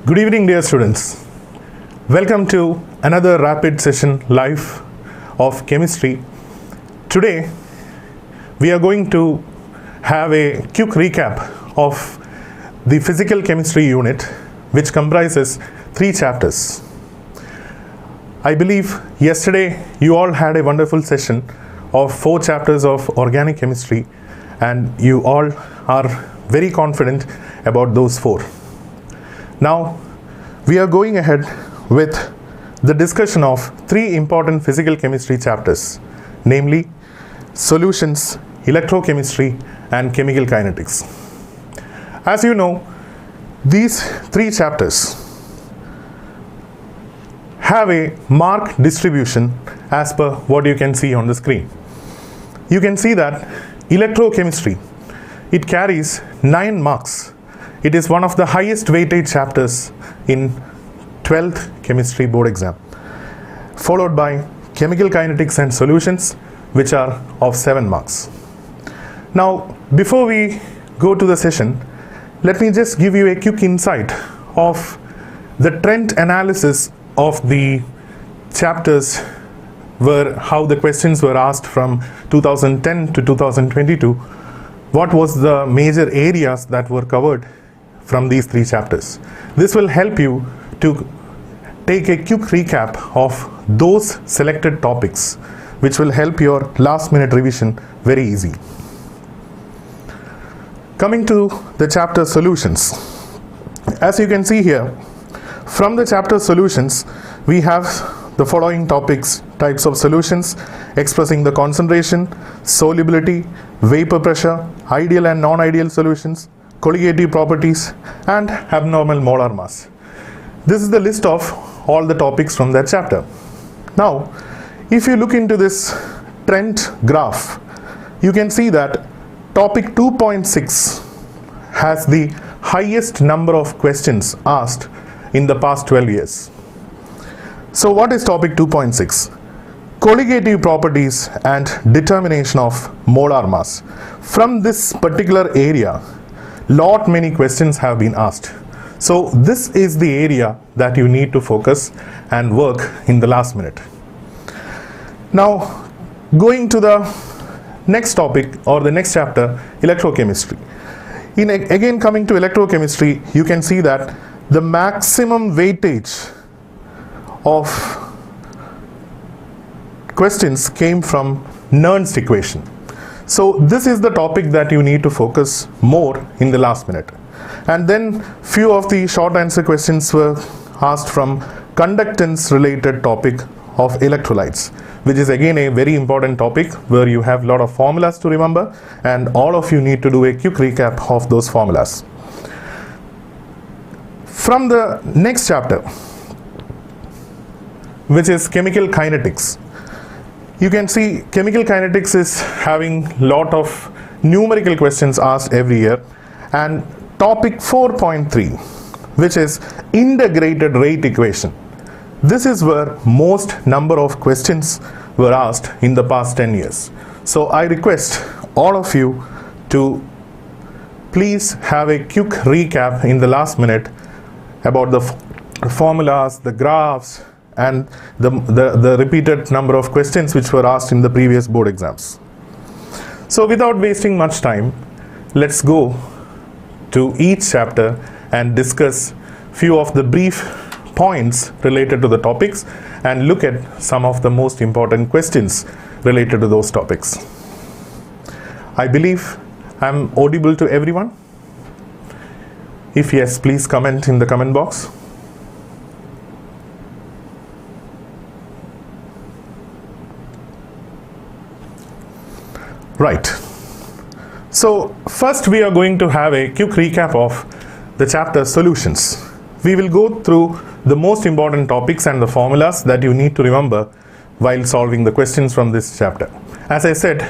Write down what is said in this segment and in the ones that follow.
Good evening, dear students. Welcome to another rapid session live of chemistry. Today, we are going to have a quick recap of the physical chemistry unit, which comprises 3 chapters. I believe yesterday you all had a wonderful session of 4 chapters of organic chemistry, and you all are very confident about those 4. Now, we are going ahead with the discussion of 3 important physical chemistry chapters, namely solutions, electrochemistry, and chemical kinetics. As you know, these 3 chapters have a mark distribution as per what you can see on the screen. You can see that electrochemistry, it carries 9 marks. It is one of the highest weightage chapters in 12th chemistry board exam, followed by chemical kinetics and solutions, which are of 7 marks. Now, before we go to the session, let me just give you a quick insight of the trend analysis of the chapters, where how the questions were asked from 2010 to 2022. What was the major areas that were covered from these 3 chapters? This will help you to take a quick recap of those selected topics, which will help your last minute revision very easy. Coming to the chapter solutions, as you can see here, from the chapter solutions, we have the following topics: types of solutions, expressing the concentration, solubility, vapor pressure, ideal and non-ideal solutions, colligative properties, and abnormal molar mass. This is the list of all the topics from that chapter. Now, if you look into this trend graph, you can see that topic 2.6 has the highest number of questions asked in the past 12 years. So what is topic 2.6? Colligative properties and determination of molar mass. From this particular area, lot many questions have been asked. So this is the area that you need to focus and work in the last minute. Now, going to the next topic or the next chapter, electrochemistry. Again, coming to electrochemistry, you can see that the maximum weightage of questions came from Nernst equation. So this is the topic that you need to focus more in the last minute. And then few of the short answer questions were asked from conductance related topic of electrolytes, which is again a very important topic where you have a lot of formulas to remember, and all of you need to do a quick recap of those formulas. From the next chapter, which is chemical kinetics, you can see chemical kinetics is having lot of numerical questions asked every year, and topic 4.3, which is integrated rate equation. This is where most number of questions were asked in the past 10 years. So I request all of you to please have a quick recap in the last minute about the formulas, the graphs, and the repeated number of questions which were asked in the previous board exams. So without wasting much time, let's go to each chapter and discuss few of the brief points related to the topics and look at some of the most important questions related to those topics. I believe I'm audible to everyone. If yes, please comment in the comment box. Right. So first we are going to have a quick recap of the chapter solutions. We will go through the most important topics and the formulas that you need to remember while solving the questions from this chapter. As I said,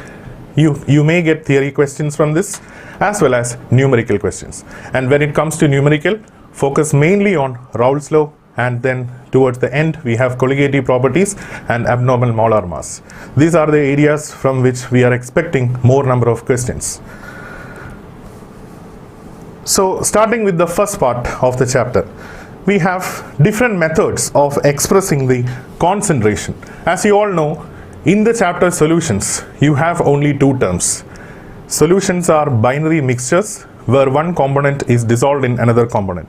you may get theory questions from this as well as numerical questions. And when it comes to numerical, focus mainly on Rauls Law, and then towards the end we have colligative properties and abnormal molar mass. These are the areas from which we are expecting more number of questions. So starting with the first part of the chapter, we have different methods of expressing the concentration. As you all know, in the chapter solutions, you have only two terms. Solutions are binary mixtures where one component is dissolved in another component.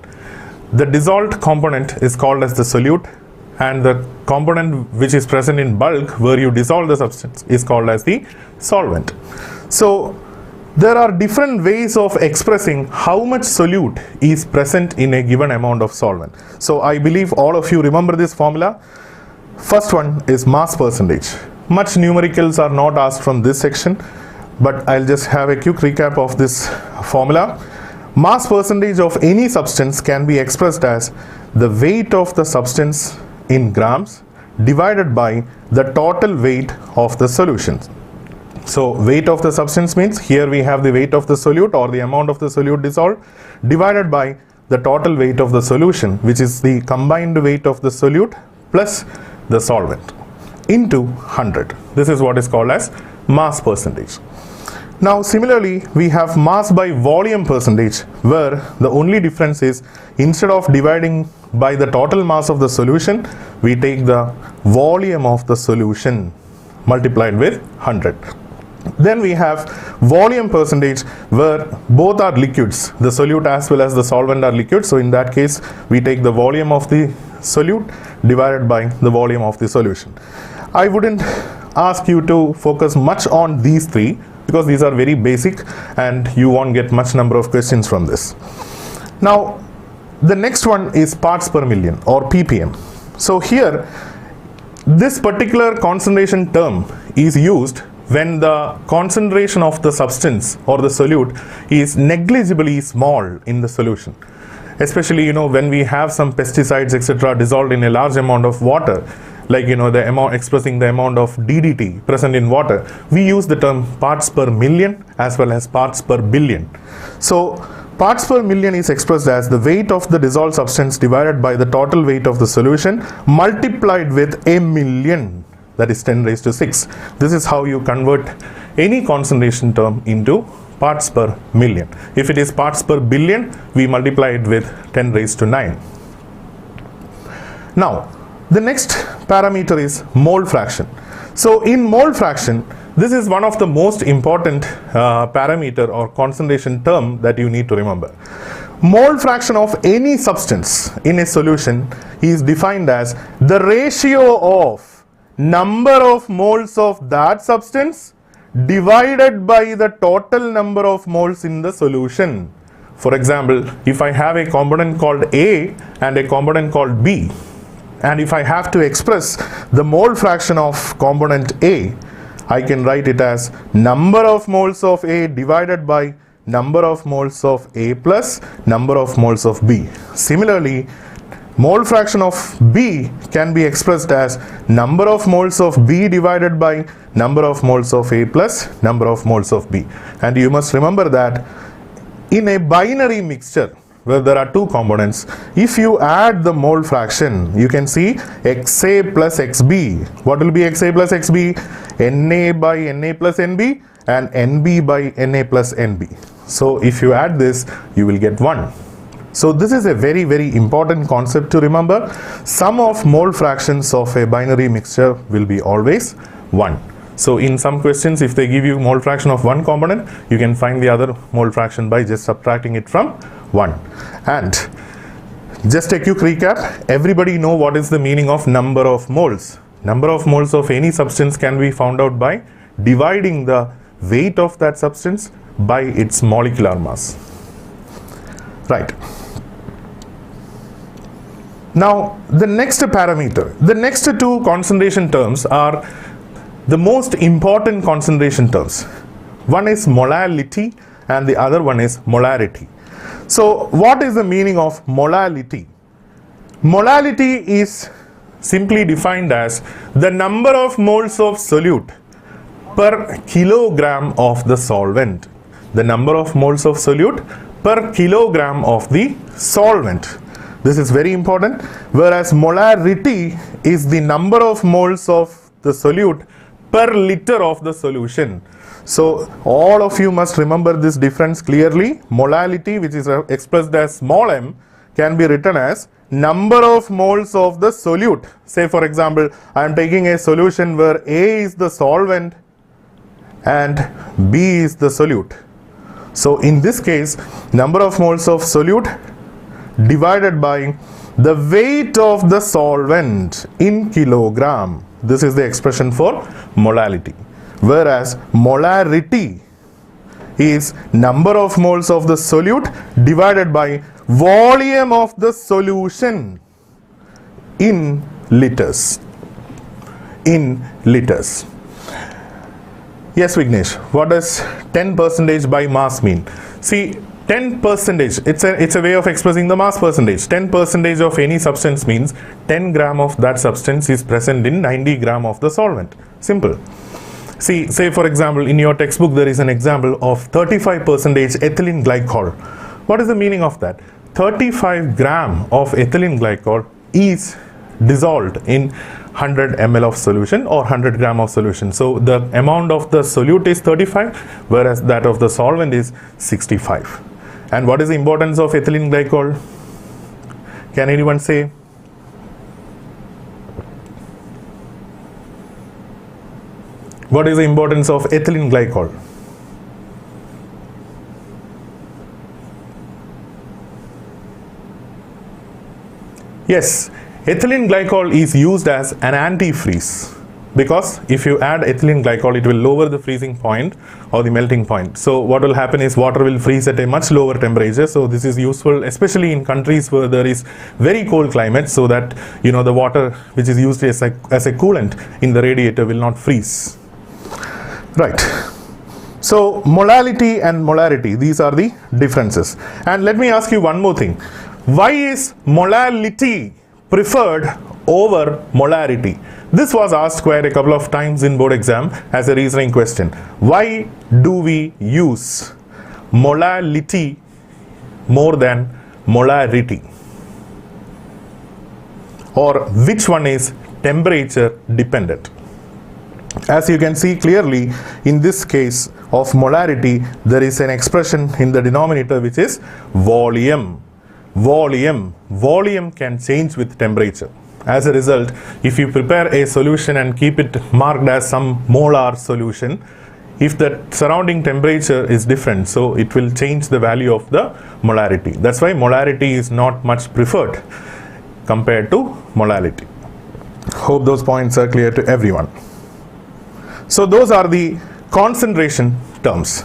The dissolved component is called as the solute, and the component which is present in bulk where you dissolve the substance is called as the solvent. So there are different ways of expressing how much solute is present in a given amount of solvent. So I believe all of you remember this formula. First one is mass percentage. Much numericals are not asked from this section, but I'll just have a quick recap of this formula. Mass percentage of any substance can be expressed as the weight of the substance in grams divided by the total weight of the solution. So weight of the substance means here we have the weight of the solute or the amount of the solute dissolved divided by the total weight of the solution, which is the combined weight of the solute plus the solvent into 100. This is what is called as mass percentage. Now similarly, we have mass by volume percentage, where the only difference is instead of dividing by the total mass of the solution, we take the volume of the solution multiplied with 100. Then we have volume percentage, where both are liquids, the solute as well as the solvent are liquids. So in that case, we take the volume of the solute divided by the volume of the solution. I wouldn't ask you to focus much on these three because these are very basic and you won't get much number of questions from this. Now the next one is parts per million or ppm. So here this particular concentration term is used when the concentration of the substance or the solute is negligibly small in the solution. Especially, when we have some pesticides, etc., dissolved in a large amount of water, like, the amount expressing the amount of DDT present in water, we use the term parts per million as well as parts per billion. So parts per million is expressed as the weight of the dissolved substance divided by the total weight of the solution multiplied with a million. That is 10 raised to 6. This is how you convert any concentration term into parts per million. If it is parts per billion, we multiply it with 10 raised to 9. Now, the next parameter is mole fraction. So in mole fraction, this is one of the most important parameter or concentration term that you need to remember. Mole fraction of any substance in a solution is defined as the ratio of number of moles of that substance divided by the total number of moles in the solution. For example, if I have a component called A and a component called B, and if I have to express the mole fraction of component A, I can write it as number of moles of A divided by number of moles of A plus number of moles of B. Similarly, mole fraction of B can be expressed as number of moles of B divided by number of moles of A plus number of moles of B. And you must remember that in a binary mixture where there are two components, if you add the mole fraction, you can see XA plus XB. What will be XA plus XB? NA by NA plus NB and NB by NA plus NB. So if you add this, you will get 1. So this is a very, very important concept to remember. Sum of mole fractions of a binary mixture will be always 1. So in some questions, if they give you mole fraction of one component, you can find the other mole fraction by just subtracting it from 1. And just a quick recap, everybody know what is the meaning of number of moles. Number of moles of any substance can be found out by dividing the weight of that substance by its molecular mass. Right. Now the next parameter, the next two concentration terms are the most important concentration terms. One is molality and the other one is molarity. So what is the meaning of molality? Molality is simply defined as the number of moles of solute per kilogram of the solvent. The number of moles of solute per kilogram of the solvent. This is very important. Whereas molarity is the number of moles of the solute per liter of the solution. So all of you must remember this difference clearly. Molality, which is expressed as small m, can be written as number of moles of the solute. Say for example, I am taking a solution where A is the solvent and B is the solute. So in this case, number of moles of solute divided by the weight of the solvent in kilogram. This is the expression for molality. Whereas molarity is number of moles of the solute divided by volume of the solution in liters. In liters. Yes, Vignesh, what does 10% by mass mean? See, 10%, it's a way of expressing the mass percentage. 10% of any substance means 10 gram of that substance is present in 90 gram of the solvent. Simple. See, say for example, in your textbook there is an example of 35% ethylene glycol. What is the meaning of that? 35 gram of ethylene glycol is dissolved in 100 ml of solution or 100 gram of solution. So the amount of the solute is 35, whereas that of the solvent is 65. And what is the importance of ethylene glycol? Can anyone say? What is the importance of ethylene glycol? Yes, ethylene glycol is used as an antifreeze, because if you add ethylene glycol, it will lower the freezing point or the melting point. So what will happen is water will freeze at a much lower temperature. So this is useful especially in countries where there is very cold climate, so that the water which is used as a coolant in the radiator will not freeze. Right. So molality and molarity, these are the differences. And let me ask you one more thing. Why is molality preferred over molarity? This was asked quite a couple of times in board exam as a reasoning question. Why do we use molality more than molarity? Or which one is temperature dependent? As you can see clearly, in this case of molarity, there is an expression in the denominator which is volume. Volume can change with temperature. As a result, if you prepare a solution and keep it marked as some molar solution, if the surrounding temperature is different, so it will change the value of the molarity. That's why molarity is not much preferred compared to molality. Hope those points are clear to everyone. So those are the concentration terms.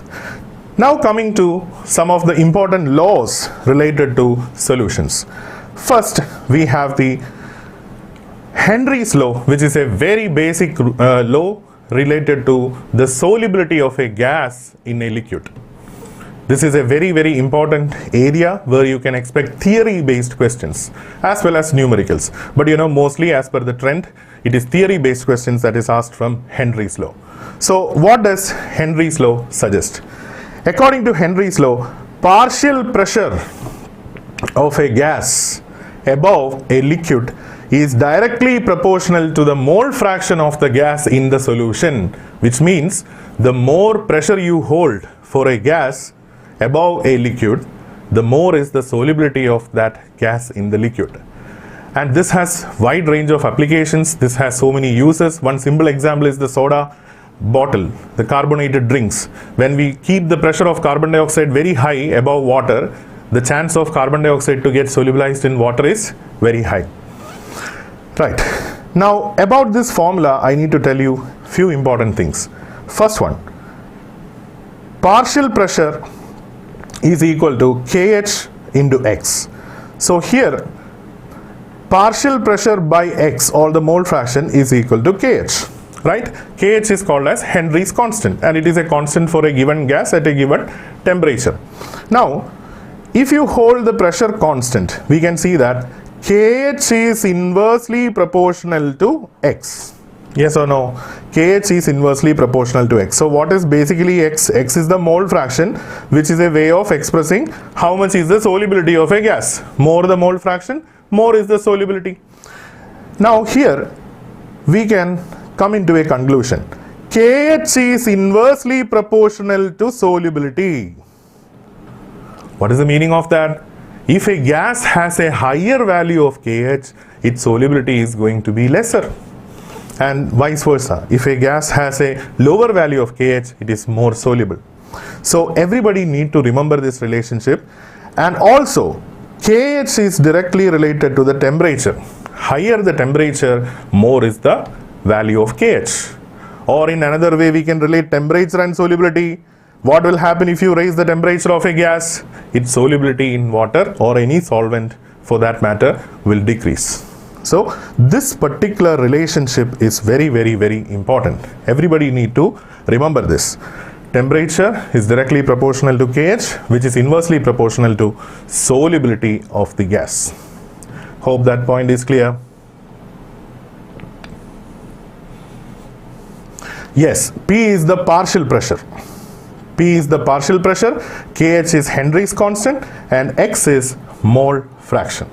Now coming to some of the important laws related to solutions. First, we have the Henry's law, which is a very basic law related to the solubility of a gas in a liquid. This is a very, very important area where you can expect theory-based questions as well as numericals. But mostly as per the trend, it is theory-based questions that is asked from Henry's law. So what does Henry's law suggest? According to Henry's law, partial pressure of a gas above a liquid is directly proportional to the mole fraction of the gas in the solution, which means the more pressure you hold for a gas above a liquid, the more is the solubility of that gas in the liquid. And this has wide range of applications. This has so many uses. One simple example is the soda bottle, the carbonated drinks. When we keep the pressure of carbon dioxide very high above water, the chance of carbon dioxide to get solubilized in water is very high. Right. Now about this formula, I need to tell you few important things. First one, partial pressure is equal to KH into X. So here, partial pressure by X, or the mole fraction, is equal to KH. Right? KH is called as Henry's constant, and it is a constant for a given gas at a given temperature. Now, if you hold the pressure constant, we can see that KH is inversely proportional to X. Yes or no? KH is inversely proportional to X. So what is basically X? X is the mole fraction, which is a way of expressing how much is the solubility of a gas. More the mole fraction, more is the solubility. Now here, we can come into a conclusion. KH is inversely proportional to solubility. What is the meaning of that? If a gas has a higher value of KH, its solubility is going to be lesser. And vice versa. If a gas has a lower value of KH, it is more soluble. So everybody need to remember this relationship. And also, KH is directly related to the temperature. Higher the temperature, more is the value of KH. Or in another way, we can relate temperature and solubility. What will happen if you raise the temperature of a gas? Its solubility in water or any solvent for that matter will decrease. So this particular relationship is very, very, very important. Everybody need to remember this. Temperature is directly proportional to KH, which is inversely proportional to solubility of the gas. Hope that point is clear. Yes, P is the partial pressure. P is the partial pressure, KH is Henry's constant, and X is mole fraction.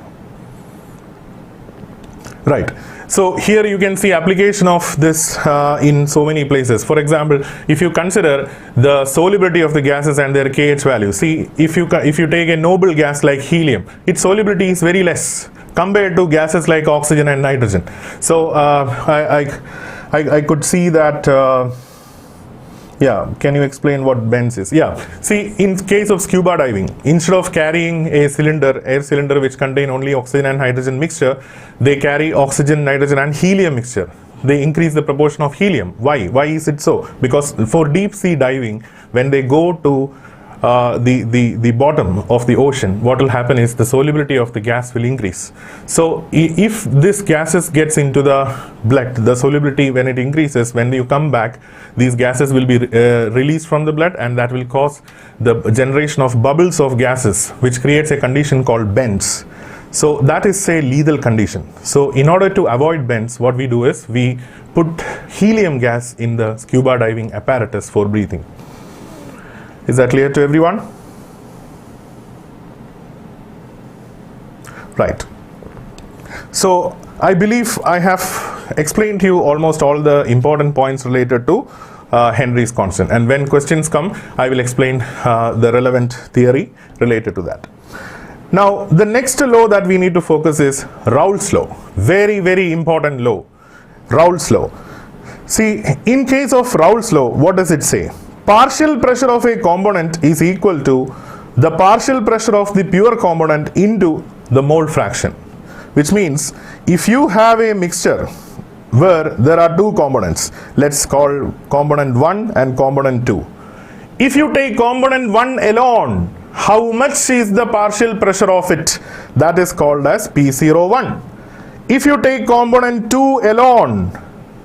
Right. So here you can see application of this in so many places. For example, if you consider the solubility of the gases and their KH value, see if you take a noble gas like helium, its solubility is very less compared to gases like oxygen and nitrogen. So I could see that. Yeah, can you explain what bends is? Yeah, see, in case of scuba diving, instead of carrying a cylinder, air cylinder which contain only oxygen and hydrogen mixture, they carry oxygen, nitrogen and helium mixture. They increase the proportion of helium. Why? Why is it so? Because for deep sea diving, when they go to the bottom of the ocean, what will happen is the solubility of the gas will increase. So if this gases gets into the blood, the solubility when it increases, when you come back, these gases will be released from the blood, and that will cause the generation of bubbles of gases, which creates a condition called bends. So that is a lethal condition. So in order to avoid bends, what we do is we put helium gas in the scuba diving apparatus for breathing. Is that clear to everyone? Right. So I believe I have explained to you almost all the important points related to Henry's constant, and when questions come, I will explain the relevant theory related to that. Now the next law that we need to focus is Rauls Law. Very, very important law. Rauls Law. See, in case of Rauls Law, what does it say? Partial pressure of a component is equal to the partial pressure of the pure component into the mole fraction. Which means if you have a mixture where there are two components, let's call component 1 and component 2. If you take component 1 alone, how much is the partial pressure of it? That is called as P01. If you take component 2 alone,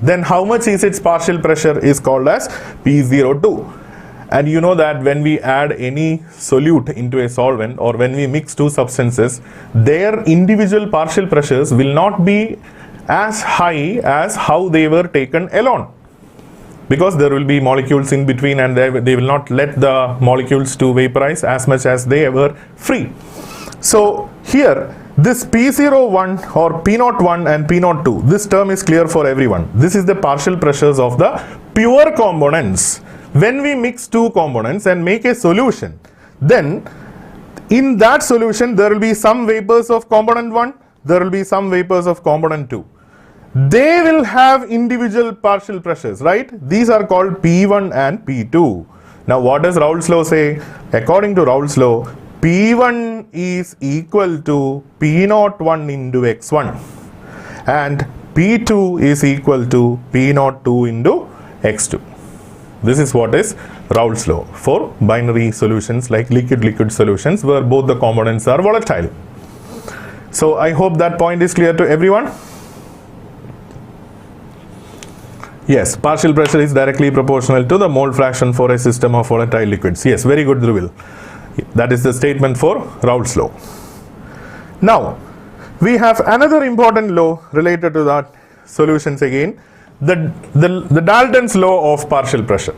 then how much is its partial pressure is called as P02. And you know that when we add any solute into a solvent, or when we mix two substances, their individual partial pressures will not be as high as how they were taken alone, because there will be molecules in between, and they will not let the molecules to vaporize as much as they were free. So here this P01 or P01 and P02, this term is clear for everyone. This is the partial pressures of the pure components. When we mix two components and make a solution, then in that solution there will be some vapors of component 1, there will be some vapors of component 2. They will have individual partial pressures, right? These are called P1 and P2. Now what does Rauls Law say? According to Rauls Law, P1 is equal to P01 into X1 and P2 is equal to P02 into X2. This is what is Rauls Law for binary solutions like liquid-liquid solutions where both the components are volatile. So I hope that point is clear to everyone. Yes, partial pressure is directly proportional to the mole fraction for a system of volatile liquids. Yes, very good, Dhruvil. That is the statement for Rauls Law. Now, we have another important law related to that solutions again, the Daltons Law of partial pressure.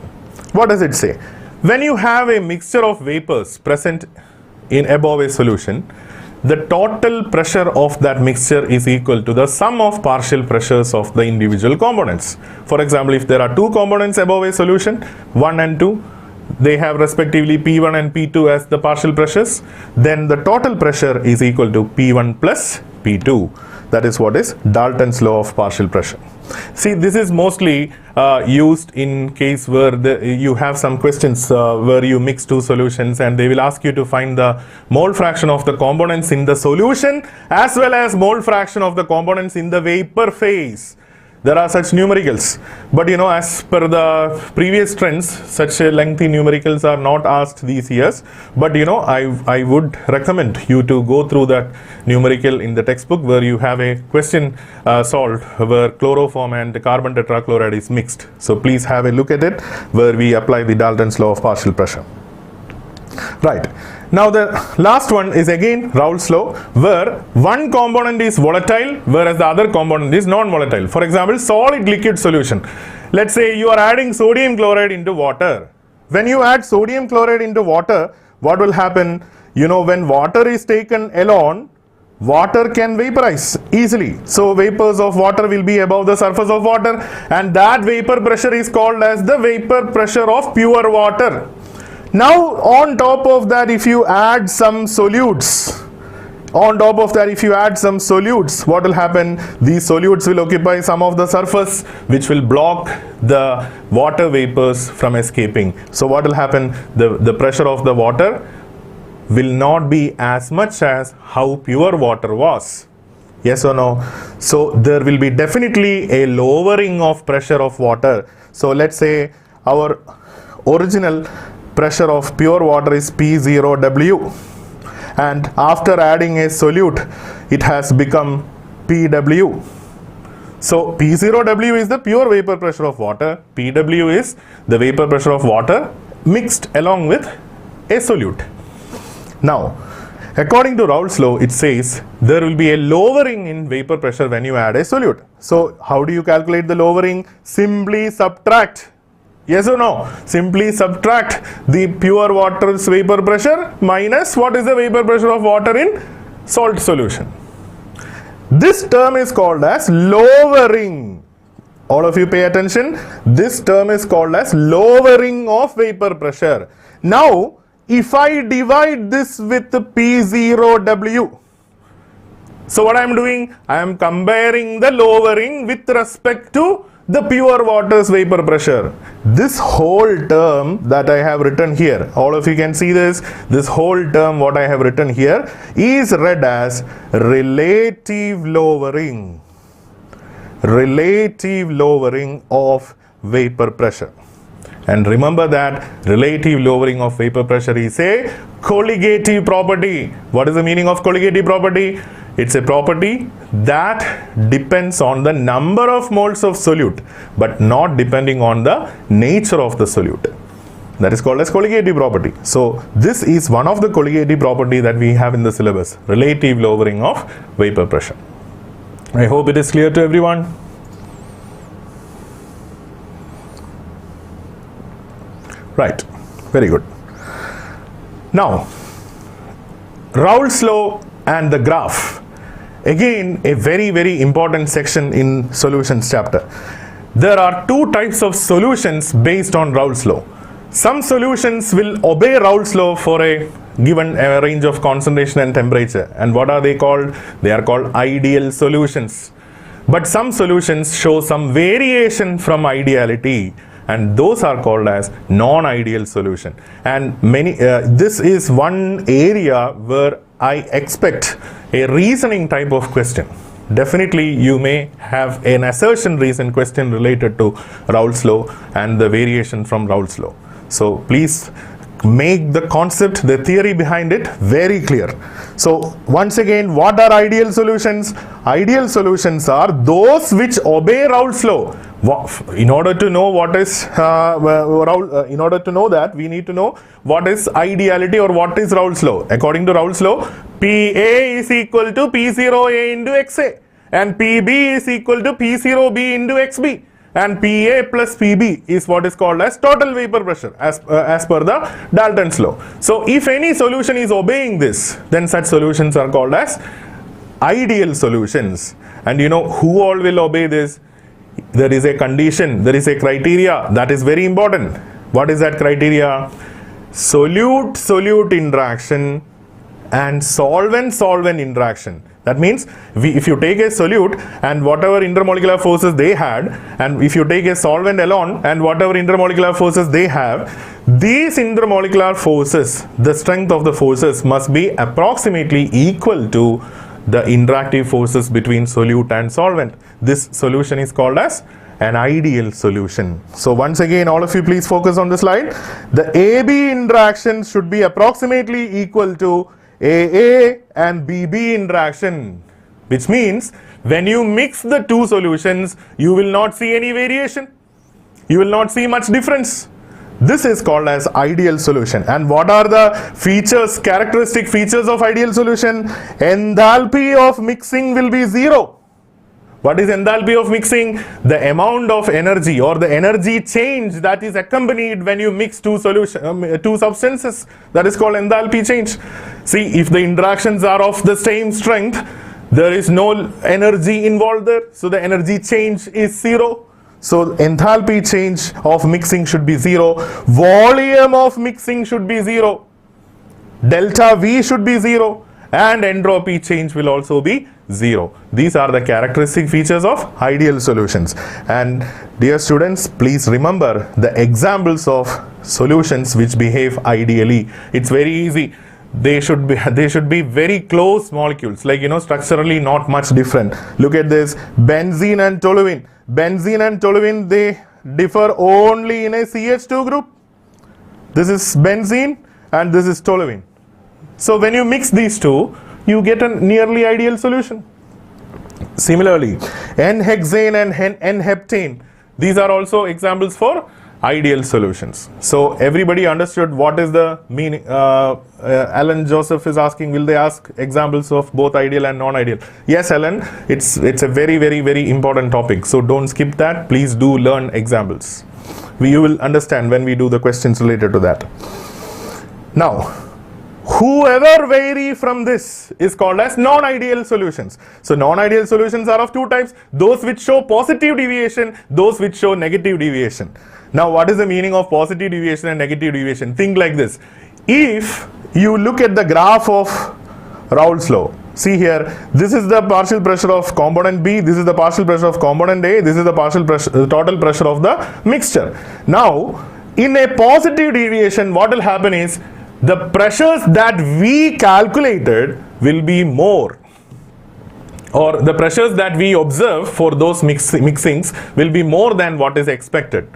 What does it say? When you have a mixture of vapors present in above a solution, the total pressure of that mixture is equal to the sum of partial pressures of the individual components. For example, if there are two components above a solution, 1 and 2, they have respectively P1 and P2 as the partial pressures, then the total pressure is equal to P1 plus P2. That is what is Dalton's law of partial pressure. See, this is mostly used in case where you have some questions where you mix two solutions and they will ask you to find the mole fraction of the components in the solution as well as mole fraction of the components in the vapor phase. There are such numericals, but as per the previous trends, such lengthy numericals are not asked these years. But I would recommend you to go through that numerical in the textbook where you have a question solved where chloroform and carbon tetrachloride is mixed. So please have a look at it where we apply the Dalton's law of partial pressure. Right. Now the last one is again Rauls law, where one component is volatile whereas the other component is non-volatile. For example, solid liquid solution. Let's say you are adding sodium chloride into water. When you add sodium chloride into water, what will happen? When water is taken alone, water can vaporize easily. So vapors of water will be above the surface of water, and that vapor pressure is called as the vapor pressure of pure water. Now on top of that, if you add some solutes, what will happen? These solutes will occupy some of the surface which will block the water vapors from escaping. So what will happen? The pressure of the water will not be as much as how pure water was. Yes or no? So there will be definitely a lowering of pressure of water. So let's say our original pressure of pure water is P0W, and after adding a solute it has become PW. So P0W is the pure vapor pressure of water, PW is the vapor pressure of water mixed along with a solute. Now according to Rauls law, it says there will be a lowering in vapor pressure when you add a solute. So how do you calculate the lowering? Simply subtract. Yes or no? Simply subtract the pure water's vapor pressure minus what is the vapor pressure of water in salt solution. This term is called as lowering. All of you pay attention. This term is called as lowering of vapor pressure. Now, if I divide this with the P0W, so what I am doing? I am comparing the lowering with respect to the pure water's vapor pressure. This whole term that I have written here, all of you can see this whole term what I have written here is read as relative lowering of vapor pressure. And remember that relative lowering of vapor pressure is a colligative property. What is the meaning of colligative property? It's a property that depends on the number of moles of solute, but not depending on the nature of the solute. That is called as colligative property. So this is one of the colligative property that we have in the syllabus, relative lowering of vapor pressure. I hope it is clear to everyone. Right, very good. Now, Rauls law and the graph. Again, a very important section in solutions chapter. There are two types of solutions based on Rauls law. Some solutions will obey Rauls law for a given range of concentration and temperature. And what are they called? They are called ideal solutions. But some solutions show some variation from ideality, and those are called as non-ideal solution. And this is one area where I expect a reasoning type of question. Definitely you may have an assertion reason question related to Rauls law and the variation from Rauls law. So please make the concept, the theory behind it very clear. So once again, what are ideal solutions? Ideal solutions are those which obey Rauls law. In order to know what is in order to know that, we need to know what is ideality or what is Rauls law. According to Rauls law, PA is equal to P0A into XA, and PB is equal to P0B into XB, and PA plus PB is what is called as total vapor pressure as per the Dalton's law. So if any solution is obeying this, then such solutions are called as ideal solutions. And you know who all will obey this? There is a condition, there is a criteria that is very important. What is that criteria? Solute-solute interaction and solvent-solvent interaction. That means if you take a solute and whatever intermolecular forces they had, and if you take a solvent alone and whatever intermolecular forces they have, these intermolecular forces, the strength of the forces must be approximately equal to the interactive forces between solute and solvent. This solution is called as an ideal solution. So once again, all of you please focus on the slide. The AB interaction should be approximately equal to AA and BB interaction, which means when you mix the two solutions, you will not see any variation. You will not see much difference. This is called as ideal solution. And what are the features, characteristic features of ideal solution? Enthalpy of mixing will be 0. What is enthalpy of mixing? The amount of energy or the energy change that is accompanied when you mix two substances. That is called enthalpy change. See, if the interactions are of the same strength, there is no energy involved there. So the energy change is 0. So enthalpy change of mixing should be 0. Volume of mixing should be 0. Delta V should be 0. And entropy change will also be 0. These are the characteristic features of ideal solutions. And dear students, please remember the examples of solutions which behave ideally. It's very easy. They should be very close molecules, like, structurally not much different. Look at this, benzene and toluene. Benzene and toluene, they differ only in a CH2 group. This is benzene and this is toluene. So when you mix these two, you get a nearly ideal solution. Similarly, N-hexane and N-heptane, these are also examples for ideal solutions. So everybody understood what is the meaning. Alan Joseph is asking, will they ask examples of both ideal and non-ideal? Yes, Alan, it's a very, very, very important topic. So don't skip that. Please do learn examples. You will understand when we do the questions related to that. Now, whoever vary from this is called as non-ideal solutions. So non-ideal solutions are of two types: those which show positive deviation, those which show negative deviation. Now, what is the meaning of positive deviation and negative deviation? Think like this. If you look at the graph of Rauls Law, see here, this is the partial pressure of component B, this is the partial pressure of component A, this is the partial pressure, the total pressure of the mixture. Now, in a positive deviation, what will happen is, the pressures that we calculated will be more, or the pressures that we observe for those mixings will be more than what is expected.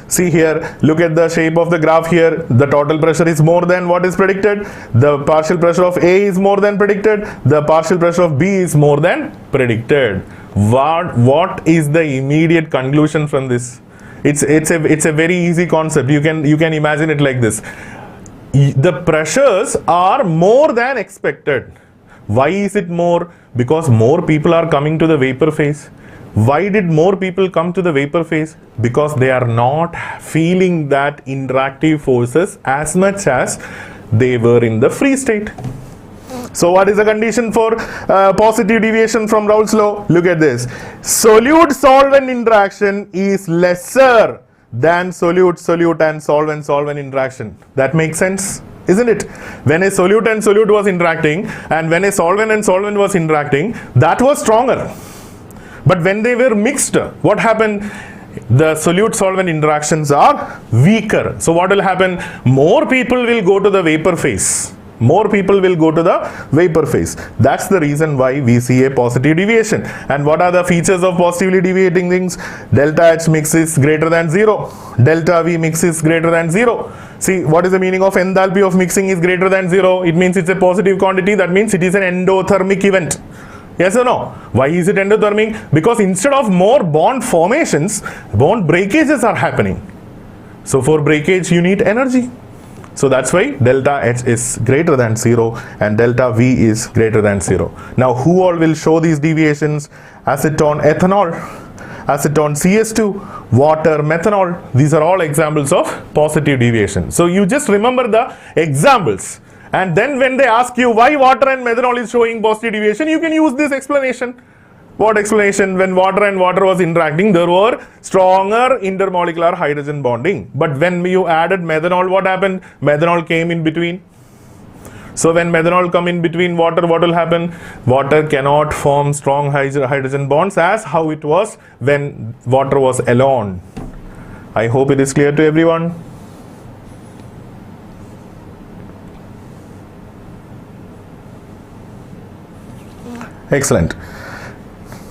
See here, look at the shape of the graph here. The total pressure is more than what is predicted. The partial pressure of A is more than predicted. The partial pressure of B is more than predicted. What is the immediate conclusion from this? It's a very easy concept. You can imagine it like this. The pressures are more than expected. Why is it more? Because more people are coming to the vapor phase. Why did more people come to the vapor phase? Because they are not feeling that interactive forces as much as they were in the free state. So what is the condition for positive deviation from Rauls Law? Look at this. Solute-solvent interaction is lesser than solute-solute and solvent-solvent interaction. That makes sense, isn't it? When a solute and solute was interacting and when a solvent and solvent was interacting, that was stronger. But when they were mixed, what happened? The solute-solvent interactions are weaker. So what will happen? More people will go to the vapor phase. More people will go to the vapor phase. That's the reason why we see a positive deviation. And what are the features of positively deviating things? Delta H mix is greater than 0. Delta V mix is greater than 0. See, what is the meaning of enthalpy of mixing is greater than 0? It means it's a positive quantity. That means it is an endothermic event. Yes or no? Why is it endothermic? Because instead of more bond formations, bond breakages are happening. So for breakage, you need energy. So that's why delta H is greater than 0 and delta V is greater than 0. Now, who all will show these deviations? Acetone, ethanol, acetone, CS2, water, methanol. These are all examples of positive deviation. So you just remember the examples. And then when they ask you why water and methanol is showing positive deviation, you can use this explanation. What explanation? When water and water was interacting, there were stronger intermolecular hydrogen bonding. But when you added methanol, what happened? Methanol came in between. So when methanol come in between water, what will happen? Water cannot form strong hydrogen bonds as how it was when water was alone. I hope it is clear to everyone. Excellent.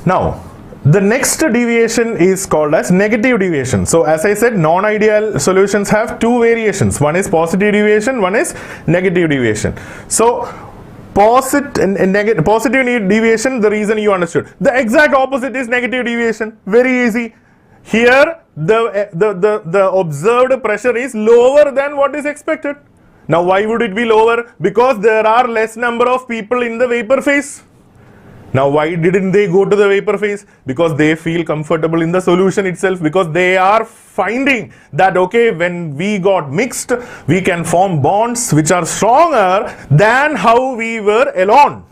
Now, the next deviation is called as negative deviation. So as I said, non-ideal solutions have two variations. One is positive deviation, one is negative deviation. So positive deviation, the reason you understood. The exact opposite is negative deviation. Very easy. Here the observed pressure is lower than what is expected. Now why would it be lower? Because there are less number of people in the vapor phase. Now why didn't they go to the vapor phase? Because they feel comfortable in the solution itself, because they are finding that okay, when we got mixed, we can form bonds which are stronger than how we were alone.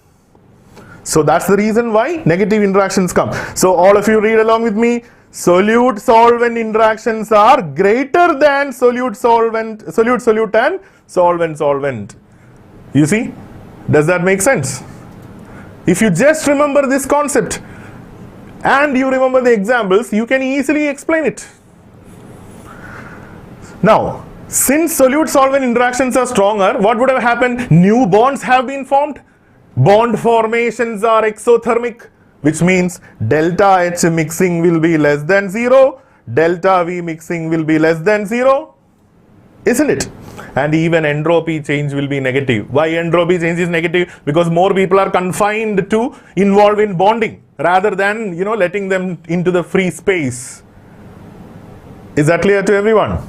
So that's the reason why negative interactions come. So all of you read along with me. Solute solvent interactions are greater than solute solvent and solvent solvent. You see? Does that make sense? If you just remember this concept and you remember the examples, you can easily explain it. Now, since solute-solvent interactions are stronger, what would have happened? New bonds have been formed. Bond formations are exothermic, which means delta H mixing will be less than 0, delta V mixing will be less than 0, isn't it? And even entropy change will be negative. Why entropy change is negative? Because more people are confined to involve in bonding rather than letting them into the free space. Is that clear to everyone?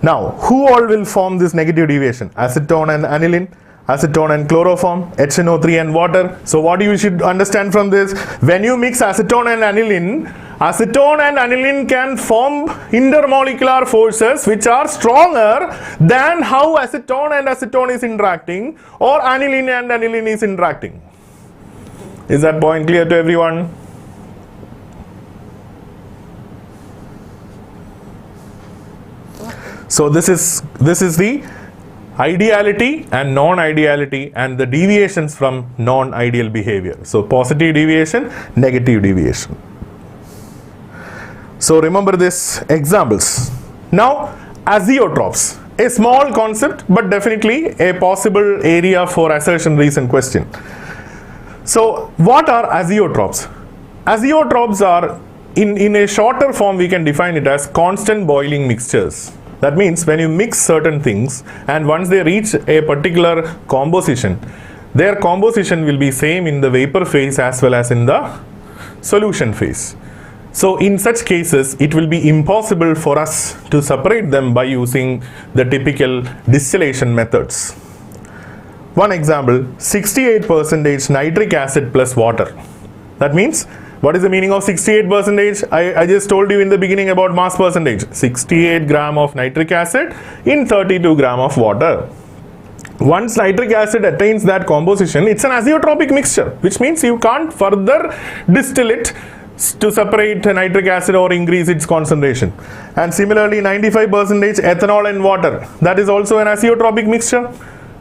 Now, who all will form this negative deviation? Acetone and aniline, acetone and chloroform, HNO3 and water. So what you should understand from this, when you mix acetone and aniline can form intermolecular forces which are stronger than how acetone and acetone is interacting or aniline and aniline is interacting. Is that point clear to everyone? So this is the ideality and non-ideality and the deviations from non-ideal behavior. So positive deviation, negative deviation. So remember this examples. Now azotrops, a small concept but definitely a possible area for assertion reason question. So what are azotrops? Azotrops are, in a shorter form we can define it as constant boiling mixtures. That means when you mix certain things and once they reach a particular composition, their composition will be same in the vapor phase as well as in the solution phase. So in such cases, it will be impossible for us to separate them by using the typical distillation methods. One example, 68% nitric acid plus water. That means, what is the meaning of 68%? I just told you in the beginning about mass percentage. 68 gram of nitric acid in 32 gram of water. Once nitric acid attains that composition, it's an azeotropic mixture, which means you can't further distill it to separate nitric acid or increase its concentration. And similarly, 95% ethanol and water. That is also an azeotropic mixture,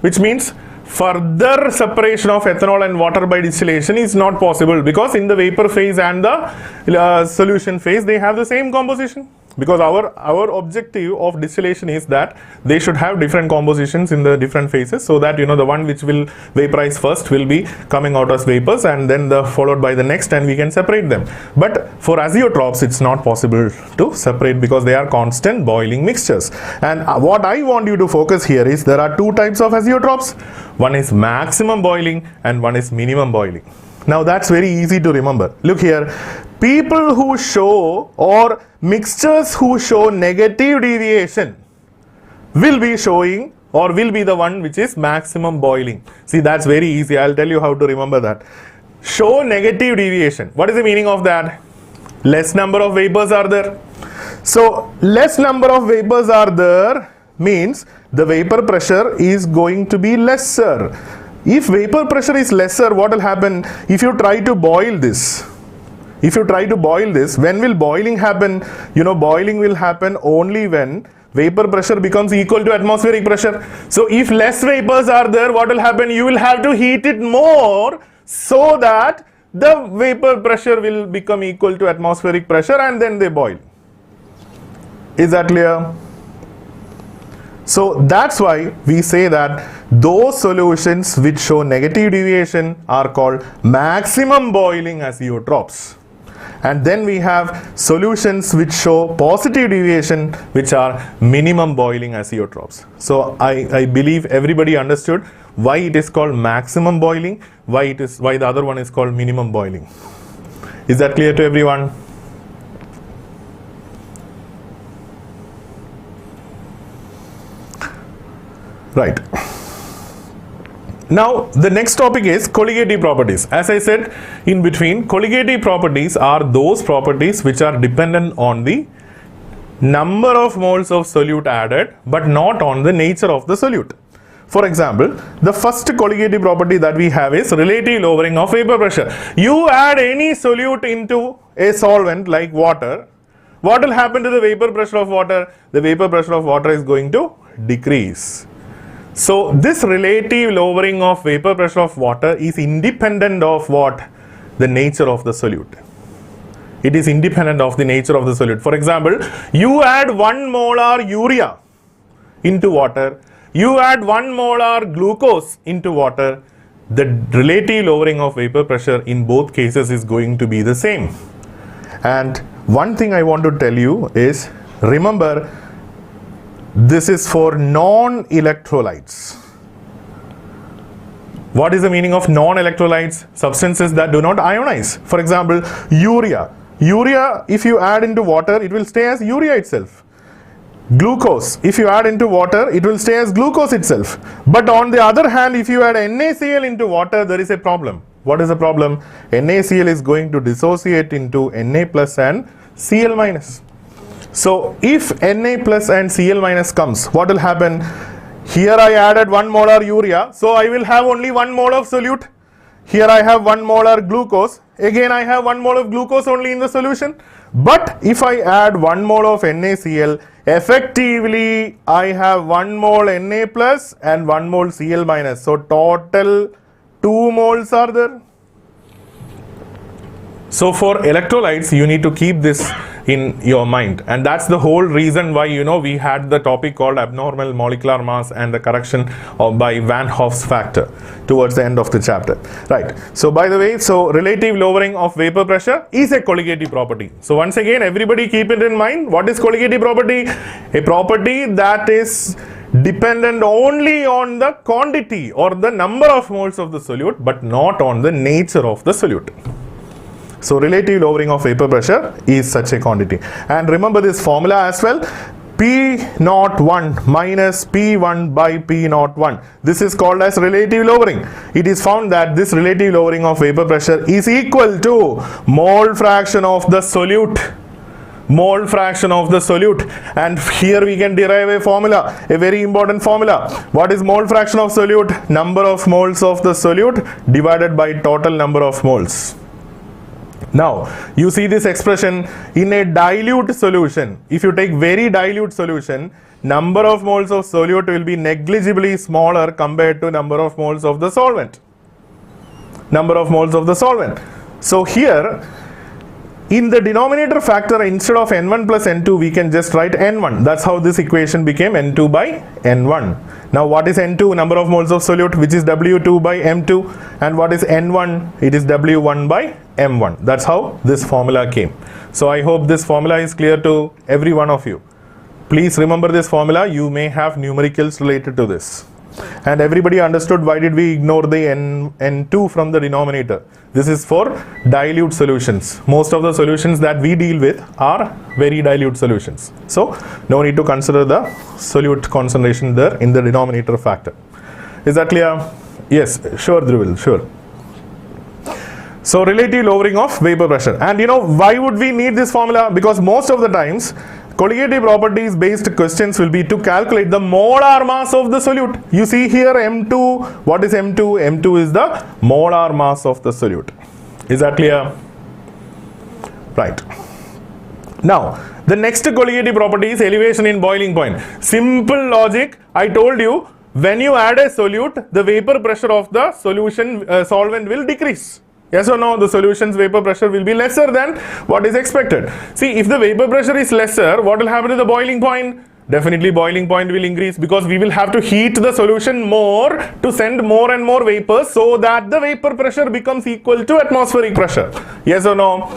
which means further separation of ethanol and water by distillation is not possible, because in the vapor phase and the solution phase they have the same composition. Because our objective of distillation is that they should have different compositions in the different phases, so that the one which will vaporize first will be coming out as vapors and then followed by the next, and we can separate them. But for azeotrops it's not possible to separate because they are constant boiling mixtures. And what I want you to focus here is there are two types of azeotrops. One is maximum boiling and one is minimum boiling. Now that's very easy to remember. Look here, people who show or mixtures who show negative deviation will be showing or will be the one which is maximum boiling. See, that's very easy. I'll tell you how to remember that. Show negative deviation. What is the meaning of that? Less number of vapors are there. So less number of vapors are there means the vapor pressure is going to be lesser. If vapor pressure is lesser, what will happen? If you try to boil this, If you try to boil this, when will boiling happen? You know, boiling will happen only when vapor pressure becomes equal to atmospheric pressure. So if less vapors are there, what will happen? You will have to heat it more so that the vapor pressure will become equal to atmospheric pressure, and then they boil. Is that clear? So that's why we say that those solutions which show negative deviation are called maximum boiling azeotrops. And then we have solutions which show positive deviation, which are minimum boiling azeotrops. So I believe everybody understood why it is called maximum boiling, why the other one is called minimum boiling. Is that clear to everyone? Right. Now the next topic is colligative properties. As I said in between, colligative properties are those properties which are dependent on the number of moles of solute added, but not on the nature of the solute. For example, the first colligative property that we have is relative lowering of vapor pressure. You add any solute into a solvent like water, what will happen to the vapor pressure of water? The vapor pressure of water is going to decrease. So this relative lowering of vapor pressure of water is independent of what? The nature of the solute. It is independent of the nature of the solute. For example, you add 1 molar urea into water, you add 1 molar glucose into water, the relative lowering of vapor pressure in both cases is going to be the same. And one thing I want to tell you is, remember, this is for non-electrolytes. What is the meaning of non-electrolytes? Substances that do not ionize. For example, urea. Urea, if you add into water, it will stay as urea itself. Glucose, if you add into water, it will stay as glucose itself. But on the other hand, if you add NaCl into water, there is a problem. What is the problem? NaCl is going to dissociate into Na plus and Cl minus. So if Na plus and Cl minus comes, what will happen? Here I added 1 molar urea, so I will have only 1 mole of solute. Here I have 1 molar glucose, again I have 1 mole of glucose only in the solution. But if I add 1 mole of NaCl, effectively I have 1 mole Na plus and 1 mole Cl minus. So total 2 moles are there. So for electrolytes, you need to keep this in your mind, and that's the whole reason why, you know, we had the topic called abnormal molecular mass and the correction by Van Hoff's factor towards the end of the chapter. Right. So by the way, so relative lowering of vapor pressure is a colligative property. So once again, everybody keep it in mind. What is colligative property? A property that is dependent only on the quantity or the number of moles of the solute, but not on the nature of the solute. So relative lowering of vapor pressure is such a quantity. And remember this formula as well, P01 minus P1 by P01. This is called as relative lowering. It is found that this relative lowering of vapor pressure is equal to mole fraction of the solute. Mole fraction of the solute. And here we can derive a formula, a very important formula. What is mole fraction of solute? Number of moles of the solute divided by total number of moles. Now, you see this expression in a dilute solution. If you take very dilute solution, number of moles of solute will be negligibly smaller compared to number of moles of the solvent. Number of moles of the solvent. So here, in the denominator factor, instead of N1 plus N2, we can just write N1. That's how this equation became N2 by N1. Now what is N2? Number of moles of solute, which is W2 by M2. And what is N1? It is W1 by M1. That's how this formula came. So I hope this formula is clear to every one of you. Please remember this formula. You may have numericals related to this. And everybody understood why did we ignore the N2 from the denominator. This is for dilute solutions. Most of the solutions that we deal with are very dilute solutions. So no need to consider the solute concentration there in the denominator factor. Is that clear? Yes, sure Dhruval, sure. So relative lowering of vapor pressure. And you know why would we need this formula? Because most of the times colligative properties based questions will be to calculate the molar mass of the solute. You see here M2, what is M2? M2 is the molar mass of the solute. Is that clear? Right. Now, the next colligative property is elevation in boiling point. Simple logic. I told you, when you add a solute, the vapor pressure of the solution solvent will decrease. Yes or no? The solution's vapor pressure will be lesser than what is expected. See, if the vapor pressure is lesser, what will happen to the boiling point? Definitely boiling point will increase, because we will have to heat the solution more to send more and more vapors, so that the vapor pressure becomes equal to atmospheric pressure. Yes or no?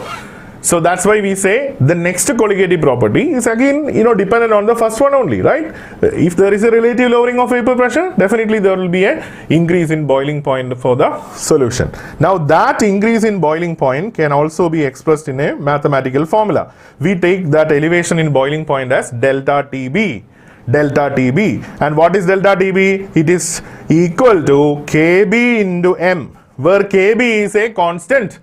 So that's why we say the next colligative property is again, dependent on the first one only, right? If there is a relative lowering of vapor pressure, definitely there will be a increase in boiling point for the solution. Now that increase in boiling point can also be expressed in a mathematical formula. We take that elevation in boiling point as delta TB. Delta TB. And what is delta TB? It is equal to KB into M, where KB is a constant.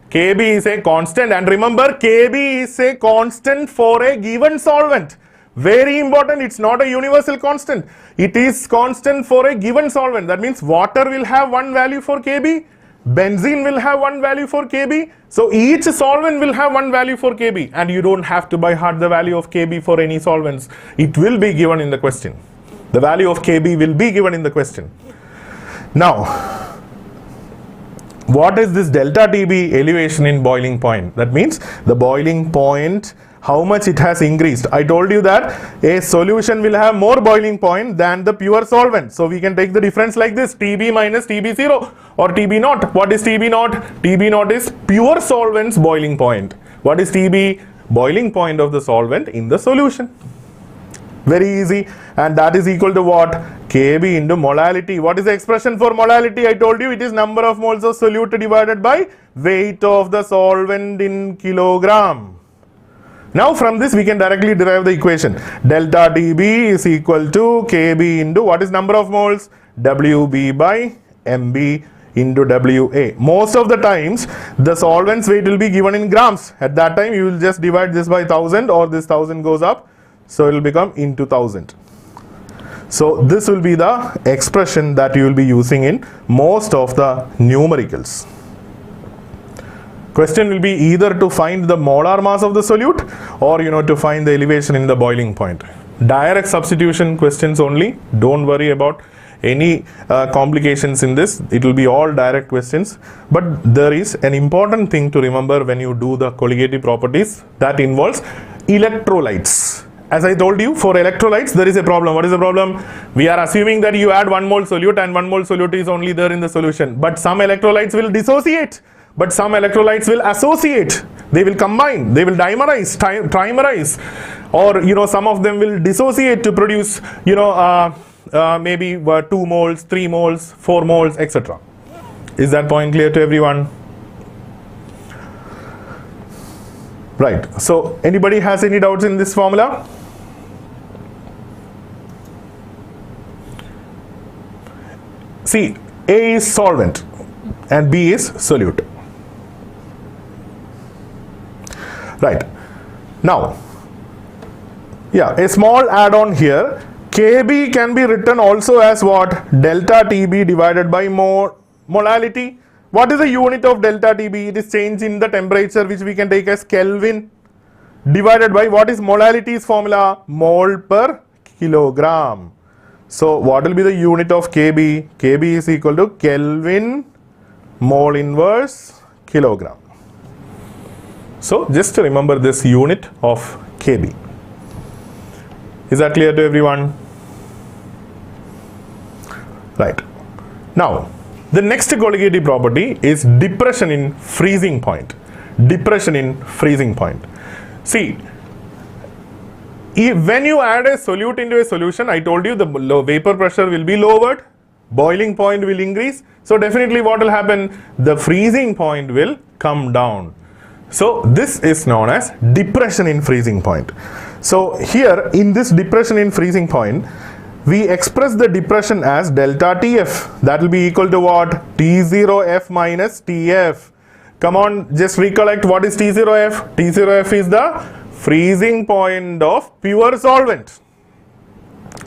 KB is a constant, and remember, KB is a constant for a given solvent. Very important, it's not a universal constant. It is constant for a given solvent. That means water will have one value for KB, benzene will have one value for KB. So each solvent will have one value for KB, and you don't have to by heart the value of KB for any solvents. It will be given in the question. The value of KB will be given in the question. Now, what is this delta TB elevation in boiling point? That means the boiling point, how much it has increased. I told you that a solution will have more boiling point than the pure solvent. So we can take the difference like this, TB minus TB0 or TB naught. What is TB naught? TB naught is pure solvent's boiling point. What is TB? Boiling point of the solvent in the solution. Very easy. And that is equal to what? KB into molality. What is the expression for molality? I told you it is number of moles of solute divided by weight of the solvent in kilogram. Now from this we can directly derive the equation. Delta TB is equal to KB into what is number of moles? WB by MB into WA. Most of the times the solvent's weight will be given in grams. At that time you will just divide this by 1000, or this 1000 goes up, so it will become into 1000. So this will be the expression that you will be using in most of the numericals. Question will be either to find the molar mass of the solute, or to find the elevation in the boiling point. Direct substitution questions only. Don't worry about any complications in this. It will be all direct questions. But there is an important thing to remember when you do the colligative properties, that involves electrolytes. As I told you, for electrolytes there is a problem. What is the problem? We are assuming that you add 1 mole solute, and 1 mole solute is only there in the solution. But some electrolytes will dissociate. But some electrolytes will associate. They will combine. They will dimerize, trimerize. Or some of them will dissociate to produce maybe 2 moles, 3 moles, 4 moles, etc. Is that point clear to everyone? Right. So anybody has any doubts in this formula? See, A is solvent and B is solute. Right. Now, a small add-on here. KB can be written also as what? Delta TB divided by molality. What is the unit of delta TB? It is change in the temperature, which we can take as Kelvin, divided by what is molality's formula? Mole per kilogram. So what will be the unit of KB? KB is equal to Kelvin mole inverse kilogram. So just to remember this unit of KB. Is that clear to everyone? Right. Now, the next colligative property is depression in freezing point. Depression in freezing point. See, when you add a solute into a solution, I told you the vapor pressure will be lowered, boiling point will increase. So definitely what will happen? The freezing point will come down. So this is known as depression in freezing point. So here in this depression in freezing point, we express the depression as delta TF. That will be equal to what? T0F minus TF. Come on, just recollect what is T0F. T0F is the freezing point of pure solvent,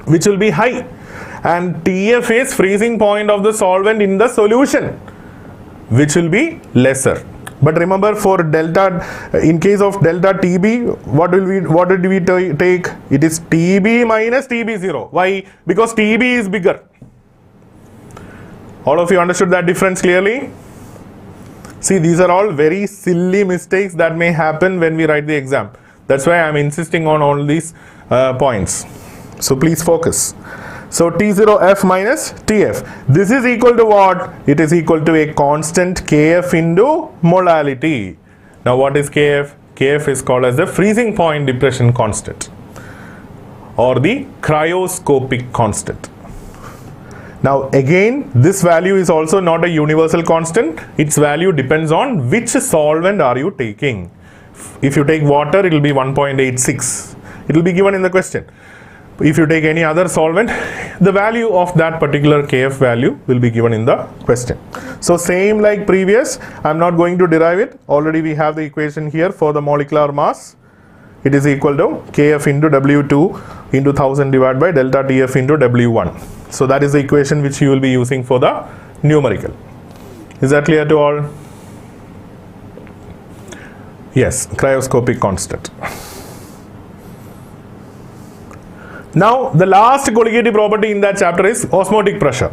which will be high, and TF is freezing point of the solvent in the solution, which will be lesser. But remember, for delta, in case of delta TB, what did we take? It is TB minus TB0. Why? Because TB is bigger. All of you understood that difference clearly? See, these are all very silly mistakes that may happen when we write the exam. That's why I'm insisting on all these points. So please focus. So T0F minus TF. This is equal to what? It is equal to a constant Kf into molality. Now what is Kf? Kf is called as the freezing point depression constant or the cryoscopic constant. Now again, this value is also not a universal constant. Its value depends on which solvent are you taking. If you take water, it will be 1.86. It will be given in the question. If you take any other solvent, the value of that particular Kf value will be given in the question. So same like previous, I'm not going to derive it. Already we have the equation here for the molecular mass. It is equal to Kf into W2 into 1000 divided by delta Tf into W1. So that is the equation which you will be using for the numerical. Is that clear to all? Yes, cryoscopic constant. Now the last colligative property in that chapter is osmotic pressure.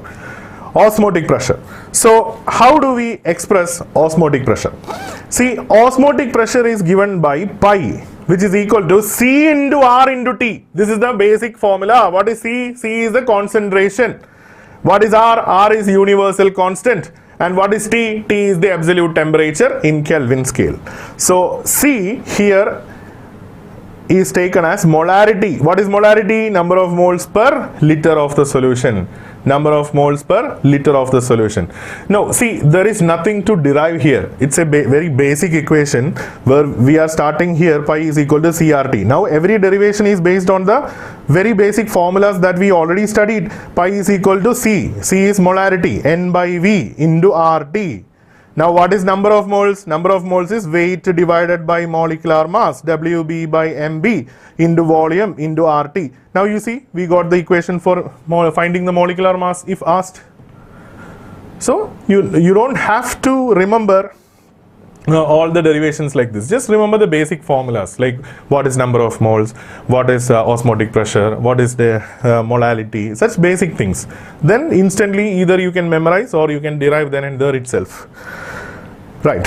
Osmotic pressure. So how do we express osmotic pressure? See, osmotic pressure is given by pi, which is equal to C into R into T. This is the basic formula. What is C? C is the concentration. What is R? R is universal constant. And what is T? T is the absolute temperature in Kelvin scale. So C here is taken as molarity. What is molarity? Number of moles per liter of the solution. Number of moles per liter of the solution. Now see, there is nothing to derive here. It's a very basic equation where we are starting here, pi is equal to CRT. Now every derivation is based on the very basic formulas that we already studied. Pi is equal to C. C is molarity, N by V into RT. Now what is number of moles? Number of moles is weight divided by molecular mass, WB by MB into volume into RT. Now you see, we got the equation for finding the molecular mass if asked. So you don't have to remember all the derivations like this. Just remember the basic formulas, like what is number of moles, what is osmotic pressure, what is the molality, such basic things. Then instantly either you can memorize or you can derive then and there itself. Right.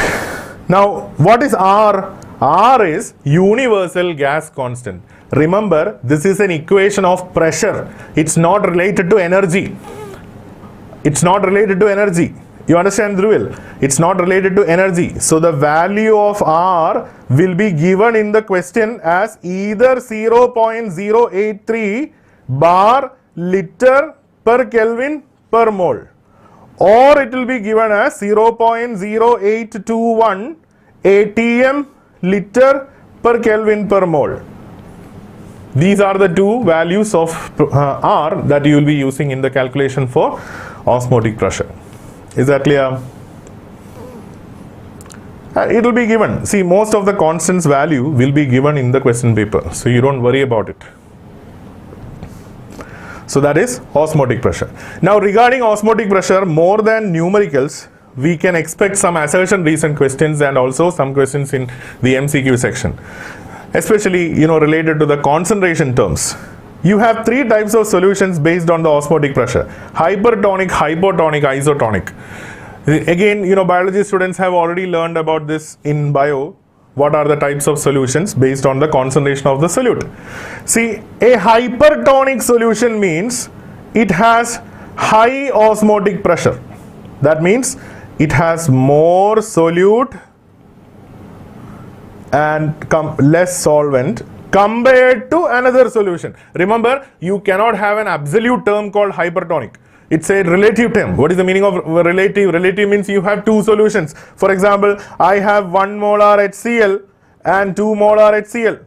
Now what is R? R is universal gas constant. Remember, this is an equation of pressure. It's not related to energy. It's not related to energy. You understand, Dhruval? It's not related to energy. So the value of R will be given in the question as either 0.083 bar liter per Kelvin per mole, or it will be given as 0.0821 atm liter per Kelvin per mole. These are the two values of R that you will be using in the calculation for osmotic pressure. Is that clear? It will be given. See, most of the constants value will be given in the question paper, so you don't worry about it. So that is osmotic pressure. Now regarding osmotic pressure, more than numericals, we can expect some assertion reason questions and also some questions in the MCQ section, especially related to the concentration terms. You have three types of solutions based on the osmotic pressure: hypertonic, hypotonic, isotonic. Again, biology students have already learned about this in bio. What are the types of solutions based on the concentration of the solute? See, a hypertonic solution means it has high osmotic pressure. That means it has more solute and less solvent compared to another solution. Remember, you cannot have an absolute term called hypertonic. It's a relative term. What is the meaning of relative? Relative means you have two solutions. For example, I have 1 molar HCl and 2 molar HCl.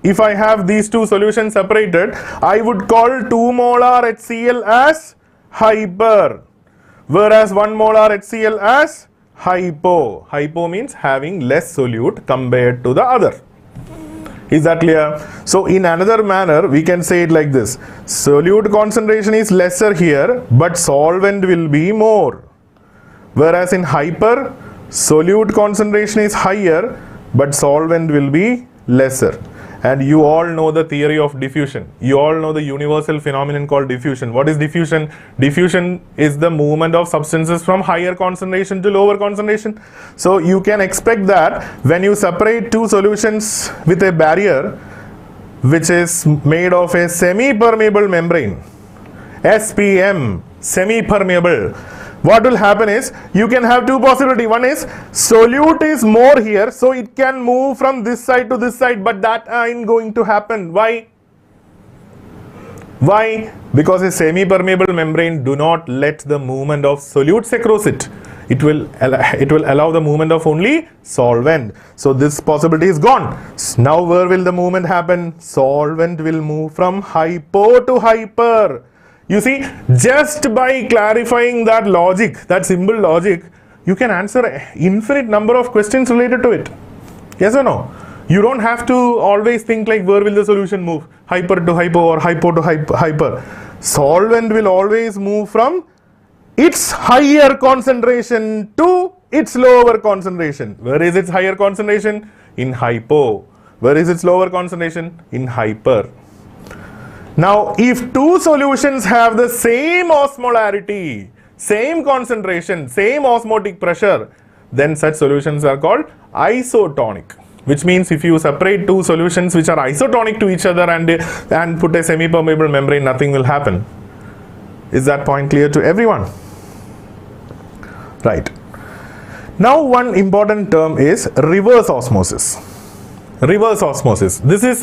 If I have these two solutions separated, I would call 2 molar HCl as hyper, whereas 1 molar HCl as hypo. Hypo means having less solute compared to the other. Is that clear? So in another manner, we can say it like this: solute concentration is lesser here, but solvent will be more. Whereas in hyper, solute concentration is higher, but solvent will be lesser. And you all know the theory of diffusion. You all know the universal phenomenon called diffusion. What is diffusion? Diffusion is the movement of substances from higher concentration to lower concentration. So you can expect that when you separate two solutions with a barrier which is made of a semi-permeable membrane, SPM, semi-permeable, what will happen is you can have two possibilities. One is solute is more here, so it can move from this side to this side, but that ain't going to happen. Why? Why? Because a semi-permeable membrane do not let the movement of solutes across it. It will allow the movement of only solvent. So this possibility is gone. Now where will the movement happen? Solvent will move from hypo to hyper. You see, just by clarifying that logic, that simple logic, you can answer an infinite number of questions related to it. Yes or no? You don't have to always think like where will the solution move? Hyper to hypo or hypo to hyper. Solvent will always move from its higher concentration to its lower concentration. Where is its higher concentration? In hypo. Where is its lower concentration? In hyper. Now, if two solutions have the same osmolarity, same concentration, same osmotic pressure, then such solutions are called isotonic. Which means if you separate two solutions which are isotonic to each other and put a semi-permeable membrane, nothing will happen. Is that point clear to everyone? Right. Now, one important term is reverse osmosis. Reverse osmosis. This is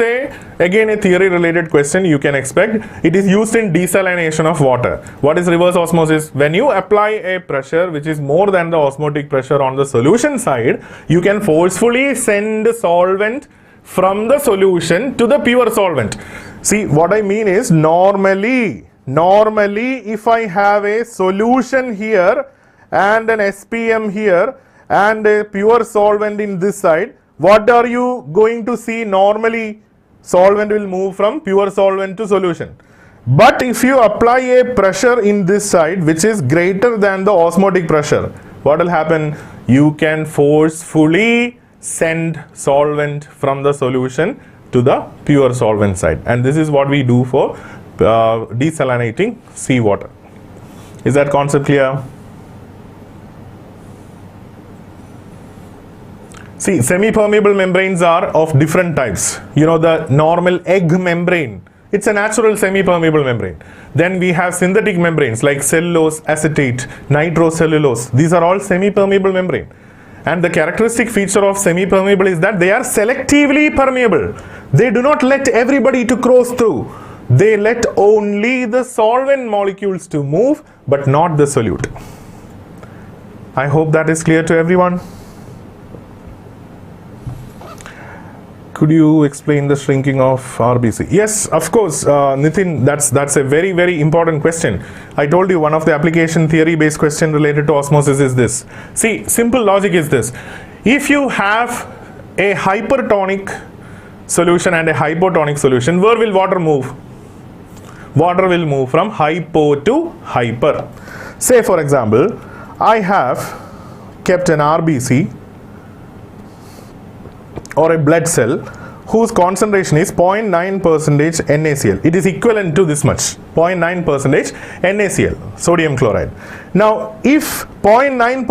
again a theory related question you can expect. It is used in desalination of water. What is reverse osmosis? When you apply a pressure which is more than the osmotic pressure on the solution side, you can forcefully send solvent from the solution to the pure solvent. See, what I mean is normally if I have a solution here and an SPM here and a pure solvent in this side, what are you going to see? Normally solvent will move from pure solvent to solution. But if you apply a pressure in this side which is greater than the osmotic pressure, what will happen? You can forcefully send solvent from the solution to the pure solvent side. And this is what we do for desalinating seawater. Is that concept clear? See, semi-permeable membranes are of different types. You know, the normal egg membrane, it's a natural semi-permeable membrane. Then we have synthetic membranes like cellulose, acetate, nitrocellulose. These are all semi-permeable membrane. And the characteristic feature of semi-permeable is that they are selectively permeable. They do not let everybody to cross through. They let only the solvent molecules to move, but not the solute. I hope that is clear to everyone. Could you explain the shrinking of RBC? Yes, of course, Nitin, that's a very, very important question. I told you one of the application theory based question related to osmosis is this. See, simple logic is this. If you have a hypertonic solution and a hypotonic solution, where will water move? Water will move from hypo to hyper. Say for example, I have kept an RBC or a blood cell whose concentration is 0.9% NaCl. It is equivalent to this much, 0.9% NaCl, sodium chloride. Now, if 0.9%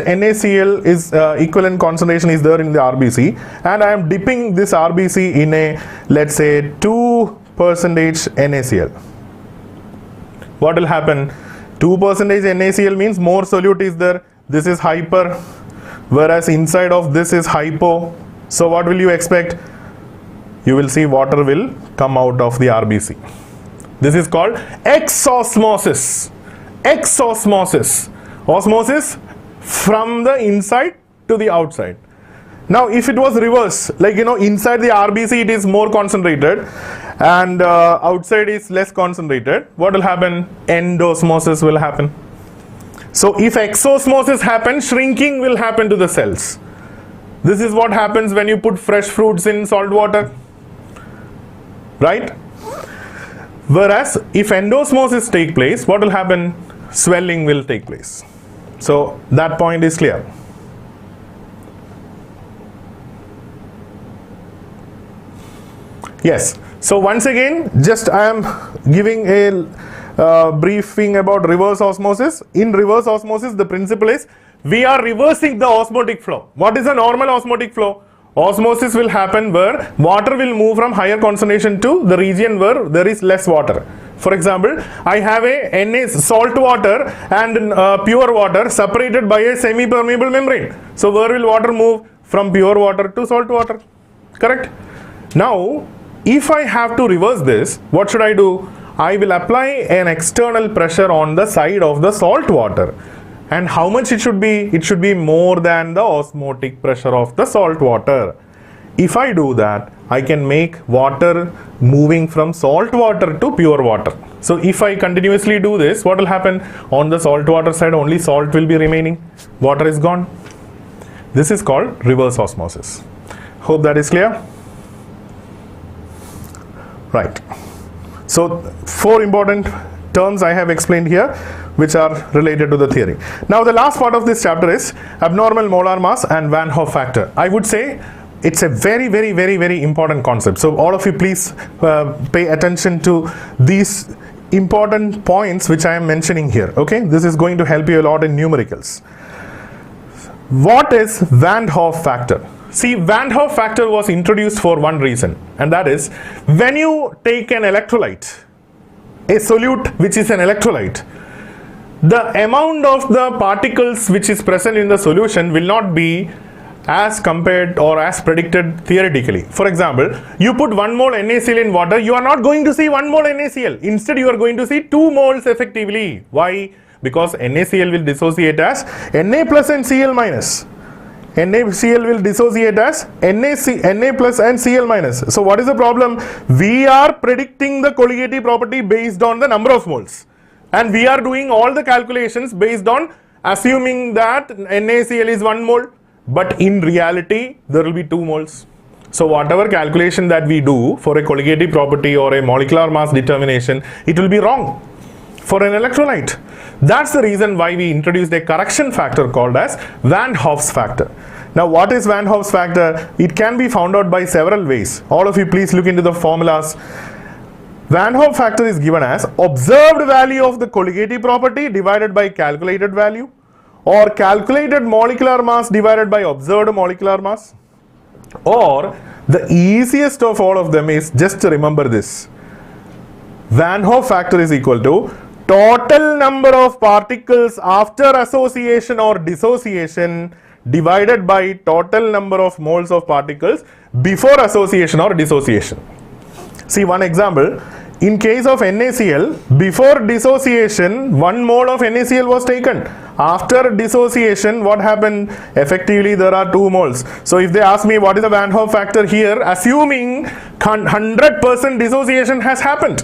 NaCl is equivalent concentration is there in the RBC, and I am dipping this RBC in a, let's say, 2% NaCl, what will happen? 2% NaCl means more solute is there. This is hyper, whereas inside of this is hypo. So what will you expect? You will see water will come out of the RBC. This is called exosmosis. Exosmosis. Osmosis from the inside to the outside. Now if it was reverse, like inside the RBC it is more concentrated and outside is less concentrated, what will happen? Endosmosis will happen. So if exosmosis happens, shrinking will happen to the cells. This is what happens when you put fresh fruits in salt water, right? Whereas if endosmosis take place, what will happen? Swelling will take place. So that point is clear. Yes. So once again, just I am giving a briefing about reverse osmosis. In reverse osmosis, the principle is we are reversing the osmotic flow. What is a normal osmotic flow? Osmosis will happen where water will move from higher concentration to the region where there is less water. For example, I have a Na salt water and pure water separated by a semi-permeable membrane. So where will water move? From pure water to salt water. Correct? Now, if I have to reverse this, what should I do? I will apply an external pressure on the side of the salt water. And how much it should be? It should be more than the osmotic pressure of the salt water. If I do that, I can make water moving from salt water to pure water. So if I continuously do this, what will happen? On the salt water side, only salt will be remaining. Water is gone. This is called reverse osmosis. Hope that is clear. Right. So 4 important terms I have explained here, which are related to the theory. Now the last part of this chapter is abnormal molar mass and Van Hoff factor. I would say it's a very important concept. So all of you please pay attention to these important points which I am mentioning here. Okay, this is going to help you a lot in numericals. What is Van Hoff factor? See, Van Hoff factor was introduced for one reason, and that is when you take an electrolyte, a solute which is an electrolyte, the amount of the particles which is present in the solution will not be as compared or as predicted theoretically. For example, you put 1 mole NaCl in water, you are not going to see 1 mole NaCl. Instead, you are going to see 2 moles effectively. Why? Because NaCl will dissociate as Na plus and Cl minus. NaCl will dissociate as Na plus and Cl minus. So what is the problem? We are predicting the colligative property based on the number of moles. And we are doing all the calculations based on assuming that NaCl is 1 mole. But in reality, there will be 2 moles. So whatever calculation that we do for a colligative property or a molecular mass determination, it will be wrong for an electrolyte. That's the reason why we introduced a correction factor called as Van Hoff's factor. Now what is Van Hoff's factor? It can be found out by several ways. All of you please look into the formulas. Van Hoff factor is given as observed value of the colligative property divided by calculated value, or calculated molecular mass divided by observed molecular mass, or the easiest of all of them is just to remember this. Van Hoff factor is equal to total number of particles after association or dissociation divided by total number of moles of particles before association or dissociation. See one example. In case of NaCl, before dissociation, 1 mole of NaCl was taken. After dissociation, what happened? Effectively, there are 2 moles. So if they ask me what is the Van Hoff factor here, assuming 100% dissociation has happened.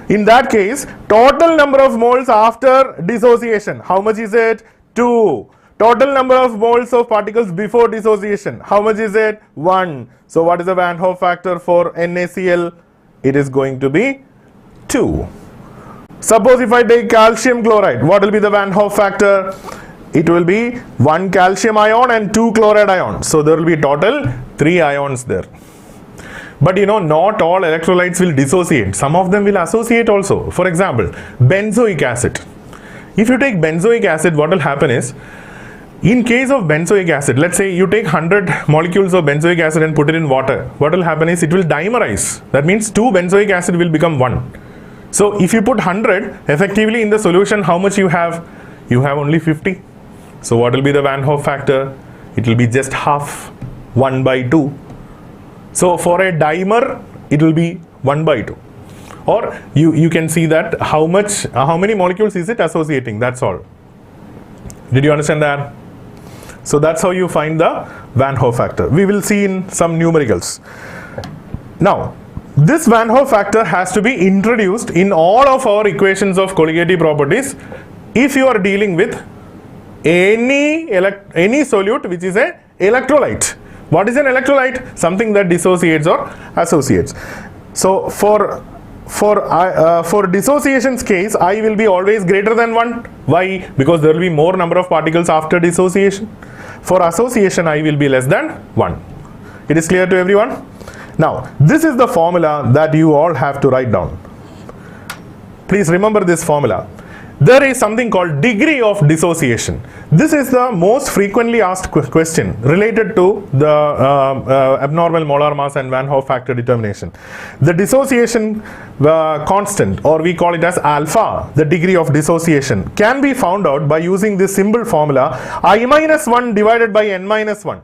In that case, total number of moles after dissociation, how much is it? 2. Total number of moles of particles before dissociation, how much is it? 1. So what is the Van Hoff factor for NaCl? It is going to be 2. Suppose if I take calcium chloride, what will be the Van Hoff factor? It will be 1 calcium ion and 2 chloride ion. So there will be total 3 ions there. But you know, not all electrolytes will dissociate. Some of them will associate also. For example, benzoic acid. If you take benzoic acid, what will happen is, in case of benzoic acid, let's say you take 100 molecules of benzoic acid and put it in water. What will happen is it will dimerize. That means 2 benzoic acid will become 1. So if you put 100, effectively in the solution, how much you have? You have only 50. So what will be the Van Hoff factor? It will be just half, 1 by 2. So for a dimer, it will be 1 by 2. Or you can see that how many molecules is it associating? That's all. Did you understand that? So that's how you find the Van Hoff factor. We will see in some numericals. Now, this Van Hoff factor has to be introduced in all of our equations of colligative properties if you are dealing with any solute which is an electrolyte. What is an electrolyte? Something that dissociates or associates. So for dissociation's case, I will be always greater than 1. Why? Because there will be more number of particles after dissociation. For association, I will be less than 1. It is clear to everyone? Now, this is the formula that you all have to write down. Please remember this formula. There is something called degree of dissociation. This is the most frequently asked question related to the abnormal molar mass and Van Hoff factor determination. The dissociation constant, or we call it as alpha, the degree of dissociation, can be found out by using this simple formula I minus 1 divided by n minus 1.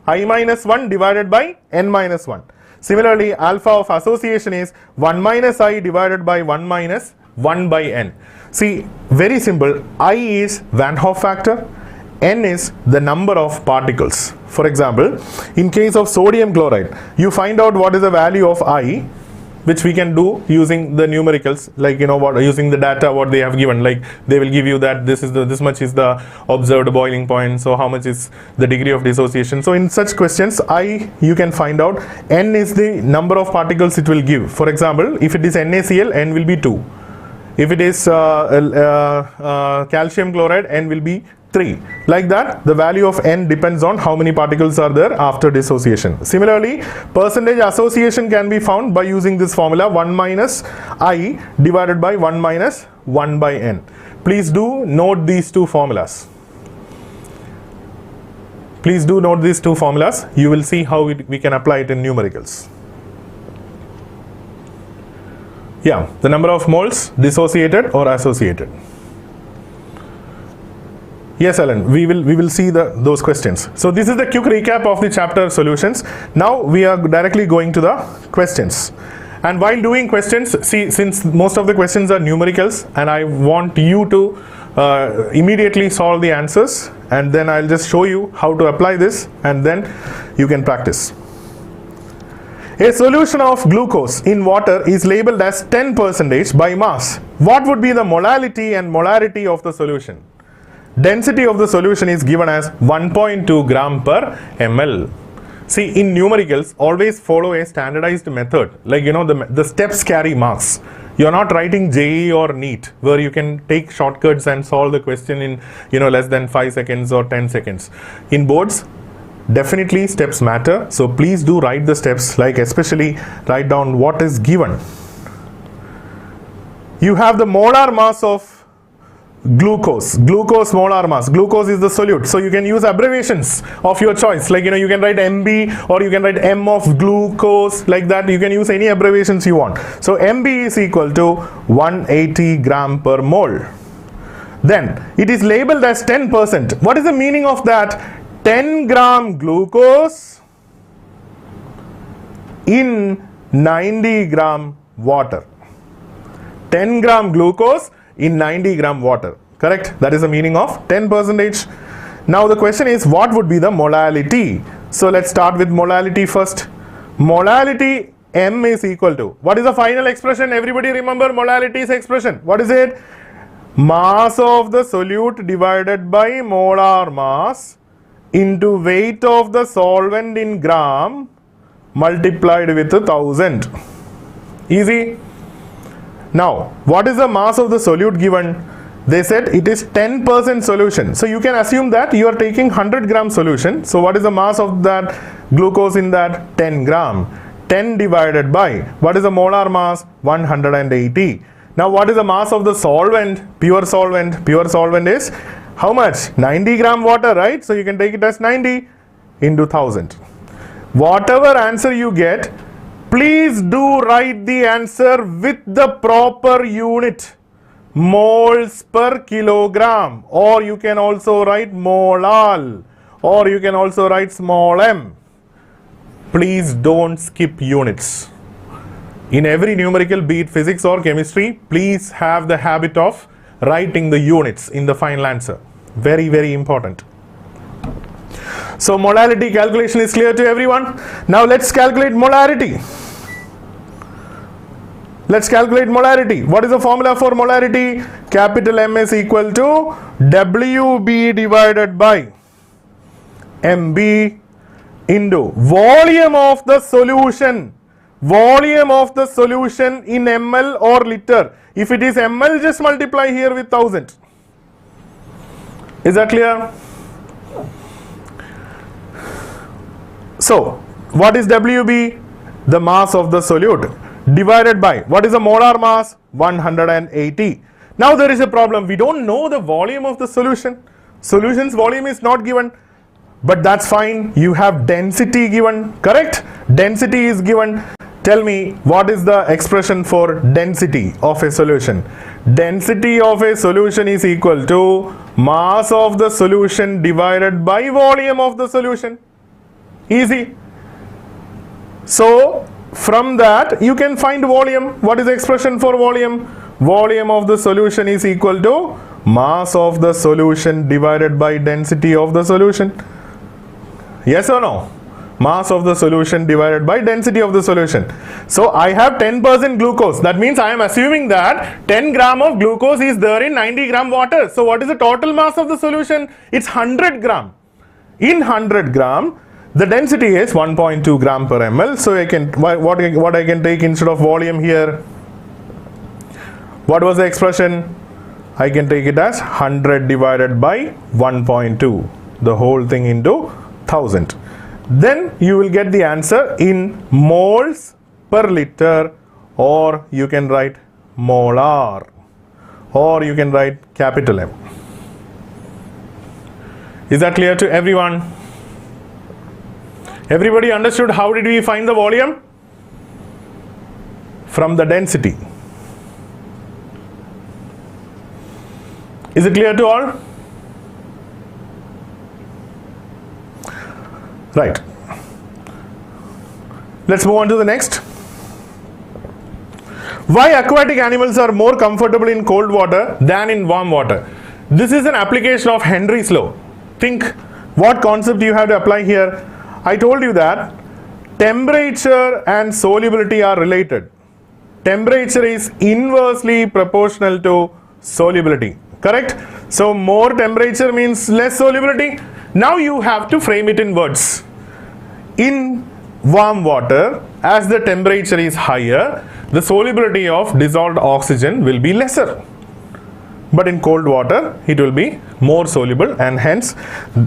I minus 1 divided by n minus 1. Similarly, alpha of association is 1 minus I divided by 1 minus 1 by n. See, very simple. I is Van Hoff factor, n is the number of particles. For example, in case of sodium chloride, you find out what is the value of I, which we can do using the numericals, like using the data what they have given. Like they will give you that this much is the observed boiling point, so how much is the degree of dissociation. So in such questions, you can find out n is the number of particles it will give. For example, if it is NaCl, n will be 2. If it is calcium chloride, n will be 3. Like that, the value of n depends on how many particles are there after dissociation. Similarly, percentage association can be found by using this formula 1 minus I divided by 1 minus 1 by n. Please do note these two formulas. Please do note these two formulas. You will see how we can apply it in numericals. Yeah, the number of moles dissociated or associated. Yes, Alan, we will see those questions. So this is the quick recap of the chapter solutions. Now we are directly going to the questions. And while doing questions, see, since most of the questions are numericals, and I want you to immediately solve the answers, and then I'll just show you how to apply this, and then you can practice. A solution of glucose in water is labeled as 10% by mass. What would be the molality and molarity of the solution? Density of the solution is given as 1.2 gram per ml. See, in numericals, always follow a standardized method. Like, the steps carry marks. You're not writing JEE or NEET, where you can take shortcuts and solve the question in, less than 5 seconds or 10 seconds. In boards, definitely steps matter. So please do write the steps, like especially write down what is given. You have the molar mass of glucose molar mass. Glucose is the solute, so you can use abbreviations of your choice, like you can write MB, or you can write M of glucose, like that. You can use any abbreviations you want. So MB is equal to 180 gram per mole. Then it is labeled as 10%. What is the meaning of that? 10 gram glucose in 90 gram water. 10 gram glucose in 90 gram water. Correct? That is the meaning of 10%. Now the question is, what would be the molality? So let's start with molality first. Molality, M is equal to, what is the final expression? Everybody remember molality's expression. What is it? Mass of the solute divided by molar mass into weight of the solvent in gram multiplied with 1000. Easy. Now, what is the mass of the solute given? They said it is 10% solution. So you can assume that you are taking 100 gram solution. So what is the mass of that glucose in that? 10 gram. 10 divided by, what is the molar mass? 180. Now what is the mass of the solvent? Pure solvent. Pure solvent is how much? 90 gram water, right? So you can take it as 90 into 1000. Whatever answer you get, please do write the answer with the proper unit. Moles per kilogram, or you can also write molal, or you can also write small m. Please don't skip units. In every numerical, be it physics or chemistry, please have the habit of writing the units in the final answer. Very, very important. So molality calculation is clear to everyone. Now let's calculate molarity. Let's calculate molarity. What is the formula for molarity? Capital M is equal to WB divided by MB into volume of the solution. Volume of the solution in ml or liter. If it is ml, just multiply here with 1000. Is that clear? So, what is WB? the mass of the solute divided by, what is the molar mass? 180. Now there is a problem. We don't know the volume of the solution. Solution's volume is not given. But that's fine. You have density given, correct? Density is given. Tell me, what is the expression for density of a solution? Density of a solution is equal to mass of the solution divided by volume of the solution. Easy. So from that you can find volume. What is the expression for volume? Volume of the solution is equal to mass of the solution divided by density of the solution. Yes or no? Mass of the solution divided by density of the solution. So I have 10% glucose. That means I am assuming that 10 gram of glucose is there in 90 gram water. So what is the total mass of the solution? It's 100 gram. In 100 gram, the density is 1.2 gram per ml. So I can, what I can take instead of volume here? What was the expression? I can take it as 100 divided by 1.2. The whole thing into 1000. Then you will get the answer in moles per liter, or you can write molar, or you can write capital M. Is that clear to everyone? Everybody understood how did we find the volume? From the density. Is it clear to all? Right. Let's move on to the next. Why aquatic animals are more comfortable in cold water than in warm water? This is an application of Henry's law. Think what concept you have to apply here. I told you that temperature and solubility are related. Temperature is inversely proportional to solubility. Correct? So more temperature means less solubility. Now you have to frame it in words. In warm water, as the temperature is higher, the solubility of dissolved oxygen will be lesser. But in cold water, it will be more soluble, and hence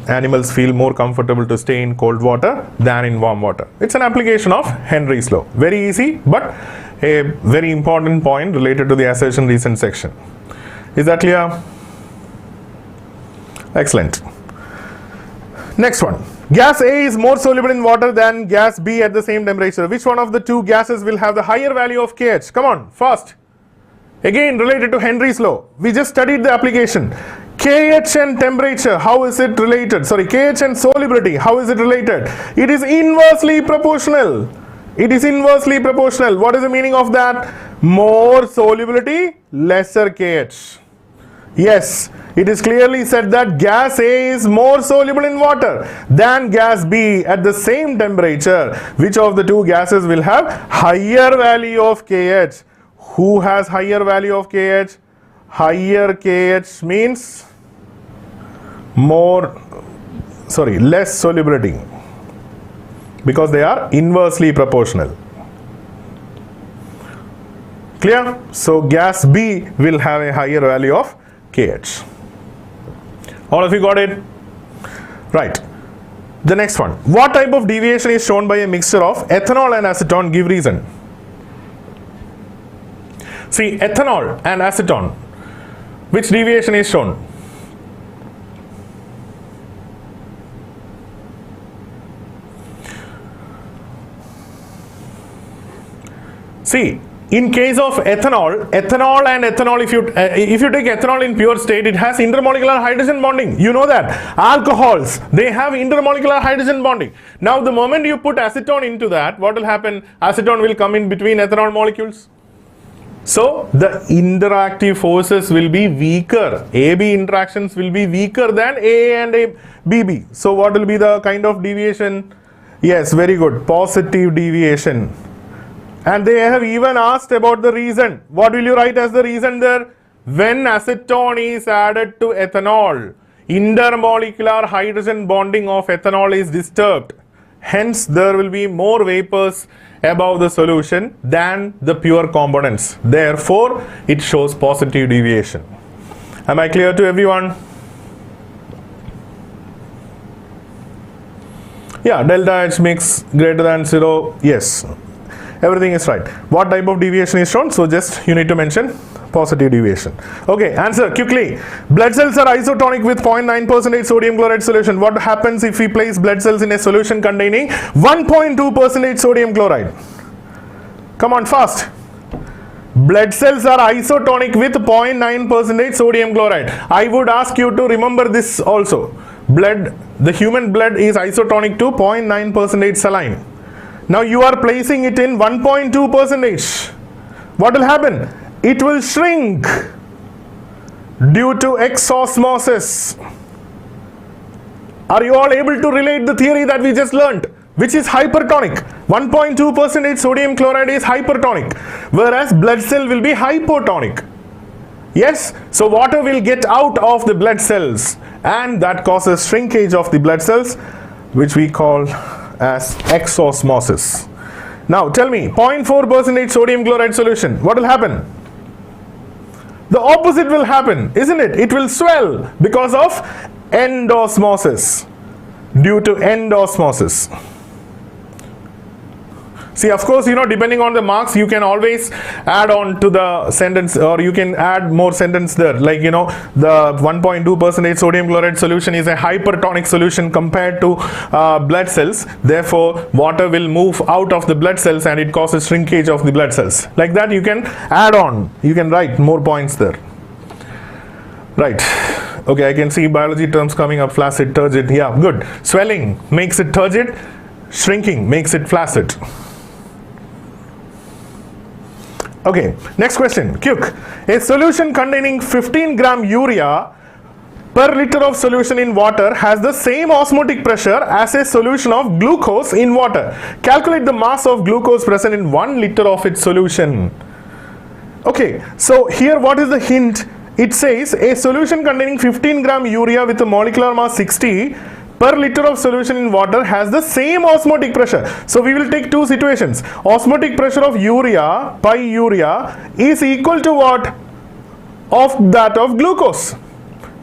animals feel more comfortable to stay in cold water than in warm water. It's an application of Henry's law. Very easy, but a very important point related to the assertion reason section. Is that clear? Excellent. Next one. Gas A is more soluble in water than gas B at the same temperature. Which one of the two gases will have the higher value of KH? Come on, fast. Again, related to Henry's law. We just studied the application. KH and temperature, how is it related? Sorry, KH and solubility, how is it related? It is inversely proportional. It is inversely proportional. What is the meaning of that? More solubility, lesser KH. Yes, it is clearly said that gas A is more soluble in water than gas B at the same temperature. Which of the two gases will have higher value of KH? Who has higher value of KH? Higher KH means less solubility, because they are inversely proportional. Clear? So gas B will have a higher value of KH. All of you got it? Right. The next one. What type of deviation is shown by a mixture of ethanol and acetone? Give reason. See, ethanol and acetone. Which deviation is shown? See, in case of ethanol and ethanol, if you take ethanol in pure state, it has intermolecular hydrogen bonding. You know that. Alcohols, they have intermolecular hydrogen bonding. Now, the moment you put acetone into that, what will happen? Acetone will come in between ethanol molecules. So, the interactive forces will be weaker. AB interactions will be weaker than AA and BB. So, what will be the kind of deviation? Yes, very good. Positive deviation. And they have even asked about the reason. What will you write as the reason there? When acetone is added to ethanol, intermolecular hydrogen bonding of ethanol is disturbed. Hence, there will be more vapors above the solution than the pure components. Therefore, it shows positive deviation. Am I clear to everyone? Yeah, delta H mix greater than 0. Yes. everything is right. What type of deviation is shown? So just you need to mention positive deviation. Okay, answer quickly. Blood cells are isotonic with 0.9% sodium chloride solution. What happens if we place blood cells in a solution containing 1.2% sodium chloride? Come on, fast. Blood cells are isotonic with 0.9% sodium chloride. I would ask you to remember this also. The human blood is isotonic to 0.9% saline. Now you are placing it in 1.2%. What will happen? It will shrink due to exosmosis. Are you all able to relate the theory that we just learnt, which is hypertonic? 1.2% sodium chloride is hypertonic, whereas blood cell will be hypotonic. Yes, so water will get out of the blood cells, and that causes shrinkage of the blood cells, which we call as exosmosis. Now tell me, 0.4% sodium chloride solution, what will happen? The opposite will happen, isn't it? It will swell because of endosmosis, due to endosmosis. See, of course, depending on the marks, you can always add on to the sentence, or you can add more sentence there. Like, the 1.2% sodium chloride solution is a hypertonic solution compared to blood cells. Therefore, water will move out of the blood cells and it causes shrinkage of the blood cells. Like that, you can add on. You can write more points there. Right. Okay, I can see biology terms coming up. Flaccid, turgid. Yeah, good. Swelling makes it turgid. Shrinking makes it flaccid. Okay, next question, quick. A solution containing 15 gram urea per liter of solution in water has the same osmotic pressure as a solution of glucose in water. Calculate the mass of glucose present in 1 liter of its solution. Okay, so here what is the hint? It says a solution containing 15 gram urea with a molecular mass 60 per liter of solution in water has the same osmotic pressure. So we will take two situations. Osmotic pressure of urea, pi urea, is equal to what? Of that of glucose.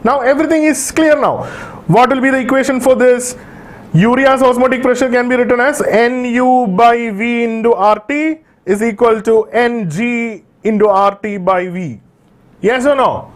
Now everything is clear now. What will be the equation for this? Urea's osmotic pressure can be written as Nu by V into RT is equal to Ng into RT by V. Yes or no?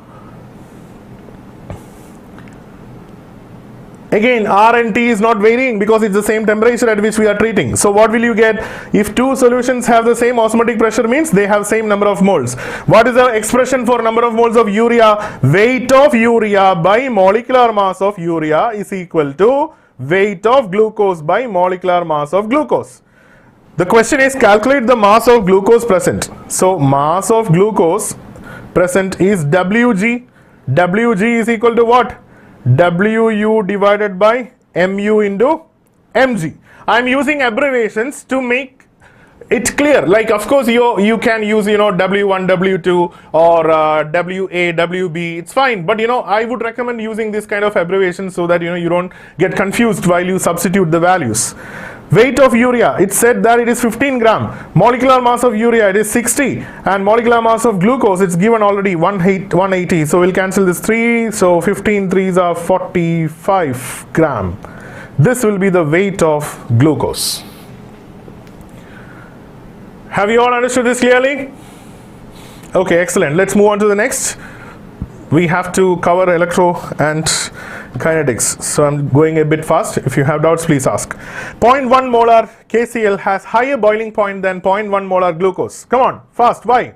Again, R and T is not varying because it's the same temperature at which we are treating. So what will you get? If two solutions have the same osmotic pressure, means they have same number of moles. What is the expression for number of moles of urea? Weight of urea by molecular mass of urea is equal to weight of glucose by molecular mass of glucose. The question is, calculate the mass of glucose present. So mass of glucose present is Wg. Wg is equal to what? Wu divided by Mu into Mg. I am using abbreviations to make it clear. Like, of course, you can use W1, W2 or WA, WB. It's fine, but I would recommend using this kind of abbreviation so that you don't get confused while you substitute the values. Weight of urea, it said that it is 15 gram. Molecular mass of urea, it is 60. And molecular mass of glucose, it's given already 180. So we'll cancel this 3. So 15 3s are 45 gram. This will be the weight of glucose. Have you all understood this clearly? Okay, excellent. Let's move on to the next. We have to cover electro and kinetics, so I'm going a bit fast. If you have doubts, please ask. 0.1 molar KCl has higher boiling point than 0.1 molar glucose. Come on, fast. Why?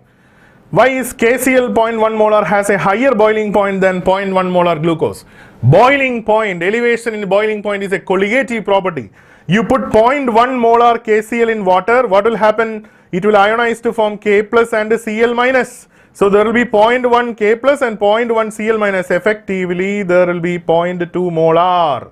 Why is KCl 0.1 molar has a higher boiling point than 0.1 molar glucose? Boiling point, elevation in boiling point is a colligative property. You put 0.1 molar KCl in water, what will happen? It will ionize to form K plus and Cl minus. So there will be 0.1 K plus and 0.1 Cl minus. Effectively, there will be 0.2 molar.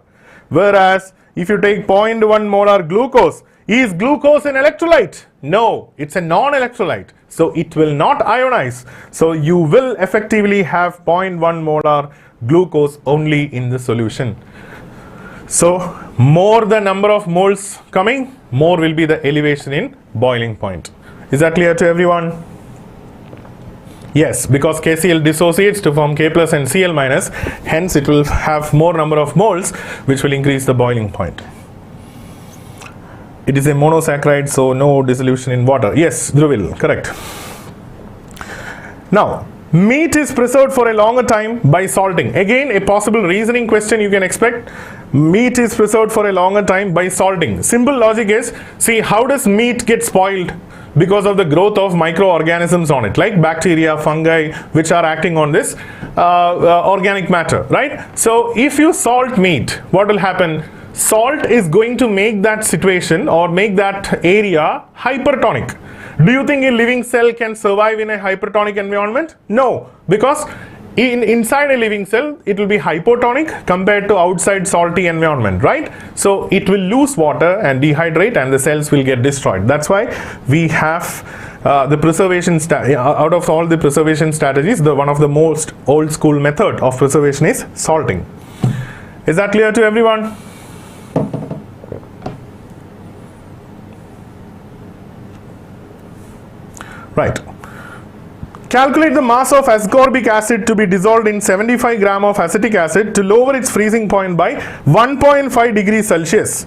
Whereas, if you take 0.1 molar glucose, is glucose an electrolyte? No, it's a non-electrolyte. So it will not ionize. So you will effectively have 0.1 molar glucose only in the solution. So more the number of moles coming, more will be the elevation in boiling point. Is that clear to everyone? Yes, because KCl dissociates to form K plus and Cl minus, hence it will have more number of moles, which will increase the boiling point. It is a monosaccharide, so no dissolution in water. Yes, Dhruvil, correct. Now, meat is preserved for a longer time by salting. Again, a possible reasoning question you can expect. Meat is preserved for a longer time by salting. Simple logic is, see, how does meat get spoiled? Because of the growth of microorganisms on it, like bacteria, fungi, which are acting on this organic matter, right? So if you salt meat, what will happen? Salt is going to make that situation or make that area hypertonic. Do you think a living cell can survive in a hypertonic environment? No, because inside a living cell, it will be hypotonic compared to outside salty environment, right? So it will lose water and dehydrate, and the cells will get destroyed. That's why we have the preservation, out of all the preservation strategies, one of the most old school method of preservation is salting. Is that clear to everyone? Right. Calculate the mass of ascorbic acid to be dissolved in 75 gram of acetic acid to lower its freezing point by 1.5 degrees Celsius.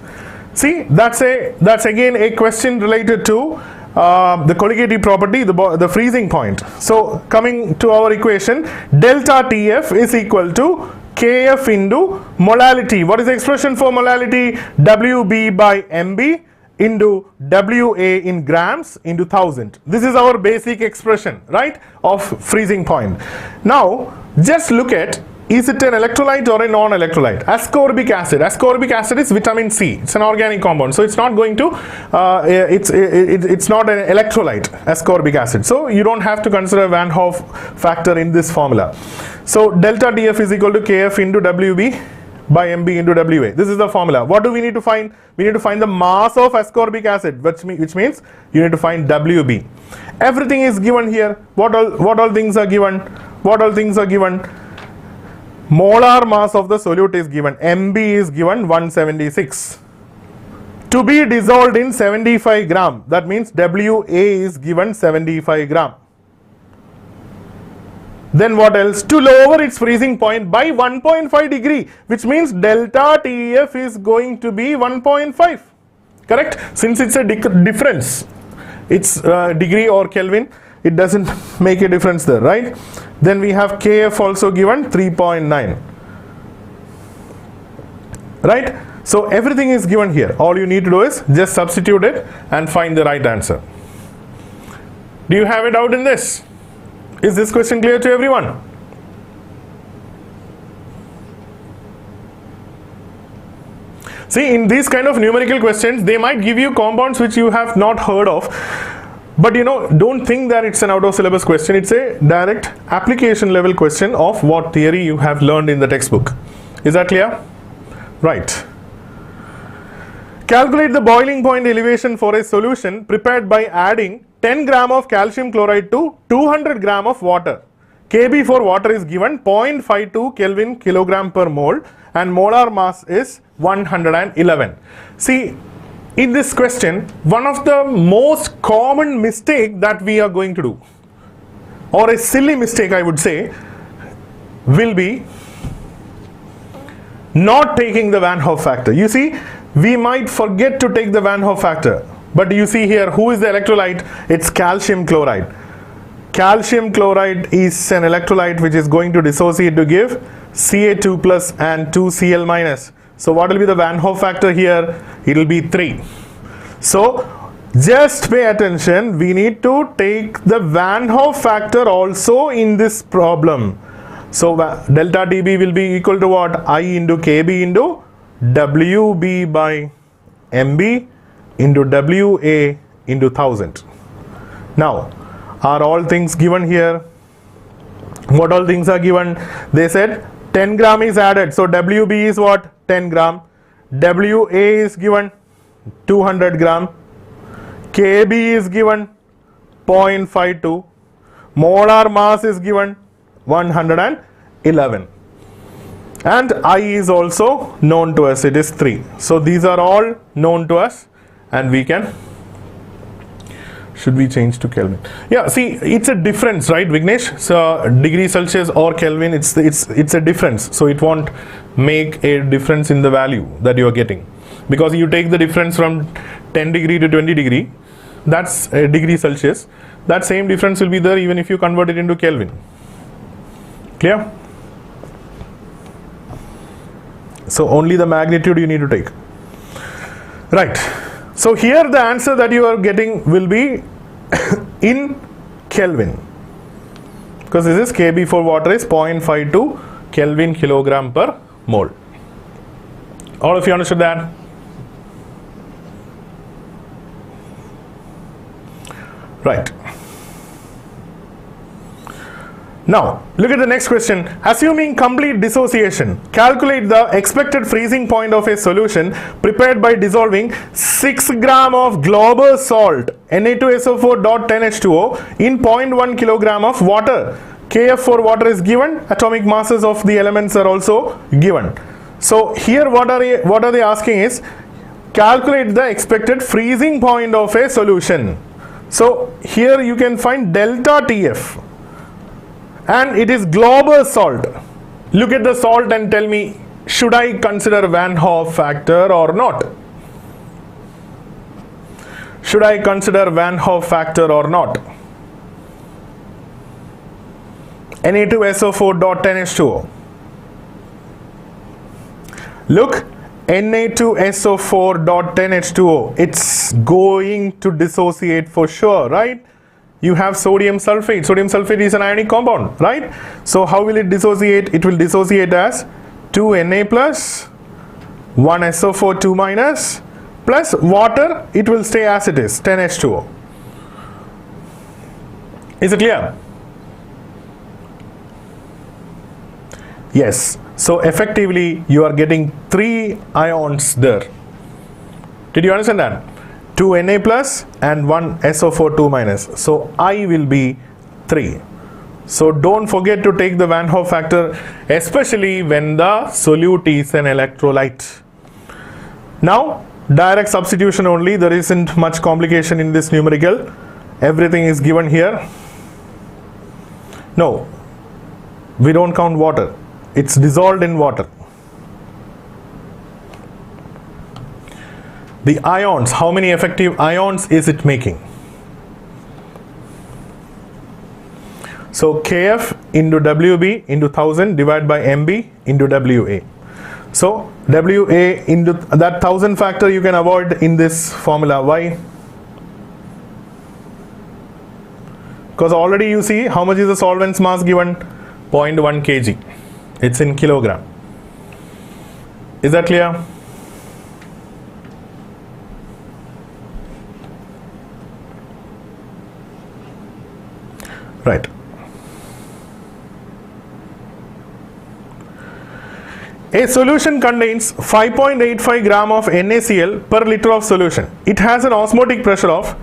See, that's again a question related to the colligative property, the freezing point. So coming to our equation, delta TF is equal to Kf into molality. What is the expression for molality? WB by MB into WA in grams into 1000. This is our basic expression, right, of freezing point. Now, just look at, is it an electrolyte or a non-electrolyte? Ascorbic acid. Ascorbic acid is vitamin C. It's an organic compound, so it's not going to, it's not an electrolyte, ascorbic acid. So you don't have to consider Van Hoff factor in this formula. So delta TF is equal to Kf into WB by MB into WA. This is the formula. What do we need to find? We need to find the mass of ascorbic acid, which means you need to find WB. Everything is given here. What all things are given? What all things are given? Molar mass of the solute is given. MB is given 176. To be dissolved in 75 gram. That means WA is given 75 gram. Then what else? To lower its freezing point by 1.5 degree, which means delta TF is going to be 1.5. Correct? Since it's a difference, it's degree or Kelvin, it doesn't make a difference there, right? Then we have Kf also given 3.9. Right? So everything is given here. All you need to do is just substitute it and find the right answer. Do you have a doubt in this? Is this question clear to everyone? See, in these kind of numerical questions, they might give you compounds which you have not heard of. But don't think that it's an out of syllabus question. It's a direct application level question of what theory you have learned in the textbook. Is that clear? Right. Calculate the boiling point elevation for a solution prepared by adding 10 gram of calcium chloride to 200 gram of water. Kb for water is given 0.52 Kelvin kilogram per mole and molar mass is 111. See, in this question, one of the most common mistake that we are going to do, or a silly mistake I would say, will be not taking the Van Hoff factor. You see, we might forget to take the Van Hoff factor. But you see here, who is the electrolyte? It's calcium chloride. Calcium chloride is an electrolyte which is going to dissociate to give Ca2 plus and 2Cl minus. So what will be the Van Hoff factor here? It will be 3. So just pay attention. We need to take the Van Hoff factor also in this problem. So delta Db will be equal to what? I into Kb into WB by MB into WA into 1000. Now, are all things given here? What all things are given? They said 10 gram is added. So WB is what? 10 gram. WA is given 200 gram. Kb is given 0.52. Molar mass is given 111. And I is also known to us. It is 3. So these are all known to us. And we can, should we change to Kelvin? Yeah, see, it's a difference, right, Vignesh? So degree Celsius or Kelvin, it's a difference. So it won't make a difference in the value that you are getting. because you take the difference from 10 degree to 20 degree, that's a degree Celsius. That same difference will be there even if you convert it into Kelvin. Clear? So only the magnitude you need to take. Right. So here the answer that you are getting will be in Kelvin, because this is Kb for water is 0.52 Kelvin kilogram per mole. All of you understood that? Right. Now, look at the next question. Assuming complete dissociation, calculate the expected freezing point of a solution prepared by dissolving 6 gram of Glauber salt Na2SO4.10H2O in 0.1 kilogram of water. Kf for water is given. Atomic masses of the elements are also given. So here what are they asking is, calculate the expected freezing point of a solution. So here you can find delta Tf. And it is Glauber salt. Look at the salt and tell me, should I consider Van Hoff factor or not? Should I consider Van Hoff factor or not? Na2SO4.10H2O. Look, Na2SO4.10H2O. It's going to dissociate for sure, right? You have sodium sulfate. Sodium sulfate is an ionic compound, right? So how will it dissociate? It will dissociate as 2Na plus 1SO4 2 minus plus water. It will stay as it is, 10H2O. Is it clear? Yes. So effectively you are getting 3 ions there. Did you understand that? 2 Na plus and 1 SO4 2 minus. So I will be 3. So don't forget to take the Van Hoff factor, especially when the solute is an electrolyte. Now direct substitution only. There isn't much complication in this numerical. Everything is given here. No, we don't count water. It's dissolved in water. The ions, how many effective ions is it making? So Kf into Wb into 1000 divided by Mb into Wa. So Wa into that 1000 factor you can avoid in this formula. Why? Because already you see how much is the solvent's mass given? 0.1 kg. It's in kilogram. Is that clear? Right. A solution contains 5.85 gram of NaCl per liter of solution. It has an osmotic pressure of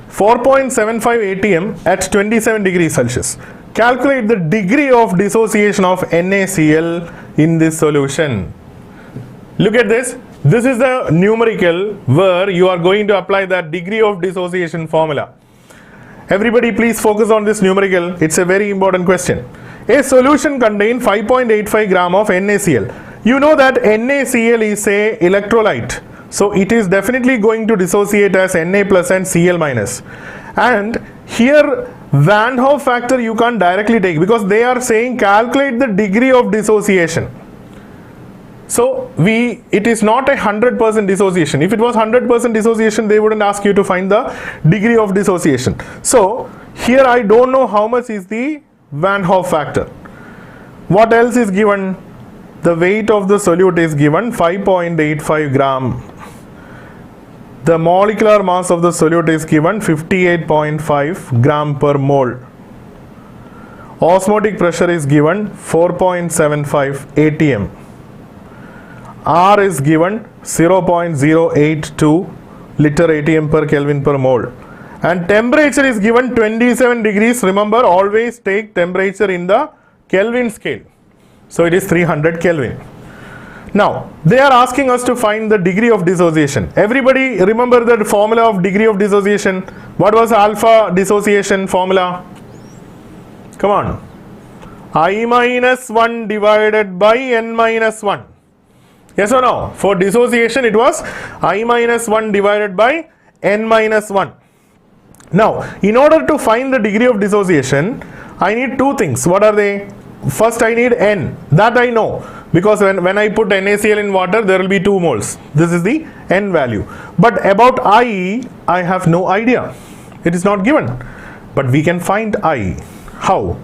4.75 atm at 27 degrees Celsius. Calculate the degree of dissociation of NaCl in this solution. Look at this. This is the numerical where you are going to apply that degree of dissociation formula. Everybody please focus on this numerical. It's a very important question. A solution contains 5.85 gram of NaCl. You know that NaCl is a electrolyte. So it is definitely going to dissociate as Na plus and Cl minus. And here Van Hoff factor you can't directly take because they are saying calculate the degree of dissociation. So it is not 100% dissociation. If it was 100% dissociation, they wouldn't ask you to find the degree of dissociation. So here I don't know how much is the Van Hoff factor. What else is given? The weight of the solute is given 5.85 gram. The molecular mass of the solute is given 58.5 gram per mole. Osmotic pressure is given 4.75 atm. R is given 0.082 liter atm per Kelvin per mole. And temperature is given 27 degrees. Remember, always take temperature in the Kelvin scale. So it is 300 Kelvin. Now, they are asking us to find the degree of dissociation. Everybody remember the formula of degree of dissociation? What was alpha dissociation formula? Come on. I minus 1 divided by n minus 1. Yes or no? For dissociation it was I minus 1 divided by n minus 1. Now, in order to find the degree of dissociation, I need two things. What are they? First, I need n. That I know, because when I put NaCl in water, there will be 2 moles. This is the n value. But about I have no idea. It is not given. But we can find I. How?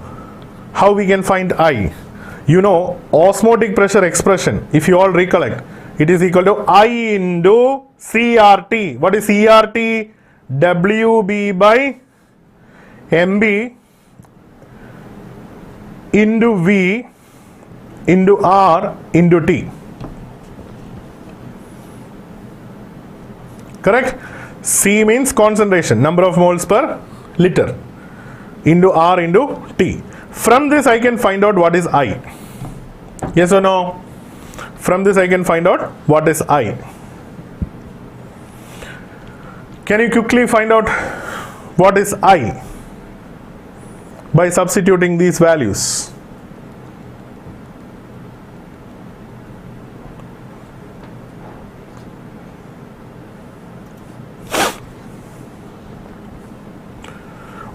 How we can find I? You know, osmotic pressure expression, if you all recollect, it is equal to I into CRT. What is CRT? WB by MB into V into R into T. Correct? C means concentration, number of moles per liter, into R into T. From this I can find out what is I. Yes or no? From this I can find out what is I. Can you quickly find out what is I by substituting these values?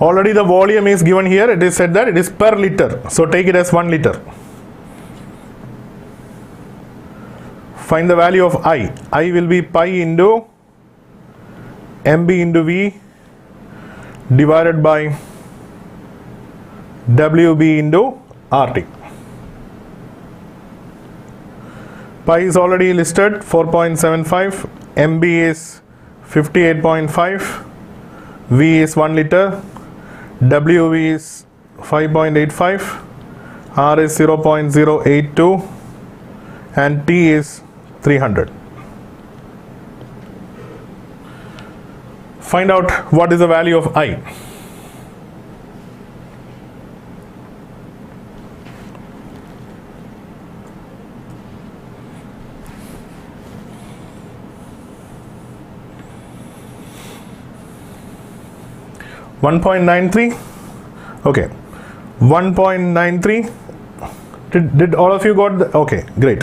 Already the volume is given here. It is said that it is per liter. So take it as 1 liter. Find the value of I. I will be pi into MB into V divided by WB into RT. Pi is already listed 4.75, MB is 58.5, V is 1 liter, WV is 5.85, R is 0.082 and T is 300. Find out what is the value of I. .93. Okay, 1.93. Did all of you got the, okay, great.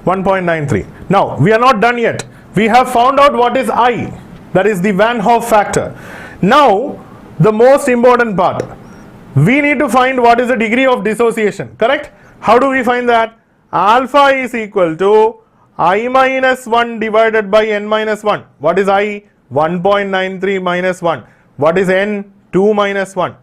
1.93. Now we are not done yet. We have found out what is I, that is the Van Hoff factor. Now the most important part, we need to find what is the degree of dissociation, correct? How do we find that? Alpha is equal to I minus 1 divided by n minus 1. What is I? 1.93 minus 1. What is n? 2 minus 1.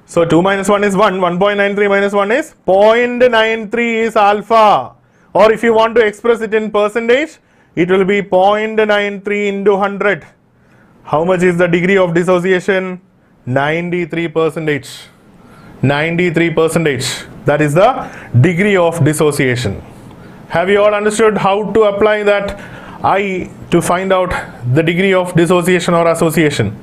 So 2 minus 1 is 1, 1.93 minus 1 is 0.93 is alpha. Or if you want to express it in percentage, it will be 0.93 into 100. How much is the degree of dissociation? 93%. 93%. That is the degree of dissociation. Have you all understood how to apply that I to find out the degree of dissociation or association?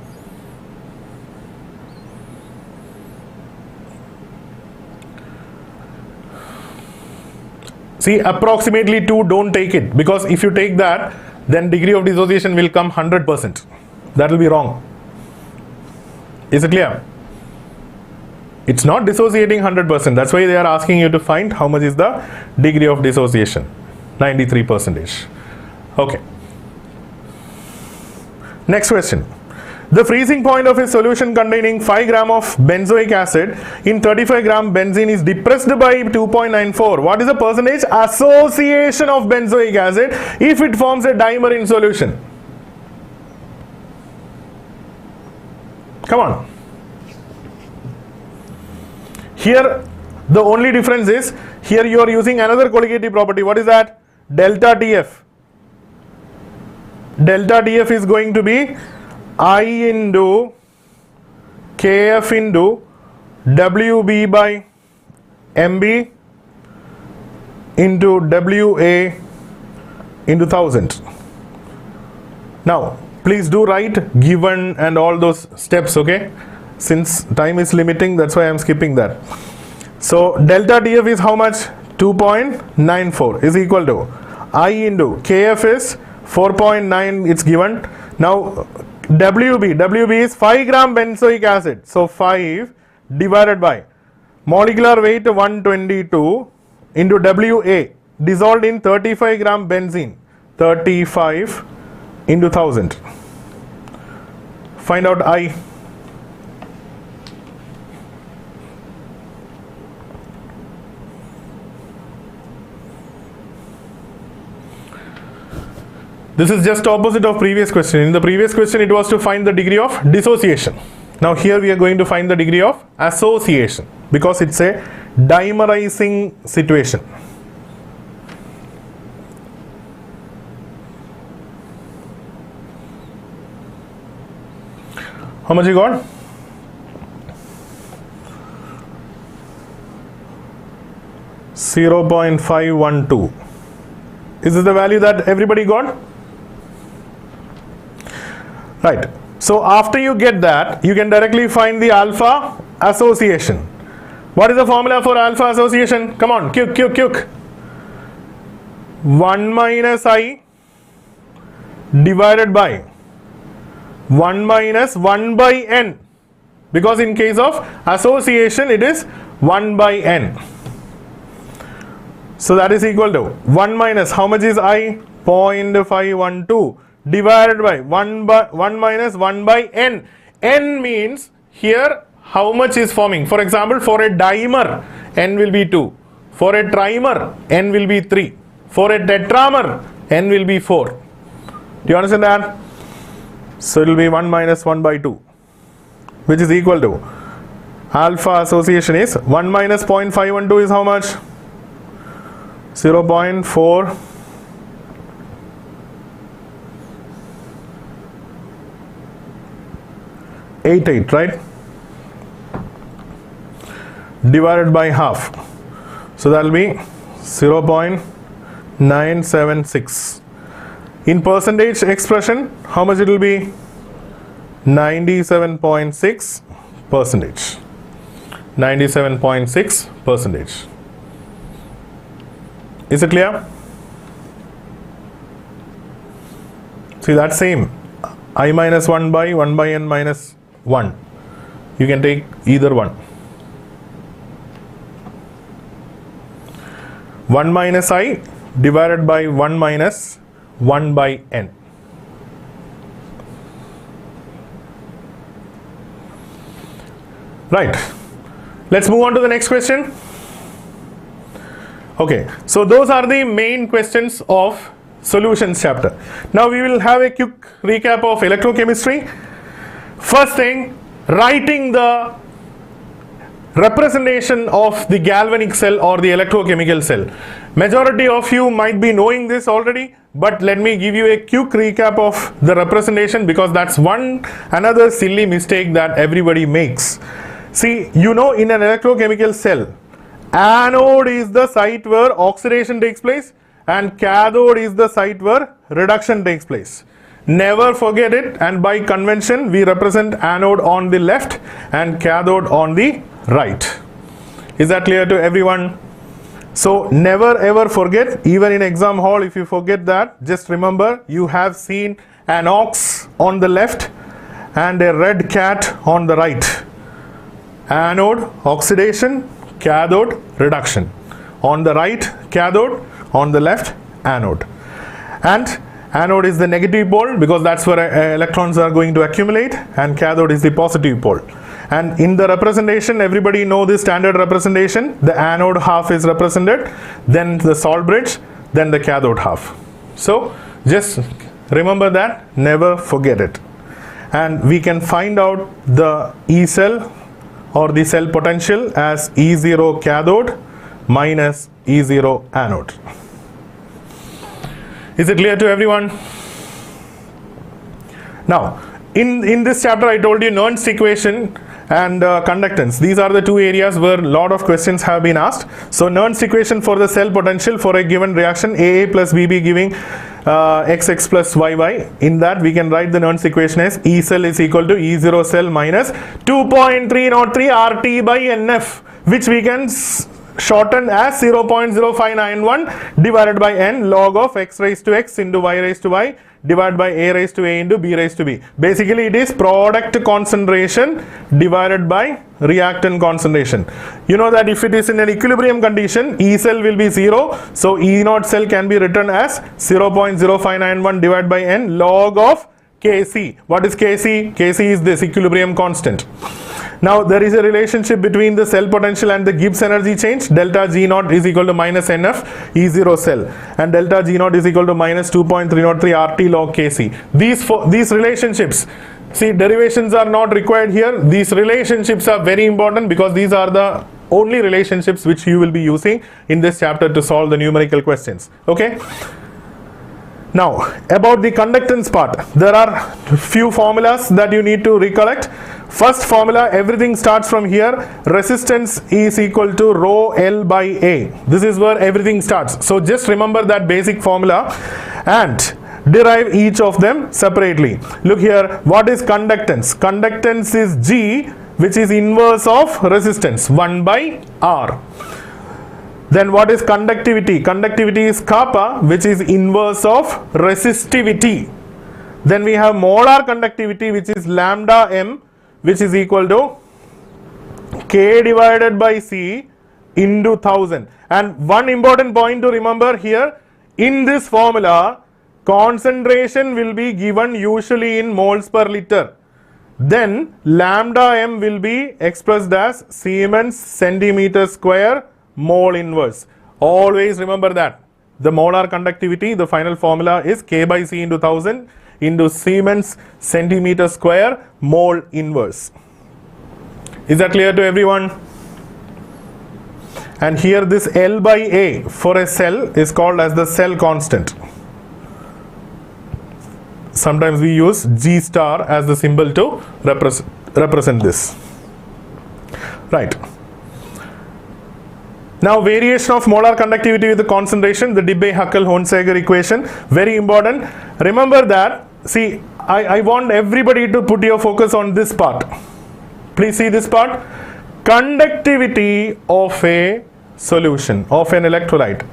See, approximately 2, don't take it, because if you take that, then degree of dissociation will come 100%. That will be wrong. Is it clear? It's not dissociating 100%. That's why they are asking you to find how much is the degree of dissociation. 93%. Okay. Next question. The freezing point of a solution containing 5 gram of benzoic acid in 35 gram benzene is depressed by 2.94. What is the percentage association of benzoic acid if it forms a dimer in solution? Come on. Here the only difference is, here you are using another colligative property. What is that? Delta TF. Delta TF is going to be I into KF into WB by MB into WA into 1000. Now please do write given and all those steps, okay? Since time is limiting, that's why I am skipping that. So delta TF is how much? 2.94 is equal to I into KF is 4.9, it's given. Now WB is 5 gram benzoic acid. So 5 divided by molecular weight 122 into WA. dissolved in 35 gram benzene? 35 into 1000. Find out I. This is just opposite of previous question. In the previous question it was to find the degree of dissociation. Now here we are going to find the degree of association because it's a dimerizing situation. How much you got? .512. Is this the value that everybody got? Right. So after you get that, you can directly find the alpha association. What is the formula for alpha association? Come on, quick. 1 minus I divided by 1 minus 1 by n. Because in case of association, it is 1 by n. So that is equal to 1 minus, how much is I? 0.512 divided by 1 minus 1 by n. N means here how much is forming. For example, for a dimer, n will be 2. For a trimer, n will be 3. For a tetramer, n will be 4. Do you understand that? So it will be 1 minus 1 by 2, which is equal to alpha association is 1 minus 0.512 is how much? 0.4 88, right? Divided by half. So that will be 0.976. In percentage expression, how much it will be? 97.6 percentage. 97.6 percentage. Is it clear? See, that same I minus 1 by n minus 1. You can take either one. 1 minus I divided by 1 minus 1 by n. Right. Let's move on to the next question. Okay, so those are the main questions of solutions chapter. Now we will have a quick recap of electrochemistry. First thing, writing the representation of the galvanic cell or the electrochemical cell. Majority of you might be knowing this already, but let me give you a quick recap of the representation because that's another silly mistake that everybody makes. See, you know, in an electrochemical cell, anode is the site where oxidation takes place and cathode is the site where reduction takes place. Never forget it, and by convention we represent anode on the left and cathode on the right. Is that clear to everyone? So never ever forget, even in exam hall if you forget that, just remember you have seen an ox on the left and a red cat on the right. Anode, oxidation, cathode, reduction. On the right, cathode, on the left, anode. And anode is the negative pole because that's where electrons are going to accumulate, and cathode is the positive pole. And in the representation, everybody know the standard representation. The anode half is represented, then the salt bridge, then the cathode half. So just remember that, never forget it. And we can find out the E cell or the cell potential as E0 cathode minus E0 anode. Is it clear to everyone? Now, in this chapter I told you Nernst equation and conductance. These are the two areas where a lot of questions have been asked. So Nernst equation for the cell potential for a given reaction, AA plus BB giving XX plus YY. In that we can write the Nernst equation as E cell is equal to E0 cell minus 2.303 RT by NF, which we can shorten as 0.0591 divided by n log of x raised to x into y raised to y divided by A raised to A into B raised to B. Basically it is product concentration divided by reactant concentration. You know that if it is in an equilibrium condition, E cell will be 0. So E naught cell can be written as 0.0591 divided by N log of Kc. What is Kc? Kc is this equilibrium constant. Now there is a relationship between the cell potential and the Gibbs energy change. Delta G naught is equal to minus NF E0 cell, and delta G naught is equal to minus 2.303 RT log Kc. These relationships, see, derivations are not required here. These relationships are very important because these are the only relationships which you will be using in this chapter to solve the numerical questions. Okay. Now about the conductance part, there are few formulas that you need to recollect. First formula, everything starts from here. Resistance is equal to rho L by A. This is where everything starts. So just remember that basic formula and derive each of them separately. Look here, what is conductance? Conductance is G, which is inverse of resistance, 1 by R. Then what is conductivity? Conductivity is kappa, which is inverse of resistivity. Then we have molar conductivity, which is lambda m, which is equal to K divided by C into 1000. And one important point to remember here, in this formula, concentration will be given usually in moles per liter. Then lambda m will be expressed as Siemens centimeter square mole inverse. Always remember that. The molar conductivity, the final formula is K by C into 1000 into Siemens centimeter square mole inverse. Is that clear to everyone? And here this L by A for a cell is called as the cell constant. Sometimes we use G star as the symbol to represent this. Right. Now variation of molar conductivity with the concentration, the Debye-Huckel-Honsager equation, very important. Remember that, see, I want everybody to put your focus on this part. Please see this part. Conductivity of a solution, of an electrolyte,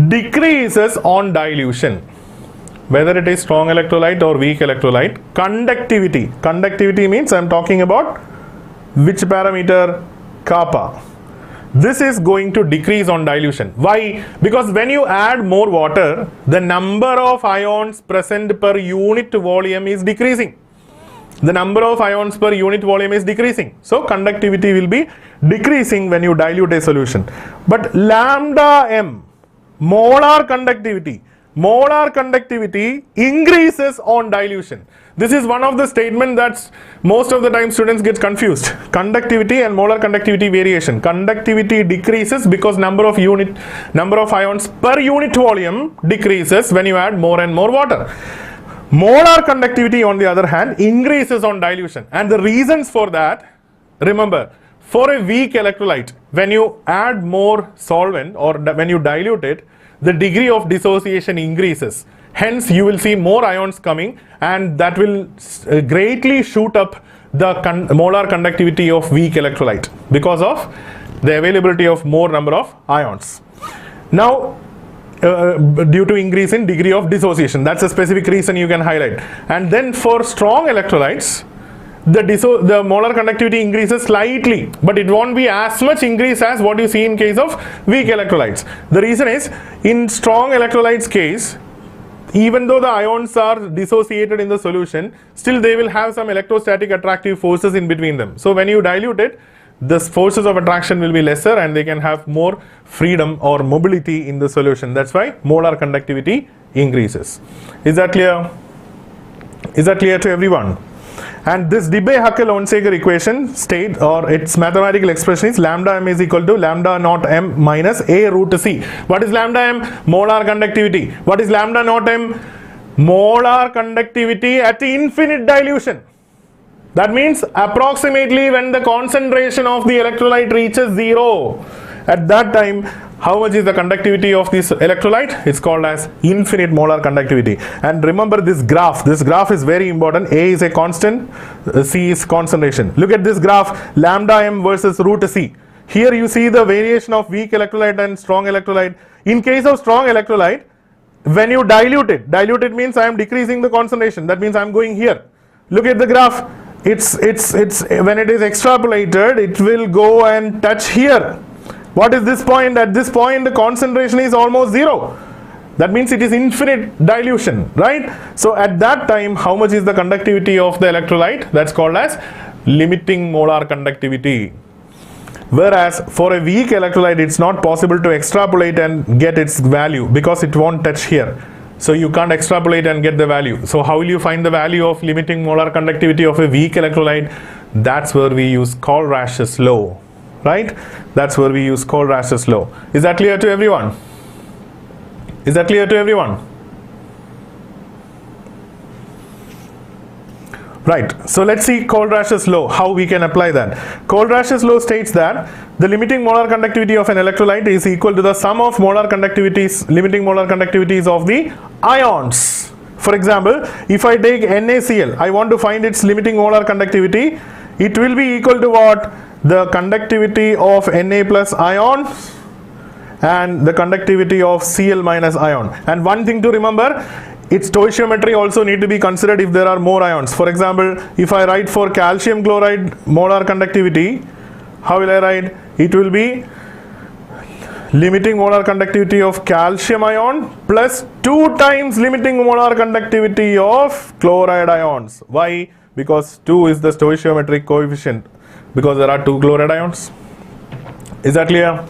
decreases on dilution. Whether it is strong electrolyte or weak electrolyte, conductivity means I am talking about which parameter? Kappa. This is going to decrease on dilution. Why? Because when you add more water, the number of ions present per unit volume is decreasing. The number of ions per unit volume is decreasing. So conductivity will be decreasing when you dilute a solution. But lambda m, molar conductivity increases on dilution. This is one of the statements that most of the time students get confused. Conductivity and molar conductivity variation. Conductivity decreases because number of ions per unit volume decreases when you add more and more water. Molar conductivity on the other hand increases on dilution, and the reasons for that, remember, for a weak electrolyte, when you add more solvent or when you dilute it, the degree of dissociation increases. Hence you will see more ions coming, and that will greatly shoot up the molar conductivity of weak electrolyte because of the availability of more number of ions. Now due to increase in degree of dissociation, that's a specific reason you can highlight. And then for strong electrolytes, the molar conductivity increases slightly, but it won't be as much increase as what you see in case of weak electrolytes. The reason is, in strong electrolytes case, even though the ions are dissociated in the solution, still they will have some electrostatic attractive forces in between them. So when you dilute it, the forces of attraction will be lesser and they can have more freedom or mobility in the solution. That's why molar conductivity increases. Is that clear? Is that clear to everyone? And this Debye-Huckel-Honsager equation state, or its mathematical expression is lambda m is equal to lambda naught m minus a root c. What is lambda m? Molar conductivity. What is lambda naught m? Molar conductivity at infinite dilution. That means approximately when the concentration of the electrolyte reaches 0, at that time, how much is the conductivity of this electrolyte? It's called as infinite molar conductivity. And remember this graph is very important. A is a constant, C is concentration. Look at this graph, lambda m versus root c. Here you see the variation of weak electrolyte and strong electrolyte. In case of strong electrolyte, when you dilute it means I am decreasing the concentration. That means I am going here. Look at the graph. It's when it is extrapolated, it will go and touch here. What is this point? At this point, the concentration is almost zero. That means it is infinite dilution, right? So at that time, how much is the conductivity of the electrolyte? That's called as limiting molar conductivity. Whereas for a weak electrolyte, it's not possible to extrapolate and get its value because it won't touch here. So you can't extrapolate and get the value. So how will you find the value of limiting molar conductivity of a weak electrolyte? That's where we use Rauls law, right? That's where we use Rauls law. Is that clear to everyone? Is that clear to everyone? Right, so let's see Rauls law, how we can apply that. Rauls law states that the limiting molar conductivity of an electrolyte is equal to the sum of molar conductivities, limiting molar conductivities of the ions. For example, if I take NaCl, I want to find its limiting molar conductivity. It will be equal to what? The conductivity of Na plus ion and the conductivity of Cl minus ion. And one thing to remember, its stoichiometry also need to be considered if there are more ions. For example, if I write for calcium chloride molar conductivity, how will I write? It will be limiting molar conductivity of calcium ion plus 2 times limiting molar conductivity of chloride ions. Why? Because 2 is the stoichiometric coefficient, because there are 2 chloride ions. Is that clear?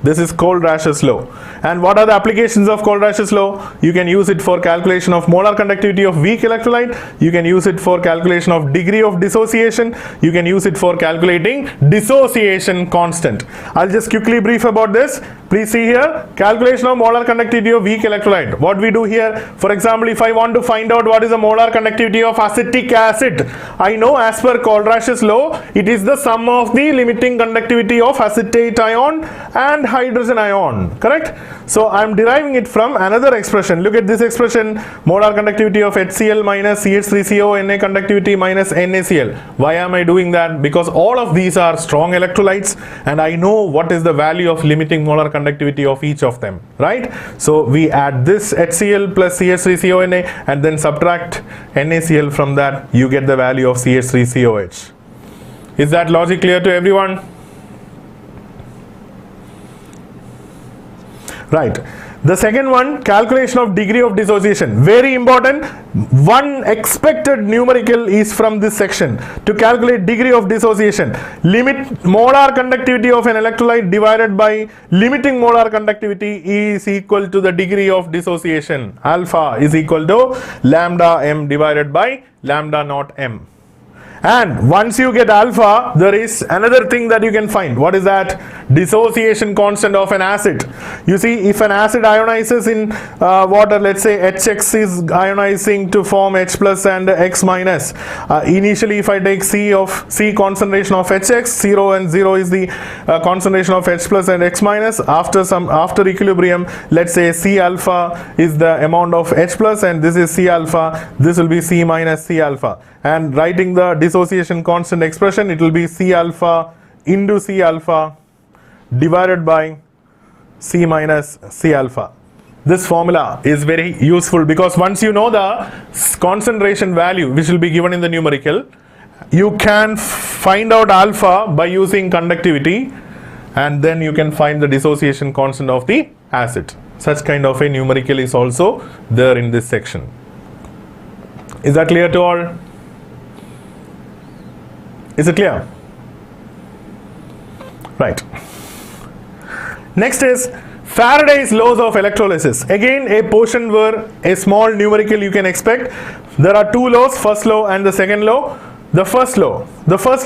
This is Rauls law. And what are the applications of Rauls law? You can use it for calculation of molar conductivity of weak electrolyte. You can use it for calculation of degree of dissociation. You can use it for calculating dissociation constant. I'll just quickly brief about this. Please see here, calculation of molar conductivity of weak electrolyte. What we do here, for example, if I want to find out what is the molar conductivity of acetic acid, I know as per Rauls law, it is the sum of the limiting conductivity of acetate ion and hydrogen ion, correct? So I am deriving it from another expression. Look at this expression, molar conductivity of HCl minus CH3CO, Na conductivity minus NaCl. Why am I doing that? Because all of these are strong electrolytes and I know what is the value of limiting molar conductivity of each of them, right? So we add this HCl plus CH3CO Na and then subtract NaCl from that, you get the value of CH3COH. Is that logic clear to everyone? Right. The second one, calculation of degree of dissociation. Very important. One expected numerical is from this section. To calculate degree of dissociation, limit molar conductivity of an electrolyte divided by limiting molar conductivity is equal to the degree of dissociation. Alpha is equal to lambda m divided by lambda naught m. And once you get alpha, there is another thing that you can find. What is that? Dissociation constant of an acid. You see, if an acid ionizes in water, let's say HX is ionizing to form H plus and X minus. Initially, if I take C concentration of HX, 0 and 0 is the concentration of H plus and X minus. After equilibrium, let's say C alpha is the amount of H plus and this is C alpha. This will be C minus C alpha. And writing the dissociation constant expression, it will be C alpha into C alpha divided by C minus C alpha. This formula is very useful because once you know the concentration value which will be given in the numerical, you can find out alpha by using conductivity and then you can find the dissociation constant of the acid. Such kind of a numerical is also there in this section. Is that clear to all? Is it clear? Right. Next is Faraday's laws of electrolysis. Again, a portion where a small numerical you can expect. There are two laws, first law and the second law. The first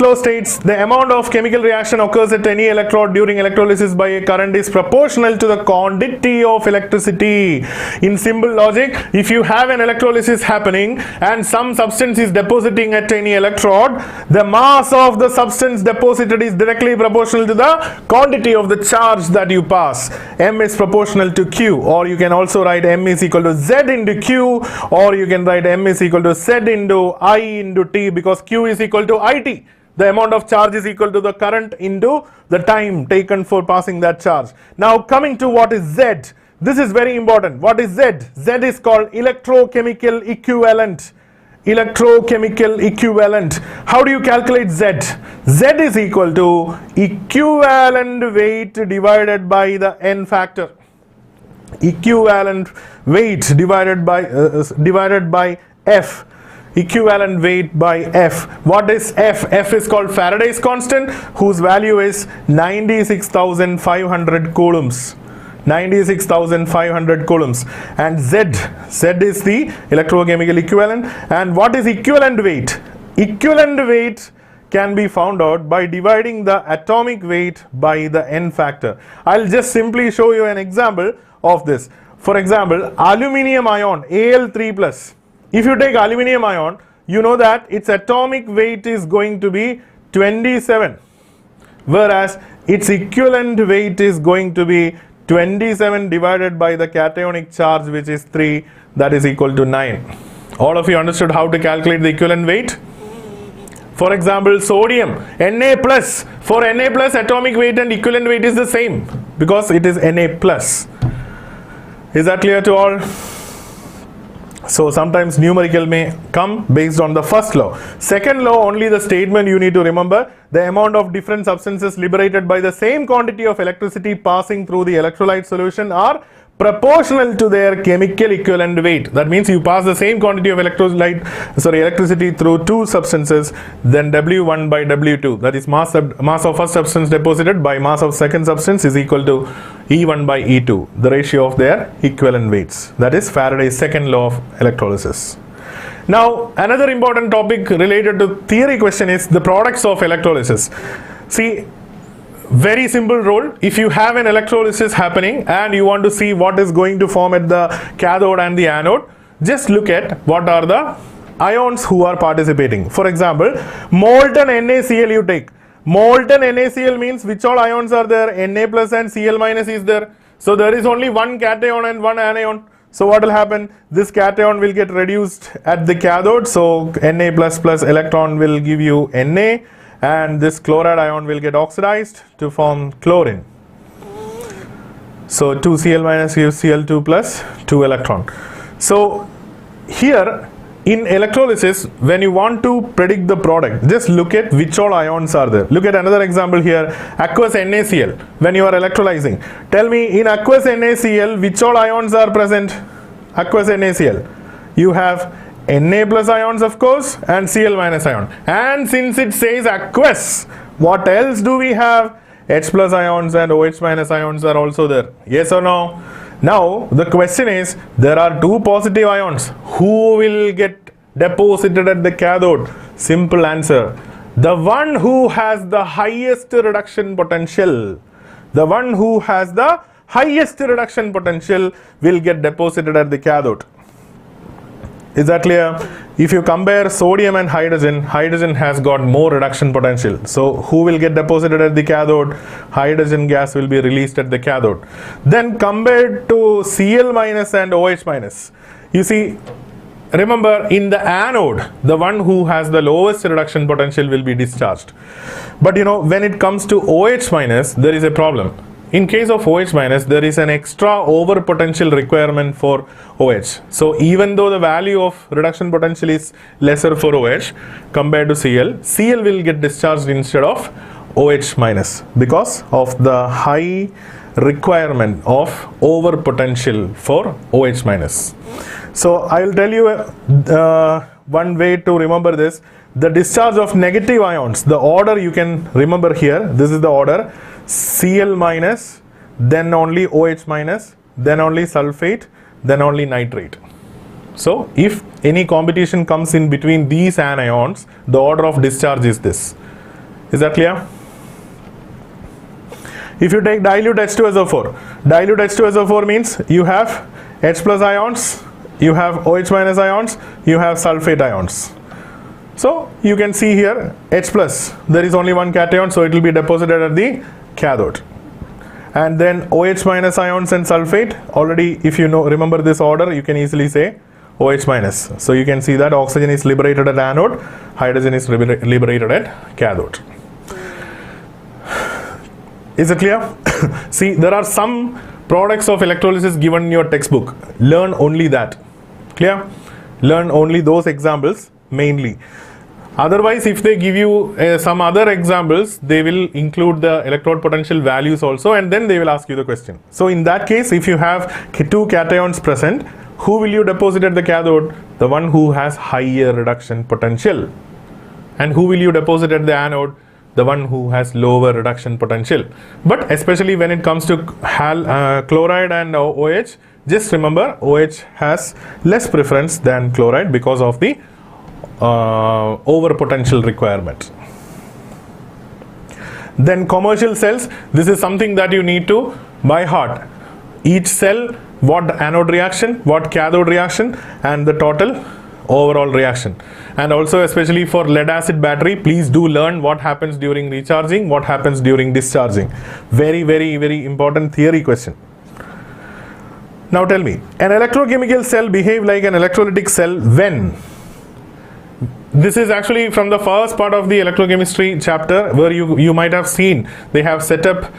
law states the amount of chemical reaction occurs at any electrode during electrolysis by a current is proportional to the quantity of electricity. In simple logic, if you have an electrolysis happening and some substance is depositing at any electrode, the mass of the substance deposited is directly proportional to the quantity of the charge that you pass. M is proportional to Q, or you can also write M is equal to Z into Q, or you can write M is equal to Z into I into T, because Q is equal to IT. The amount of charge is equal to the current into the time taken for passing that charge. Now coming to what is Z. this is very important. What is Z? Z is called electrochemical equivalent. Electrochemical equivalent. How do you calculate Z? Z is equal to equivalent weight divided by the N factor. Equivalent weight divided by F. Equivalent weight by F. What is F? F is called Faraday's constant, whose value is 96,500 coulombs. 96,500 coulombs. And Z is the electrochemical equivalent. And what is equivalent weight? Equivalent weight can be found out by dividing the atomic weight by the N factor. I'll just simply show you an example of this. For example, aluminium ion, Al3+. If you take aluminium ion, you know that its atomic weight is going to be 27, whereas its equivalent weight is going to be 27 divided by the cationic charge, which is 3, that is equal to 9. All of you understood how to calculate the equivalent weight? For example, sodium, Na+. For Na+, atomic weight and equivalent weight is the same because it is Na+. Is that clear to all? So sometimes numerical may come based on the first law. Second law, only the statement you need to remember. The amount of different substances liberated by the same quantity of electricity passing through the electrolyte solution are proportional to their chemical equivalent weight. That means you pass the same quantity of electricity through two substances, then W1 by W2, that is mass of first substance deposited by mass of second substance, is equal to E1 by E2, the ratio of their equivalent weights. That is Faraday's second law of electrolysis. Now, another important topic related to theory question is the products of electrolysis. See, very simple rule. If you have an electrolysis happening and you want to see what is going to form at the cathode and the anode, just look at what are the ions who are participating. For example, molten NaCl you take. Molten NaCl means which all ions are there? Na plus and Cl minus is there. So there is only one cation and one anion. So what will happen? This cation will get reduced at the cathode. So Na plus electron will give you Na. And this chloride ion will get oxidized to form chlorine. So 2Cl minus gives Cl2 plus 2 electron. So here in electrolysis, when you want to predict the product, just look at which all ions are there. Look at another example here, aqueous NaCl. When you are electrolyzing, tell me in aqueous NaCl which all ions are present? Aqueous NaCl, you have Na plus ions, of course, and Cl minus ion. And since it says aqueous, what else do we have? H plus ions and OH minus ions are also there. Yes or no? Now the question is, there are two positive ions. Who will get deposited at the cathode? Simple answer. The one who has the highest reduction potential. The one who has the highest reduction potential will get deposited at the cathode. Is that clear? If you compare sodium and hydrogen, hydrogen has got more reduction potential. So who will get deposited at the cathode? Hydrogen gas will be released at the cathode. Then compared to Cl minus and OH minus, you see, remember in the anode, the one who has the lowest reduction potential will be discharged. But you know, when it comes to OH minus, there is a problem. In case of OH minus, there is an extra over potential requirement for OH. So even though the value of reduction potential is lesser for OH compared to Cl, Cl will get discharged instead of OH minus because of the high requirement of over potential for OH minus. So I will tell you one way to remember this. The discharge of negative ions, the order you can remember here, this is the order: Cl minus, then only OH minus, then only sulfate, then only nitrate. So if any competition comes in between these anions, the order of discharge is this. Is that clear? If you take dilute H2SO4, dilute H2SO4 means you have H plus ions, you have OH minus ions, you have sulfate ions. So you can see here H plus, there is only one cation, so it will be deposited at the cathode. And then OH minus ions and sulfate, already if you know, remember this order, you can easily say OH minus. So you can see that oxygen is liberated at anode, hydrogen is liberated at cathode. Is it clear? See, there are some products of electrolysis given in your textbook. Learn only that. Clear? Learn only those examples mainly. Otherwise, if they give you some other examples, they will include the electrode potential values also, and then they will ask you the question. So in that case, if you have two cations present, who will you deposit at the cathode? The one who has higher reduction potential. And who will you deposit at the anode? The one who has lower reduction potential. But especially when it comes to chloride and OH, just remember OH has less preference than chloride because of the over potential requirement. Then commercial cells, this is something that you need to by heart. Each cell, what anode reaction, what cathode reaction, and the total overall reaction. And also especially for lead acid battery, please do learn what happens during recharging, what happens during discharging. Very, very, very important theory question. Now tell me, an electrochemical cell behave like an electrolytic cell when? This is actually from the first part of the electrochemistry chapter, where you might have seen they have set up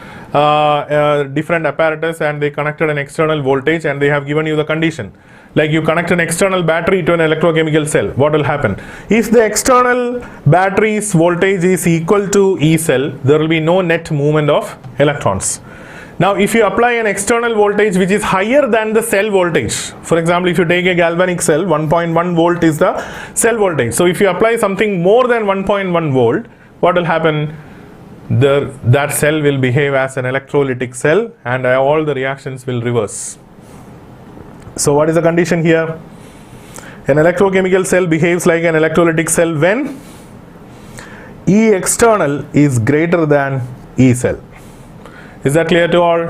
different apparatus and they connected an external voltage and they have given you the condition. Like you connect an external battery to an electrochemical cell, what will happen? If the external battery's voltage is equal to E cell, there will be no net movement of electrons. Now if you apply an external voltage which is higher than the cell voltage, for example if you take a galvanic cell, 1.1 volt is the cell voltage. So if you apply something more than 1.1 volt, what will happen? That cell will behave as an electrolytic cell and all the reactions will reverse. So what is the condition here? An electrochemical cell behaves like an electrolytic cell when E external is greater than E cell. Is that clear to all?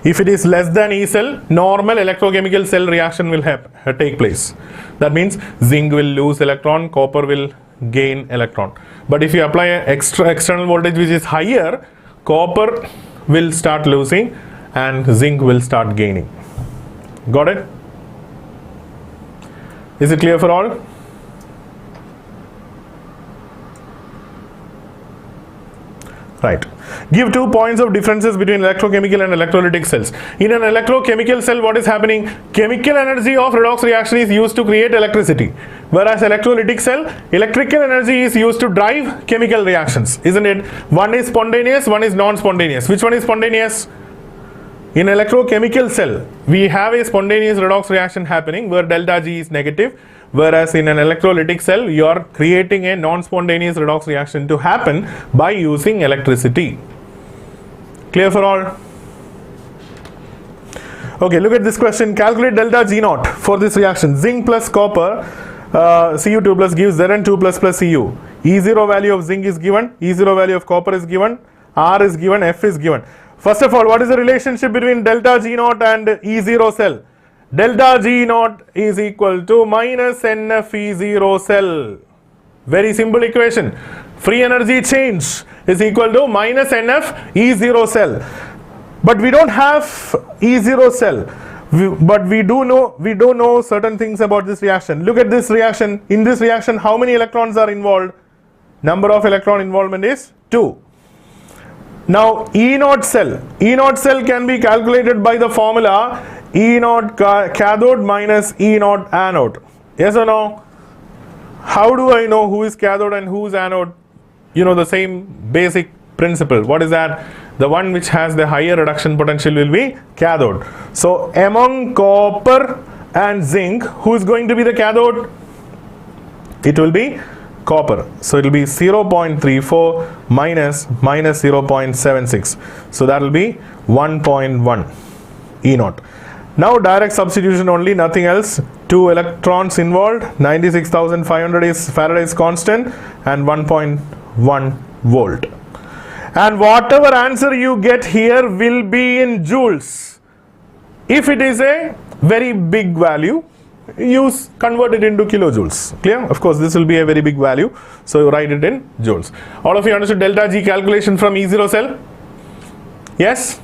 If it is less than E cell, normal electrochemical cell reaction will take place. That means zinc will lose electron, copper will gain electron. But if you apply an external voltage which is higher, copper will start losing and zinc will start gaining. Got it? Is it clear for all? Right. Give 2 points of differences between electrochemical and electrolytic cells. In an electrochemical cell, what is happening? Chemical energy of redox reaction is used to create electricity. Whereas electrolytic cell, electrical energy is used to drive chemical reactions. Isn't it? One is spontaneous, one is non-spontaneous. Which one is spontaneous? In electrochemical cell, we have a spontaneous redox reaction happening where delta G is negative. Whereas in an electrolytic cell, you are creating a non-spontaneous redox reaction to happen by using electricity. Clear for all? Okay, look at this question. Calculate delta G naught for this reaction. Zinc plus copper, Cu2 plus gives Zn2 plus Cu. E0 value of zinc is given, E0 value of copper is given, R is given, F is given. First of all, what is the relationship between delta G naught and E0 cell? Delta G naught is equal to minus NF E0 cell. Very simple equation. Free energy change is equal to minus NF E0 cell. But we don't have E0 cell. But we do know certain things about this reaction. Look at this reaction. In this reaction, how many electrons are involved? Number of electron involvement is 2. Now E0 cell can be calculated by the formula E0 cathode minus E0 anode. Yes or no? How do I know who is cathode and who is anode? You know the same basic principle. What is that? The one which has the higher reduction potential will be cathode. So among copper and zinc, who is going to be the cathode? It will be copper. So it will be 0.34 minus 0.76. So that will be 1.1 E0. Now direct substitution only, nothing else. 2 electrons involved, 96,500 is Faraday's constant and 1.1 volt. And whatever answer you get here will be in joules. If it is a very big value, convert it into kilojoules. Clear? Of course, this will be a very big value, so you write it in joules. All of you understood delta G calculation from E0 cell? Yes?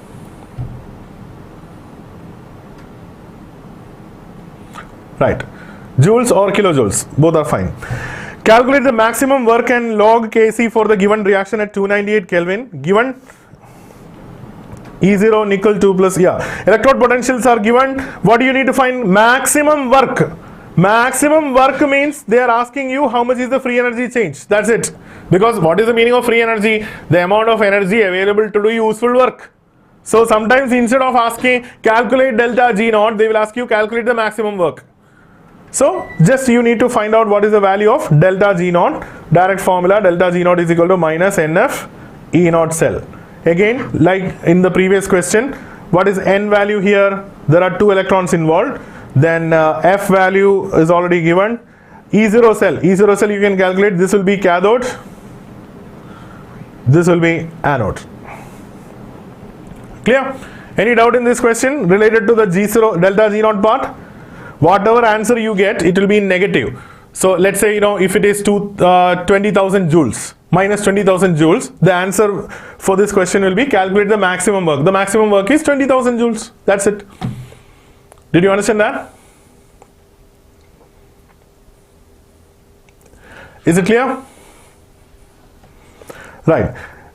Right. Joules or kilojoules, both are fine. Calculate the maximum work and log Kc for the given reaction at 298 Kelvin. Given E0 nickel 2 plus, yeah. Electrode potentials are given. What do you need to find? Maximum work. Maximum work means they are asking you how much is the free energy change. That's it. Because what is the meaning of free energy? The amount of energy available to do useful work. So sometimes instead of asking calculate delta G naught, they will ask you calculate the maximum work. So just you need to find out what is the value of delta G naught. Direct formula, delta G naught is equal to minus NF E naught cell. Again, like in the previous question, what is N value here? There are 2 electrons involved. Then F value is already given. E0 cell you can calculate. This will be cathode. This will be anode. Clear? Any doubt in this question related to the G0 delta G naught part? Whatever answer you get, it will be negative. So let's say, if it is 20,000 joules, minus 20,000 joules, the answer for this question will be calculate the maximum work. The maximum work is 20,000 joules. That's it. Did you understand that? Is it clear? Right.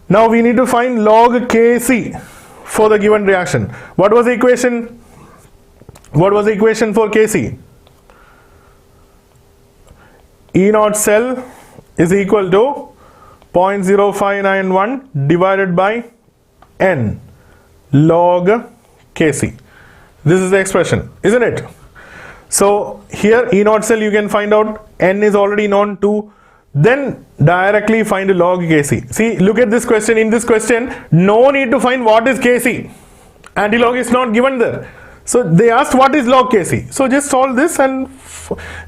Now we need to find log Kc for the given reaction. What was the equation? What was the equation for Kc? E naught cell is equal to 0.0591 divided by N log Kc. This is the expression, isn't it? So here E naught cell you can find out, N is already known to, then directly find log Kc. See, look at this question. In this question, no need to find what is Kc. Antilog is not given there. So they asked what is log Kc. So just solve this and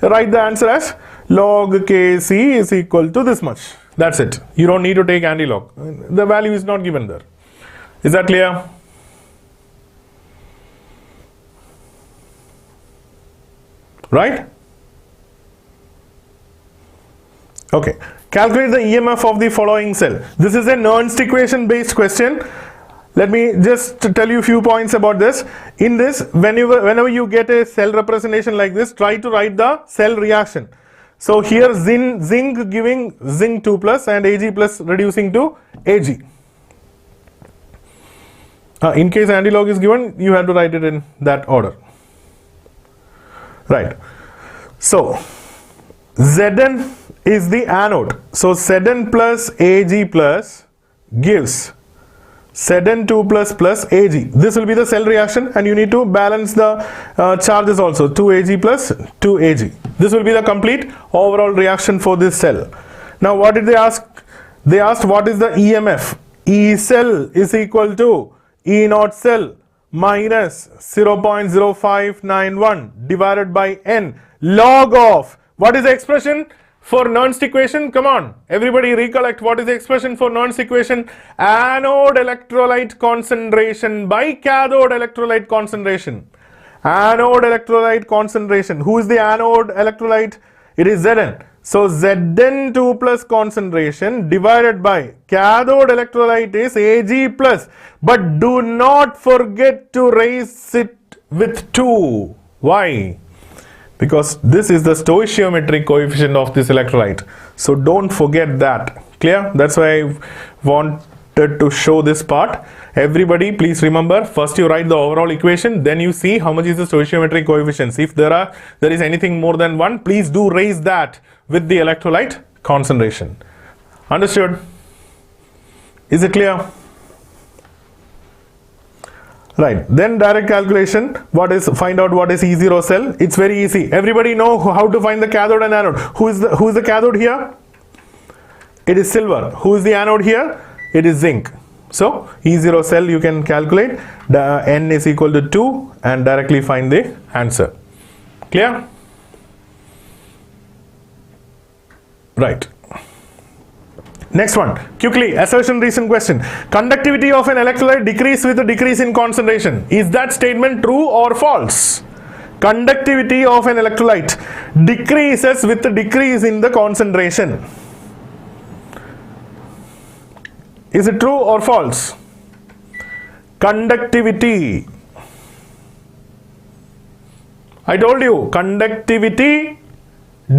write the answer as log Kc is equal to this much. That's it. You don't need to take antilog. The value is not given there. Is that clear? Right? Okay. Calculate the EMF of the following cell. This is a Nernst equation based question. Let me just tell you a few points about this. In this, whenever you get a cell representation like this, try to write the cell reaction. So here zinc giving zinc 2 plus and Ag plus reducing to Ag. In case antilog is given, you have to write it in that order. Right. So Zn is the anode. So Zn plus Ag plus gives Zn2 plus plus Ag. This will be the cell reaction, and you need to balance the charges also. 2Ag plus 2Ag. This will be the complete overall reaction for this cell. Now what did they ask? They asked what is the EMF. E cell is equal to E naught cell minus 0.0591 divided by N log of, what is the expression for Nernst equation? Come on, everybody recollect what is the expression for Nernst equation? Anode electrolyte concentration by cathode electrolyte concentration. Anode electrolyte concentration. Who is the anode electrolyte? It is Zn. So Zn2 plus concentration divided by cathode electrolyte is Ag plus. But do not forget to raise it with 2. Why? Because this is the stoichiometric coefficient of this electrolyte. So don't forget that. Clear? That's why I wanted to show this part. Everybody please remember, first you write the overall equation, then you see how much is the stoichiometric coefficients. If there is anything more than 1, please do raise that with the electrolyte concentration. Understood? Is it clear? Right, then direct calculation, find out what is E0 cell. It's very easy. Everybody know how to find the cathode and anode. Who is the cathode here? It is silver. Who is the anode here? It is zinc. So E0 cell you can calculate, the N is equal to 2 and directly find the answer. Clear? Right. Next one, quickly, assertion reason question. Conductivity of an electrolyte decrease with a decrease in concentration. Is that statement true or false? Conductivity of an electrolyte decreases with a decrease in the concentration. Is it true or false? Conductivity. I told you, conductivity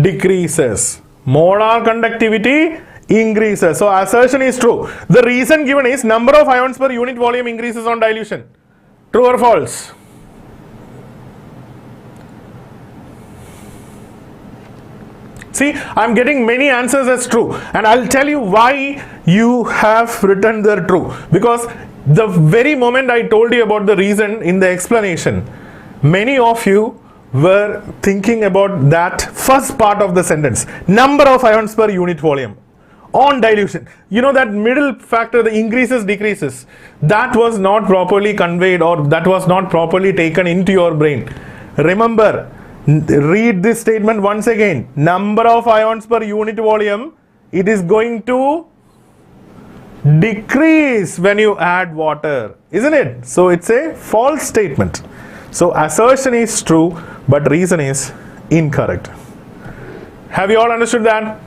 decreases. Molar conductivity increases. So assertion is true. The reason given is number of ions per unit volume increases on dilution. True or false? See, I am getting many answers as true, and I'll tell you why you have written there true. Because the very moment I told you about the reason in the explanation, many of you were thinking about that first part of the sentence, number of ions per unit volume on dilution. You know, that middle factor, the increases decreases, that was not properly conveyed, or that was not properly taken into your brain. Remember, read this statement once again. Number of ions per unit volume, it is going to decrease when you add water, isn't it? So it's a false statement. So assertion is true, but reason is incorrect. Have you all understood that?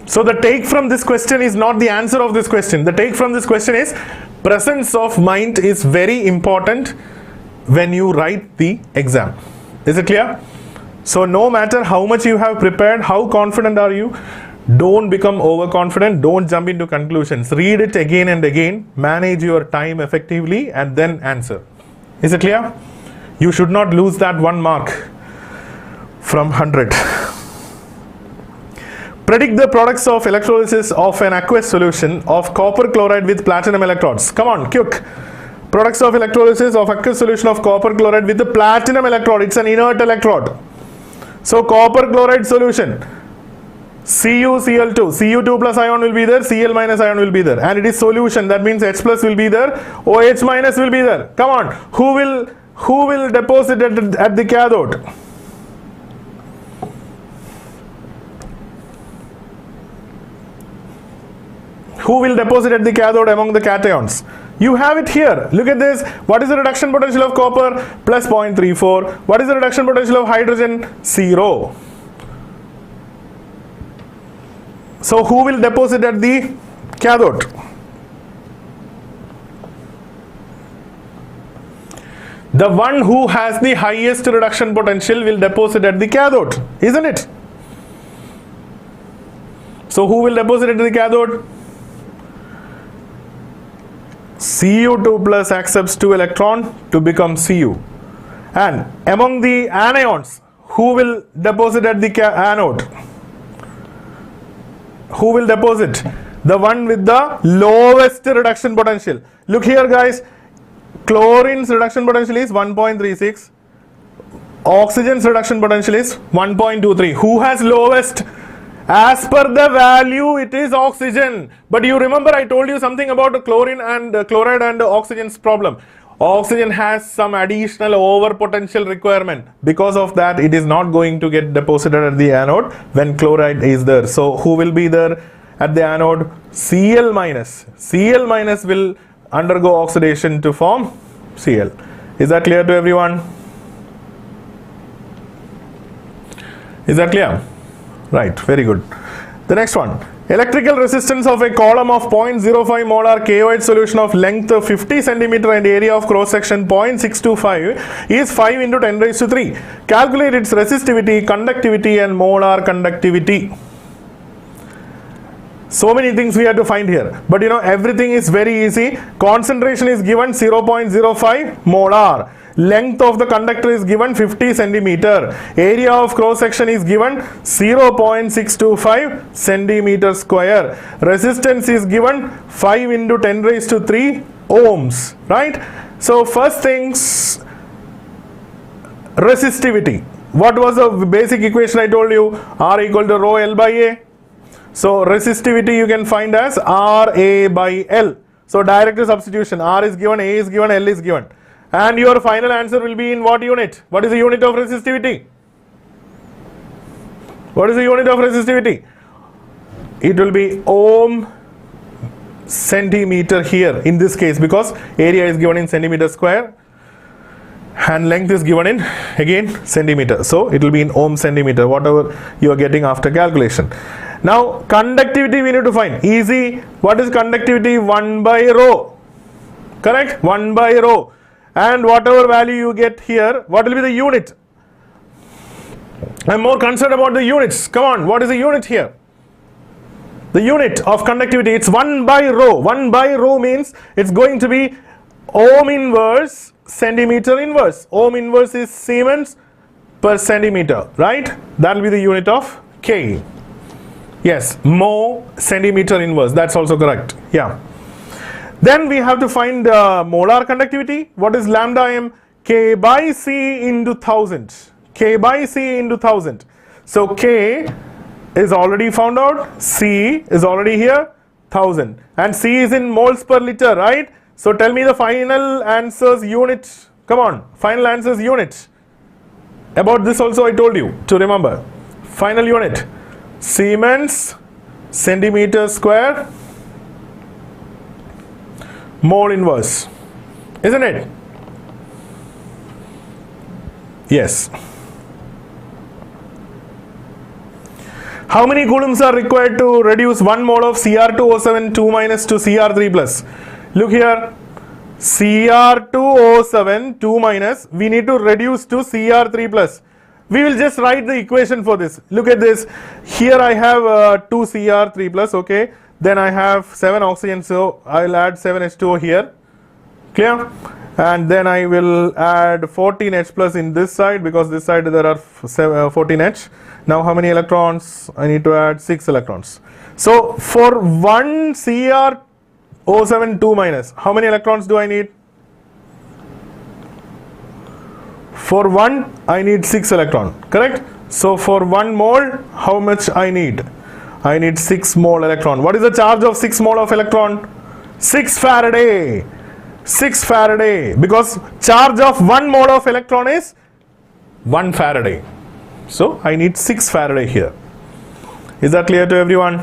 So the take from this question is not the answer of this question. The take from this question is presence of mind is very important when you write the exam. Is it clear? So no matter how much you have prepared, how confident are you, don't become overconfident, don't jump into conclusions. Read it again and again, manage your time effectively, and then answer. Is it clear? You should not lose that 1 mark from 100. Predict the products of electrolysis of an aqueous solution of copper chloride with platinum electrodes. Come on, quick. Products of electrolysis of aqueous solution of copper chloride with the platinum electrode. It's an inert electrode. So copper chloride solution, CuCl2, Cu2 plus ion will be there, Cl minus ion will be there, and it is solution. That means H plus will be there, OH minus will be there. Come on, who will deposit at the cathode? Who will deposit at the cathode among the cations? You have it here. Look at this. What is the reduction potential of copper? Plus 0.34. What is the reduction potential of hydrogen? 0. So who will deposit at the cathode? The one who has the highest reduction potential will deposit at the cathode, isn't it? So who will deposit at the cathode? Cu2 plus accepts 2 electron to become Cu. And among the anions, who will deposit at the anode? Who will deposit? The one with the lowest reduction potential. Look here, guys. Chlorine's reduction potential is 1.36. Oxygen's reduction potential is 1.23. Who has lowest? As per the value, it is oxygen. But you remember I told you something about the chlorine and chloride and oxygen's problem. Oxygen has some additional over potential requirement. Because of that, it is not going to get deposited at the anode when chloride is there. So who will be there at the anode? Cl minus. Cl minus will undergo oxidation to form Cl. Is that clear to everyone? Is that clear? Right, very good. The next one. Electrical resistance of a column of 0.05 molar KOH solution of length of 50 centimeter and area of cross section 0.625 is 5 into 10 raised to 3. Calculate its resistivity, conductivity and molar conductivity. So many things we have to find here, but you know, everything is very easy. Concentration is given 0.05 molar. Length of the conductor is given 50 centimeter. Area of cross section is given 0.625 centimeter square. Resistance is given 5 into 10 raised to 3 ohms. Right? So first things, resistivity. What was the basic equation I told you? R equal to rho L by A. So resistivity you can find as RA by L. So direct substitution. R is given, A is given, L is given. And your final answer will be in what unit? What is the unit of resistivity? What is the unit of resistivity? It will be ohm centimeter here in this case, because area is given in centimeter square and length is given in again centimeter. So it will be in ohm centimeter, whatever you are getting after calculation. Now conductivity we need to find. Easy. What is conductivity? 1 by rho. Correct? 1 by rho. And whatever value you get here, what will be the unit? I'm more concerned about the units. Come on, what is the unit here? The unit of conductivity, it's 1 by rho. 1 by rho means it's going to be ohm inverse centimeter inverse. Ohm inverse is Siemens per centimeter, right? That will be the unit of K. Yes, mho centimeter inverse. That's also correct. Yeah. Then we have to find molar conductivity. What is lambda m? K by C into 1000. K by C into 1000. So K is already found out. C is already here. 1000. And C is in moles per liter, right? So tell me the final answers unit. Come on, final answers unit. About this also I told you to remember. Final unit. Siemens centimeter square mole inverse, isn't it? Yes. How many coulombs are required to reduce 1 mole of Cr2O7 2 minus to Cr3 plus? Look here, Cr2O7 2 minus, we need to reduce to Cr3 plus. We will just write the equation for this. Look at this. Here I have 2 Cr3 plus, okay. Then I have 7 oxygen, so I will add 7 H2O here. Clear? And then I will add 14 H plus in this side, because this side there are 14 H. Now how many electrons? I need to add 6 electrons. So for 1 Cr072 minus, how many electrons do I need? For 1 I need 6 electron, correct? So for 1 mole, how much I need? I need 6 mole electron. What is the charge of 6 mole of electron? 6 Faraday. 6 Faraday, because charge of 1 mole of electron is 1 Faraday. So I need 6 Faraday here. Is that clear to everyone?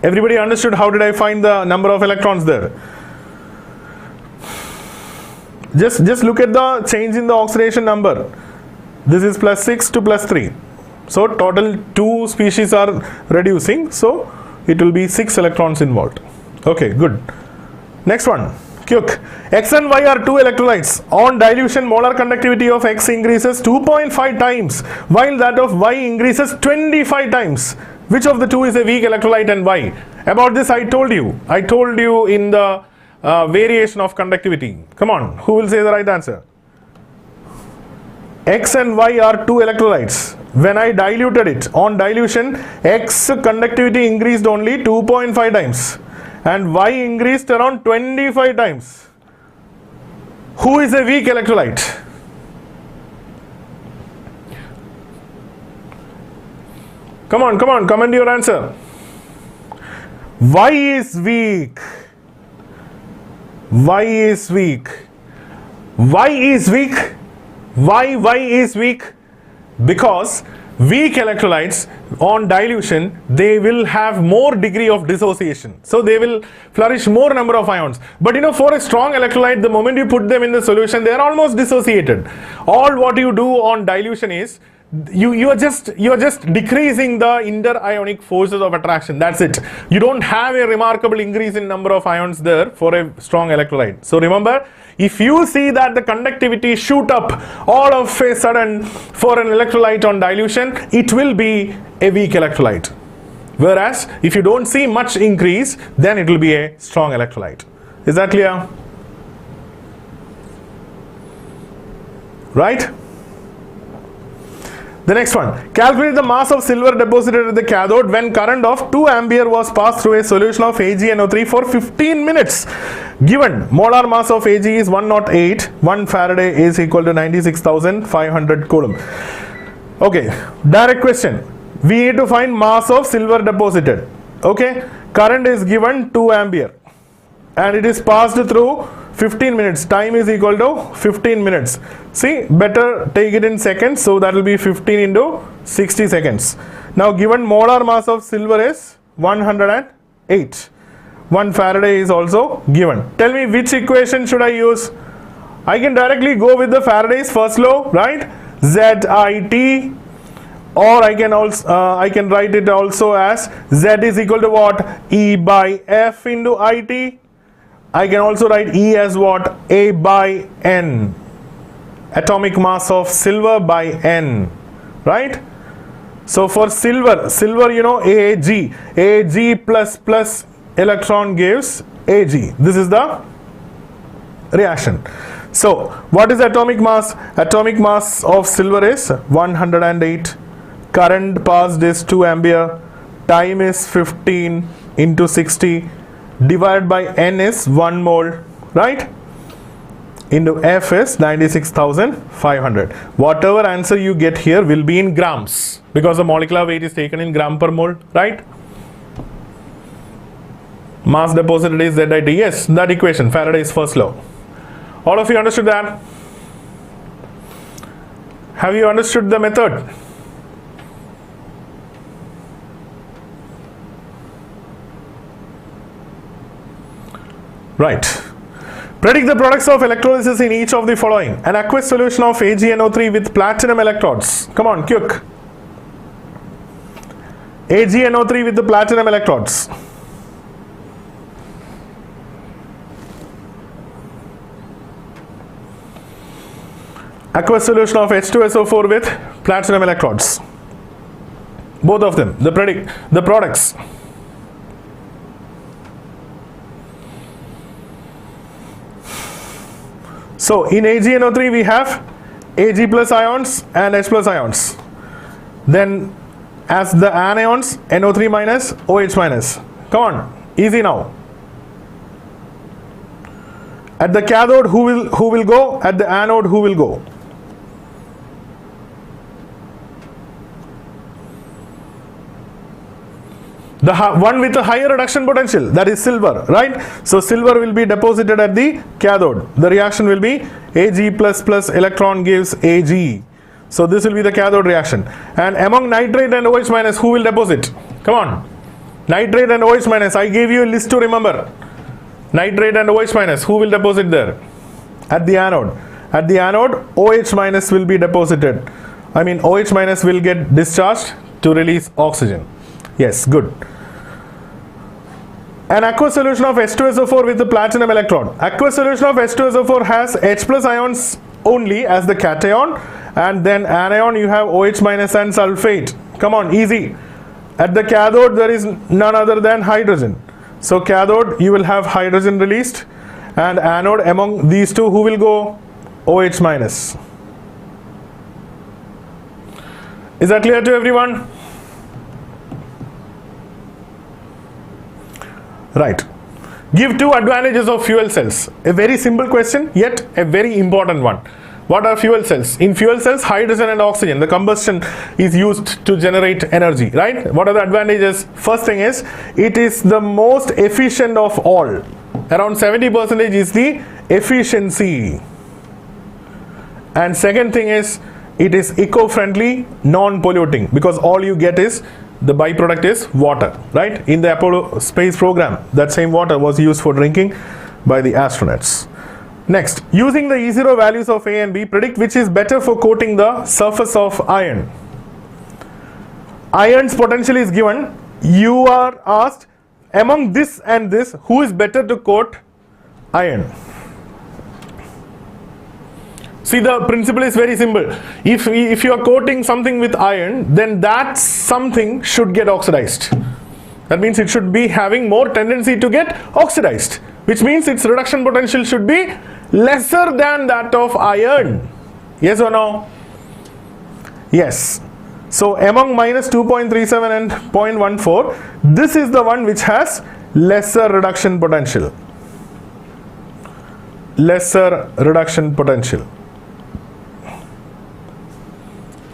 Everybody understood how did I find the number of electrons there? Just look at the change in the oxidation number. This is plus 6 to plus 3. So total 2 species are reducing. So it will be 6 electrons involved. Okay, good. Next one. Quick. X and Y are 2 electrolytes. On dilution, molar conductivity of X increases 2.5 times, while that of Y increases 25 times. Which of the two is a weak electrolyte and why? About this I told you. I told you in the variation of conductivity. Come on, who will say the right answer? X and Y are 2 electrolytes. When I diluted it, on dilution, X conductivity increased only 2.5 times and Y increased around 25 times. Who is a weak electrolyte? Come on, comment your answer. Y is weak. Y is weak. Why is weak? Why Y is weak? Because weak electrolytes on dilution, they will have more degree of dissociation. So they will flourish more number of ions. But for a strong electrolyte, the moment you put them in the solution, they are almost dissociated. All what you do on dilution is you are just decreasing the inter-ionic forces of attraction. That's it. You don't have a remarkable increase in number of ions there for a strong electrolyte. So remember, if you see that the conductivity shoot up all of a sudden for an electrolyte on dilution, it will be a weak electrolyte. Whereas if you don't see much increase, then it will be a strong electrolyte. Is that clear? Right? The next one, calculate the mass of silver deposited at the cathode when current of 2 ampere was passed through a solution of AgNO3 for 15 minutes. Given molar mass of Ag is 108, 1 Faraday is equal to 96,500 coulomb. Okay, direct question. We need to find mass of silver deposited. Okay, current is given 2 ampere and it is passed through 15 minutes. Time is equal to 15 minutes. See, better take it in seconds, so that will be 15 into 60 seconds. Now given molar mass of silver is 108. 1 Faraday is also given. Tell me which equation should I use? I can directly go with the Faraday's first law, right? ZIT, or I can also I can write it also as Z is equal to what? E by F into IT. I can also write E as what? A by N. Atomic mass of silver by N. Right? So for silver, you know, Ag plus electron gives Ag. This is the reaction. So what is atomic mass? Atomic mass of silver is 108. Current passed is 2 ampere. Time is 15 into 60 divided by N is 1 mole, right? Into F is 96,500. Whatever answer you get here will be in grams because the molecular weight is taken in gram per mole, right? Mass deposited is ZIT. Yes, that equation, Faraday's first law. All of you understood that? Have you understood the method? Right. Predict the products of electrolysis in each of the following. An aqueous solution of AgNO3 with platinum electrodes. Come on, quick. AgNO3 with the platinum electrodes. Aqueous solution of H2SO4 with platinum electrodes. Both of them. The products. So in AgNO3 we have Ag plus ions and H plus ions. Then as the anions, NO3 minus, OH minus. Come on, easy now. At the cathode who will go? At the anode who will go? The one with a higher reduction potential, that is silver, right? So silver will be deposited at the cathode. The reaction will be Ag plus electron gives Ag. So this will be the cathode reaction. And among nitrate and OH minus, who will deposit? Come on. Nitrate and OH minus, I gave you a list to remember. Nitrate and OH minus, who will deposit there? At the anode. At the anode, OH minus will be deposited. OH minus will get discharged to release oxygen. Yes, good. An aqueous solution of H2SO4 with the platinum electrode. Aqueous solution of H2SO4 has H plus ions only as the cation, and then anion you have OH minus and sulfate. Come on, easy. At the cathode there is none other than hydrogen. So cathode you will have hydrogen released, and anode among these two who will go? OH minus. Is that clear to everyone? Right. Give two advantages of fuel cells. A very simple question, yet a very important one. What are fuel cells? In fuel cells, hydrogen and oxygen, the combustion is used to generate energy, right? What are the advantages? First thing is, it is the most efficient of all. Around 70% is the efficiency. And second thing is, it is eco-friendly, non-polluting, because all you get is the byproduct is water, right? In the Apollo space program, that same water was used for drinking by the astronauts. Next, using the E0 values of A and B, predict which is better for coating the surface of iron. Iron's potential is given. You are asked, among this and this, who is better to coat iron? See, the principle is very simple. If you are coating something with iron, then that something should get oxidized. That means it should be having more tendency to get oxidized, which means its reduction potential should be lesser than that of iron. Yes or no? Yes. So among minus 2.37 and 0.14, this is the one which has lesser reduction potential. Lesser reduction potential.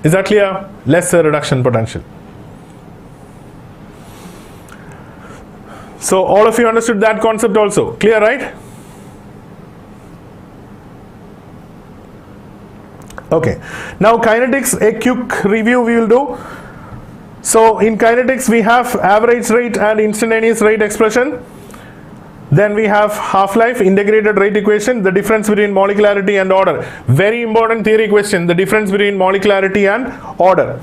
Is that clear? Lesser reduction potential. So all of you understood that concept also. Clear, right? Okay. Now kinetics, a quick review we will do. So in kinetics we have average rate and instantaneous rate expression. Then we have half-life, integrated rate equation, the difference between molecularity and order. Very important theory question, the difference between molecularity and order.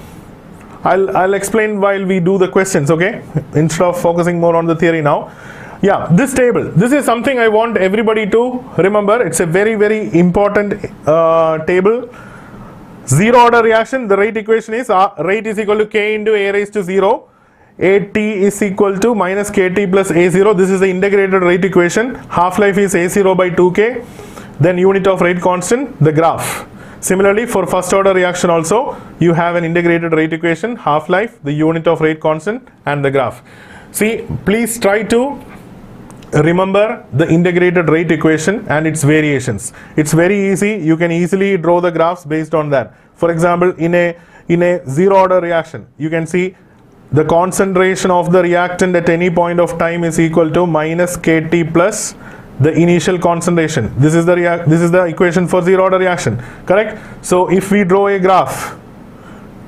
I'll explain while we do the questions, okay? Instead of focusing more on the theory now. Yeah, this table, this is something I want everybody to remember. It's a very, very important table. Zero order reaction, the rate equation is rate is equal to K into A raised to 0. AT is equal to minus KT plus A0. This is the integrated rate equation. Half-life is A0 by 2K. Then unit of rate constant, the graph. Similarly, for first order reaction also, you have an integrated rate equation, half-life, the unit of rate constant, and the graph. See, please try to remember the integrated rate equation and its variations. It's very easy. You can easily draw the graphs based on that. For example, in a zero order reaction, you can see the concentration of the reactant at any point of time is equal to minus KT plus the initial concentration. This is the equation for zero order reaction, correct? So if we draw a graph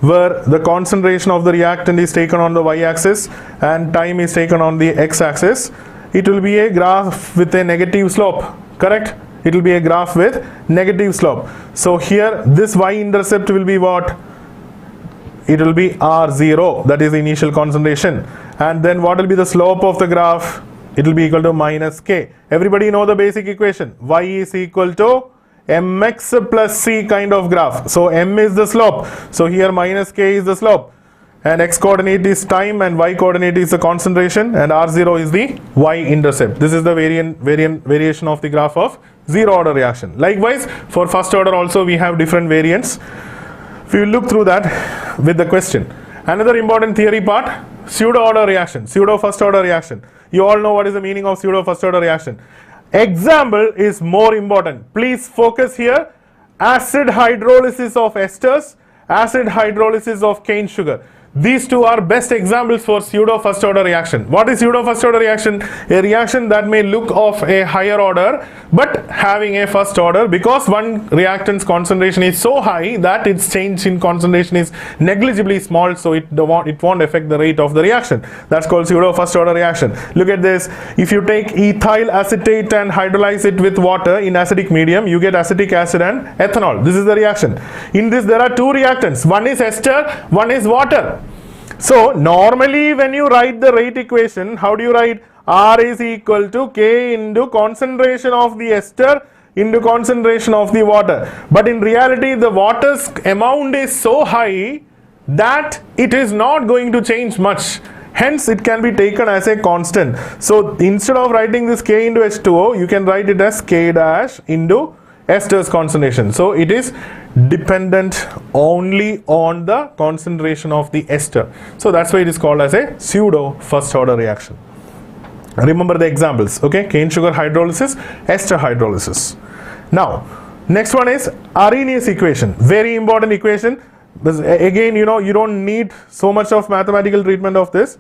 where the concentration of the reactant is taken on the y-axis and time is taken on the x-axis, it will be a graph with a negative slope, correct? It will be a graph with negative slope. So here this y-intercept will be what? It will be R0, that is the initial concentration. And then what will be the slope of the graph? It will be equal to minus K. Everybody know the basic equation. Y is equal to mx plus c kind of graph. So m is the slope. So here minus K is the slope. And x coordinate is time and y coordinate is the concentration, and R0 is the y-intercept. This is the variation of the graph of zero order reaction. Likewise, for first order also we have different variants. We will look through that with the question. Another important theory part, pseudo order reaction, pseudo first order reaction. You all know what is the meaning of pseudo first order reaction. Example is more important. Please focus here. Acid hydrolysis of esters, acid hydrolysis of cane sugar. These two are best examples for pseudo first order reaction. What is pseudo first order reaction? A reaction that may look of a higher order but having a first order, because one reactant's concentration is so high that its change in concentration is negligibly small, so it won't affect the rate of the reaction. That's called pseudo first order reaction. Look at this. If you take ethyl acetate and hydrolyze it with water in acidic medium, you get acetic acid and ethanol. This is the reaction. In this there are two reactants. One is ester, one is water. So normally when you write the rate equation, how do you write? R is equal to K into concentration of the ester into concentration of the water. But in reality the water's amount is so high that it is not going to change much. Hence it can be taken as a constant. So instead of writing this K into H2O, you can write it as K dash into ester's concentration. So it is dependent only on the concentration of the ester. So that's why it is called as a pseudo first order reaction. Remember the examples, okay? Cane sugar hydrolysis, ester hydrolysis. Now, next one is Arrhenius equation. Very important equation. Again, you know, you don't need so much of mathematical treatment of this.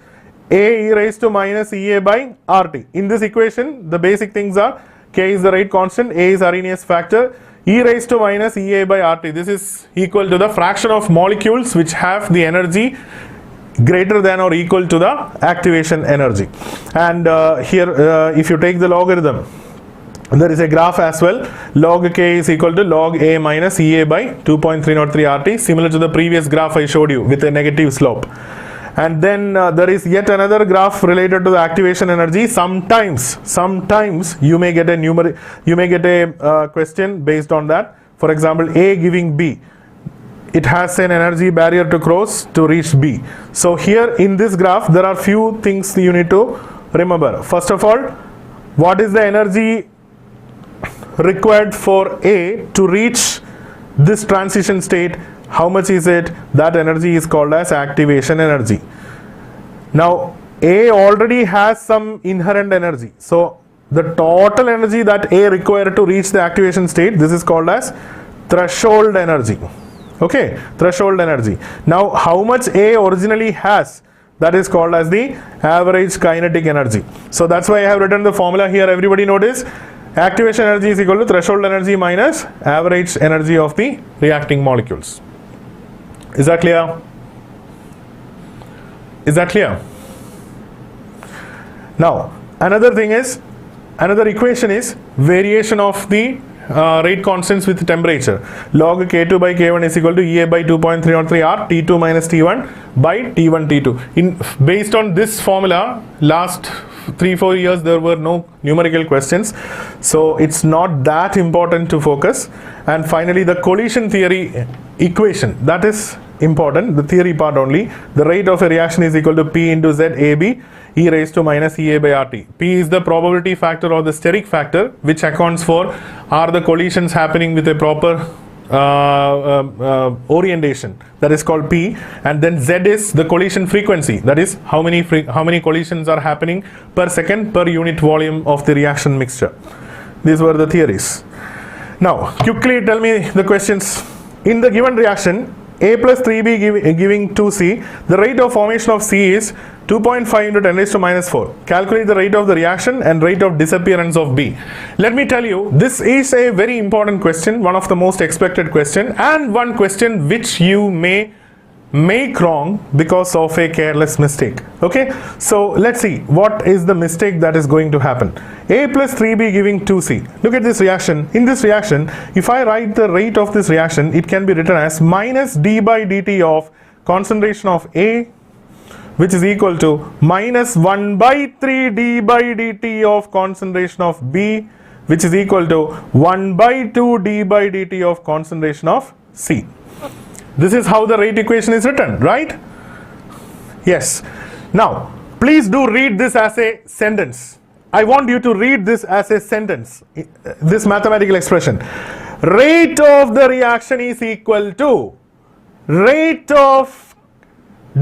A e raised to minus Ea by RT. In this equation, the basic things are K is the rate constant, A is Arrhenius factor, E raised to minus Ea by RT. This is equal to the fraction of molecules which have the energy greater than or equal to the activation energy. And here if you take the logarithm, there is a graph as well. Log K is equal to log A minus Ea by 2.303 RT, similar to the previous graph I showed you with a negative slope. And then there is yet another graph related to the activation energy. Sometimes you may get a question based on that. For example, A giving B, it has an energy barrier to cross to reach B. So here in this graph there are few things you need to remember. First of all, what is the energy required for A to reach this transition state? How much is it? That energy is called as activation energy. Now A already has some inherent energy, so the total energy that A required to reach the activation state, this is called as threshold energy. Okay, threshold energy. Now how much A originally has, that is called as the average kinetic energy. So that's why I have written the formula here. Everybody notice, activation energy is equal to threshold energy minus average energy of the reacting molecules. Is that clear? Is that clear? Now another thing is, another equation is variation of the rate constants with temperature. Log K2 by K1 is equal to Ea by 2.303 R T2 minus T1 by T1 T2. Based on this formula, last 3-4 years there were no numerical questions, so it's not that important to focus. And finally the collision theory equation, that is important, the theory part only. The rate of a reaction is equal to P into Z AB e raised to minus EA by RT. P is the probability factor or the steric factor which accounts for are the collisions happening with a proper orientation, that is called P, and then Z is the collision frequency, that is how many collisions are happening per second per unit volume of the reaction mixture. These were the theories. Now quickly tell me the questions. In the given reaction A plus 3B giving 2C, the rate of formation of C is 2.5 into 10 raised to minus 4. Calculate the rate of the reaction and rate of disappearance of B. Let me tell you, this is a very important question, one of the most expected question, and one question which you may make wrong because of a careless mistake. Okay, so let's see what is the mistake that is going to happen. A plus 3B giving 2C. Look at this reaction. In this reaction, if I write the rate of this reaction, it can be written as minus d by dt of concentration of A, which is equal to minus 1 by 3 d by dt of concentration of B, which is equal to 1 by 2 d by dt of concentration of C. This is how the rate equation is written, right? Yes. Now, please do read this as a sentence. I want you to read this as a sentence, this mathematical expression. Rate of the reaction is equal to rate of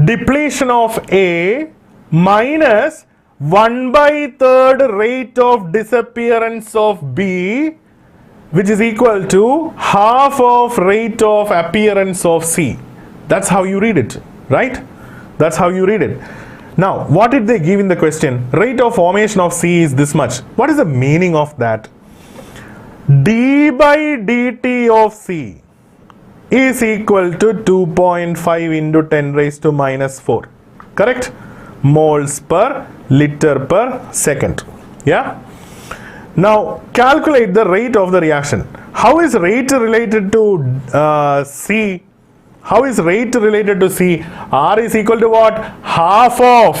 depletion of A minus 1 by 3rd rate of disappearance of B, which is equal to half of rate of appearance of C. That's how you read it, right? That's how you read it. Now, what did they give in the question? Rate of formation of C is this much. What is the meaning of that? D by dt of C is equal to 2.5 into 10 raised to minus 4. Correct? Moles per liter per second. Yeah? Now, calculate the rate of the reaction. How is rate related to C? How is rate related to C? R is equal to what? Half of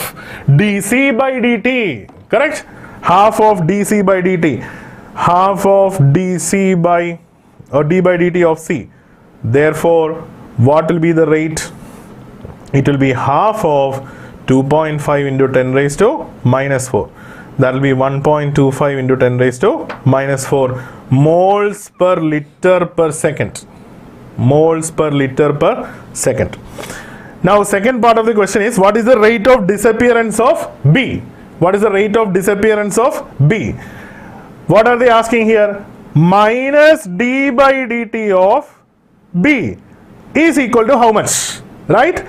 dC by dt. Correct? Half of dC by dt. Half of dC by or d by dt of C. Therefore, what will be the rate? It will be half of 2.5 into 10 raised to minus 4. That will be 1.25 into 10 raised to minus 4 moles per liter per second. Moles per liter per second. Now, second part of the question is, what is the rate of disappearance of B? What is the rate of disappearance of B? What are they asking here? Minus d by dt of B is equal to how much? Right?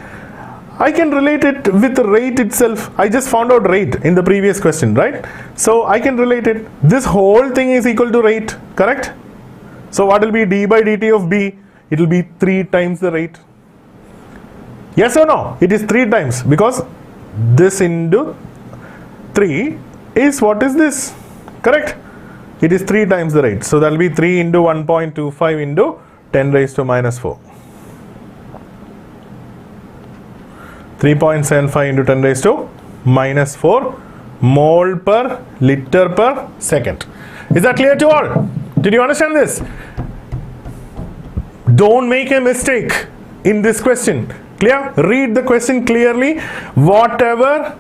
I can relate it with the rate itself. I just found out rate in the previous question, right? So I can relate it. This whole thing is equal to rate, correct? So what will be d by dt of B? It will be 3 times the rate. Yes or no? It is 3 times because this into 3 is what is this? Correct? It is 3 times the rate. So that will be 3 into 1.25 into 10 raised to minus 4. 3.75 into 10 raised to minus 4 mole per liter per second. Is that clear to all? Did you understand this? Don't make a mistake in this question. Clear? Read the question clearly. Whatever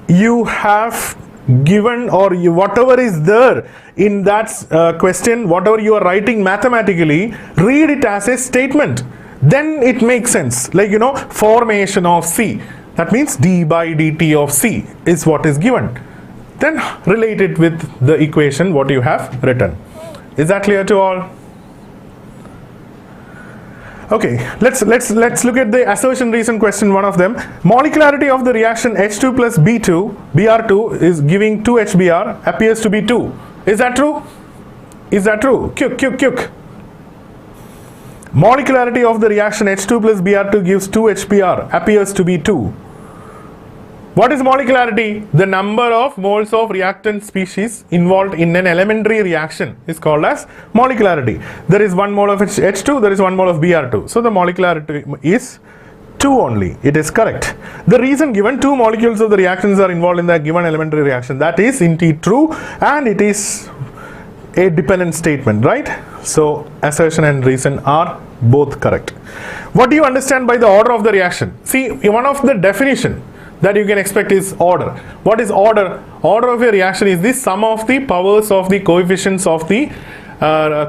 you have given or whatever is there in that question, whatever you are writing mathematically, read it as a statement. Then it makes sense. Like, you know, formation of C. That means d by dt of C is what is given. Then relate it with the equation what you have written. Is that clear to all? Okay, let's look at the assertion reason question, one of them. Molecularity of the reaction H2 plus Br2 is giving 2 HBr appears to be 2. Is that true? Is that true? Quick. Molecularity of the reaction H2 plus Br2 gives 2 HBr appears to be 2. What is molecularity? The number of moles of reactant species involved in an elementary reaction is called as molecularity. There is 1 mole of H2, there is 1 mole of Br2. So the molecularity is 2 only. It is correct. The reason given, 2 molecules of the reactions are involved in the given elementary reaction. That is indeed true, and it is a dependent statement, right? So assertion and reason are both correct. What do you understand by the order of the reaction? See, one of the definition that you can expect is order. What is order? Order of a reaction is the sum of the powers of the coefficients of the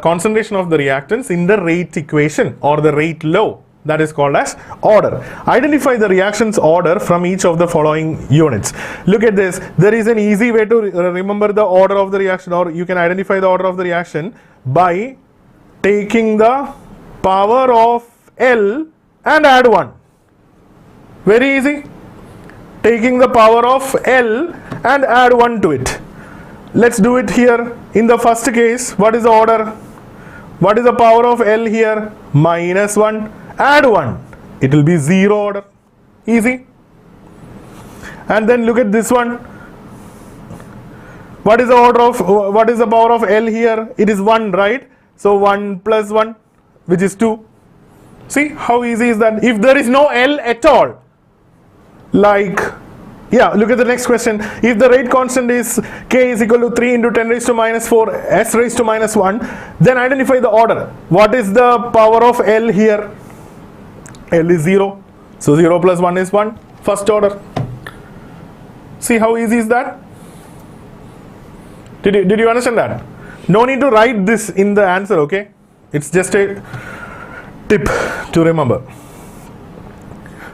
concentration of the reactants in the rate equation or the rate law. That is called as order. Identify the reactions order from each of the following units. Look at this. There is an easy way to remember the order of the reaction, or you can identify the order of the reaction by taking the power of L and add 1. Very easy. Taking the power of L and add 1 to it. Let's do it here. In the first case, what is the order? What is the power of L here? Minus 1. Add 1. It will be 0 order. Easy. And then look at this one. What is the order of, what is the power of L here? It is 1, right? So 1 plus 1, which is 2. See how easy is that? If there is no L at all, like, yeah, look at the next question. If the rate constant is K is equal to 3 into 10 raised to minus 4 S raised to minus 1, then identify the order. What is the power of L here? L is 0. So 0 plus 1 is 1. First order. See how easy is that? Did you understand that? No need to write this in the answer, okay? It's just a tip to remember.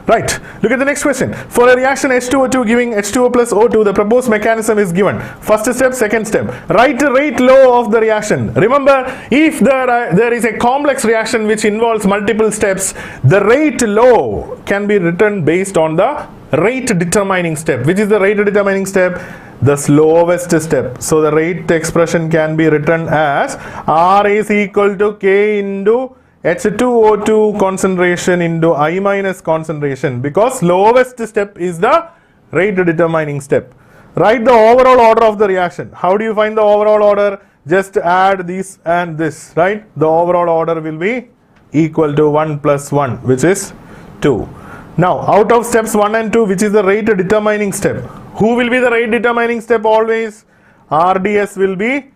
Right, look at the next question. For a reaction H2O2 giving H2O plus O2, the proposed mechanism is given. First step, second step. Write the rate law of the reaction. Remember, if there is a complex reaction which involves multiple steps, the rate law can be written based on the rate determining step. Which is the rate determining step? The slowest step. So the rate expression can be written as R is equal to K into H2O2 concentration into I minus concentration, because lowest step is the rate determining step. Write the overall order of the reaction. How do you find the overall order? Just add this and this, right? The overall order will be equal to 1 plus 1, which is 2. Now, out of steps 1 and 2, which is the rate determining step? Who will be the rate determining step always? RDS will be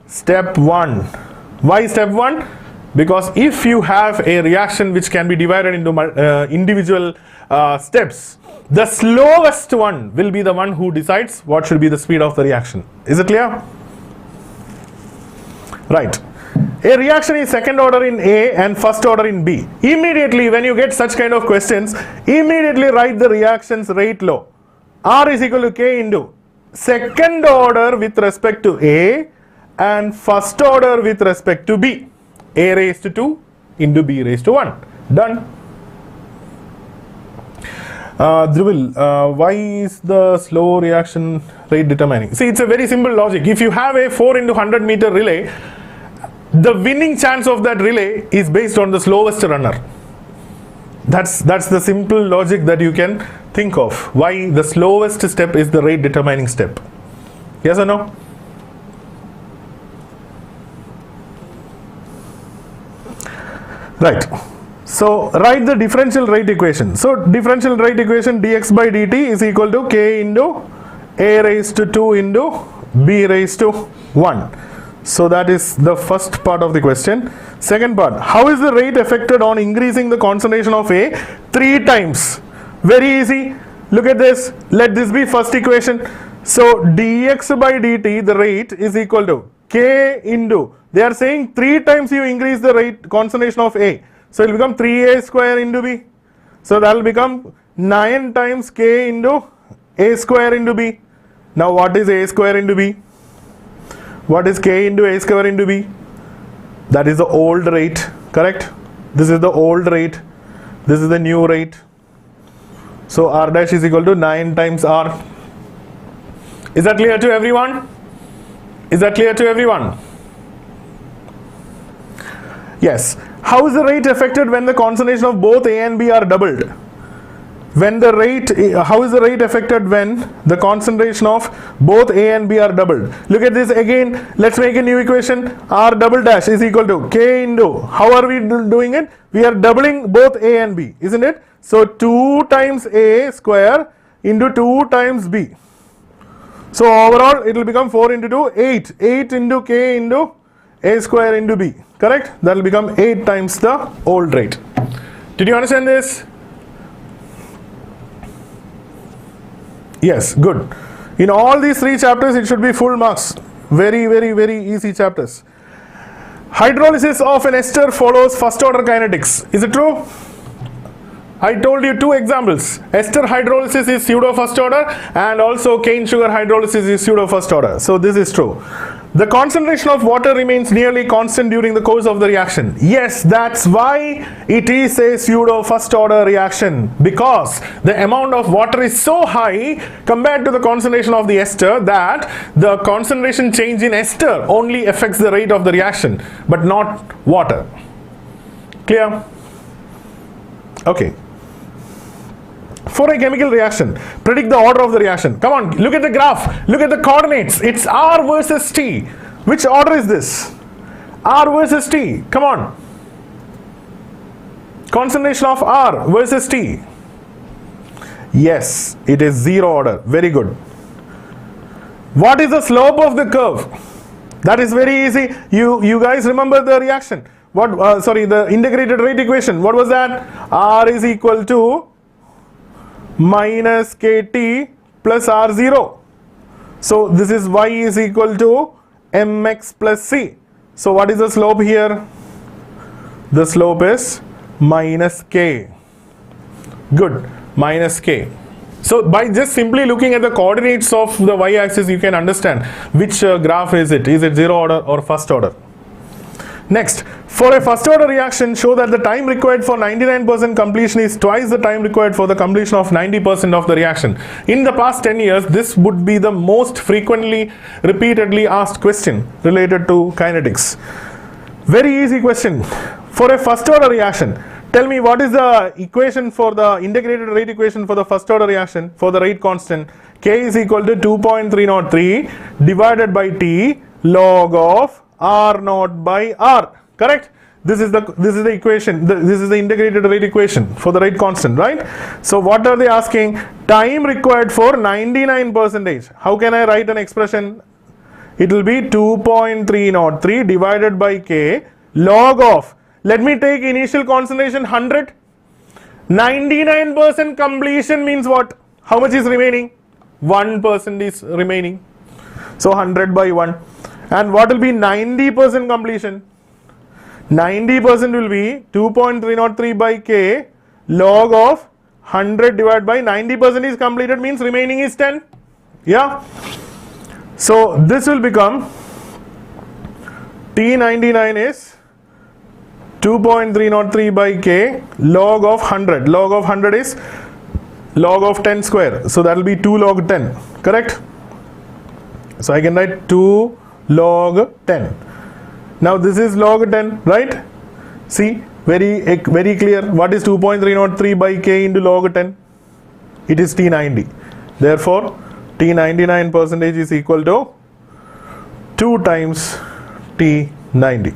step 1. Why step 1? Because if you have a reaction which can be divided into individual steps, the slowest one will be the one who decides what should be the speed of the reaction. Is it clear? Right. A reaction is second order in A and first order in B. Immediately when you get such kind of questions, immediately write the reaction's rate law. R is equal to K into second order with respect to A and first order with respect to B. A raised to 2 into B raised to 1. Done. Dhrubil, why is the slow reaction rate determining? See, it's a very simple logic. If you have a 4 into 100 meter relay, the winning chance of that relay is based on the slowest runner. That's the simple logic that you can think of. Why the slowest step is the rate determining step. Yes or no? Right. So write the differential rate equation. So differential rate equation dx by dt is equal to k into a raised to 2 into b raised to 1. So that is the first part of the question. Second part, how is the rate affected on increasing the concentration of A 3 times? Very easy. Look at this. Let this be first equation. So dx by dt, the rate is equal to k into, they are saying 3 times you increase the rate concentration of A. So it will become 3a square into B. So that will become 9 times k into A square into B. Now what is A square into B? What is k into A square into B? That is the old rate, correct? This is the old rate. This is the new rate. So R dash is equal to 9 times R. Is that clear to everyone? Is that clear to everyone? Yes. How is the rate affected when the concentration of both A and B are doubled? When the rate, how is the rate affected when the concentration of both A and B are doubled? Look at this again. Let's make a new equation. R double dash is equal to K into, how are we doing it? We are doubling both A and B, isn't it? So 2 times A square into 2 times B. So overall it will become 4 into 2, 8. 8 into K into A square into B. Correct? That will become 8 times the old rate. Did you understand this? Yes, good. In all these 3 chapters it should be full marks. Very, very, very easy chapters. Hydrolysis of an ester follows first order kinetics. Is it true? I told you 2 examples. Ester hydrolysis is pseudo first order and also cane sugar hydrolysis is pseudo first order. So this is true. The concentration of water remains nearly constant during the course of the reaction. Yes, that's why it is a pseudo first order reaction, because the amount of water is so high compared to the concentration of the ester that the concentration change in ester only affects the rate of the reaction but not water. Clear? Okay. For a chemical reaction, predict the order of the reaction. Come on, look at the graph, look at the coordinates. It's R versus T. Which order is this? R versus T. Come on. Concentration of R versus T. Yes, it is 0 order. Very good. What is the slope of the curve? That is very easy. You guys remember the reaction. The integrated rate equation. What was that? R is equal to minus KT plus R0. So this is Y is equal to mx plus C. So what is the slope here? The slope is minus K. Good, minus K. So by just simply looking at the coordinates of the y-axis, you can understand which graph is it. Is it 0 order or first order? Next, for a first order reaction, show that the time required for 99% completion is twice the time required for the completion of 90% of the reaction. In the past 10 years, this would be the most frequently repeatedly asked question related to kinetics. Very easy question. For a first order reaction, tell me what is the equation for the integrated rate equation for the first order reaction for the rate constant. K is equal to 2.303 divided by T log of R naught by R. Correct? This is the equation. This is the integrated rate equation for the rate constant, right? So what are they asking? Time required for 99%. How can I write an expression? It will be 2.303 divided by K log of, let me take initial concentration 100. 99% completion means what? How much is remaining? 1% is remaining. So 100 by 1. And what will be 90% completion? 90% will be 2.303 by K log of 100 divided by 90% is completed, means remaining is 10. Yeah. So this will become T99 is 2.303 by K log of 100. Log of 100 is log of 10 square. So that will be 2 log 10. Correct? So I can write 2 log 10. Now this is log 10, right? See, very clear. What is 2.303 by K into log 10? It is T90. Therefore, T99% is equal to 2 times T90.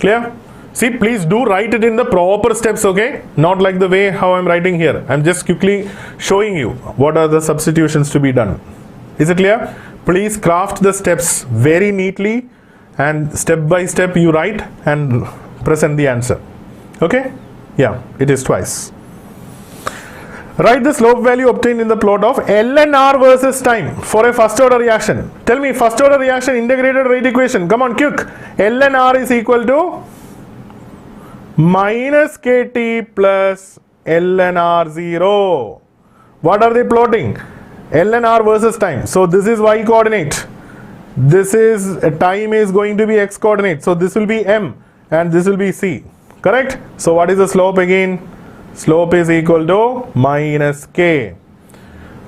Clear? See, please do write it in the proper steps, okay? Not like the way how I'm writing here. I'm just quickly showing you what are the substitutions to be done. Is it clear? Please craft the steps very neatly and step by step you write and present the answer. Okay? Yeah, it is twice. Write the slope value obtained in the plot of ln R versus time for a first order reaction. Tell me, first order reaction integrated rate equation. Come on, quick. ln R is equal to minus KT plus ln R0. What are they plotting? ln R versus time. So this is y coordinate. This is time is going to be x coordinate. So this will be m and this will be c. Correct? So what is the slope again? Slope is equal to minus k.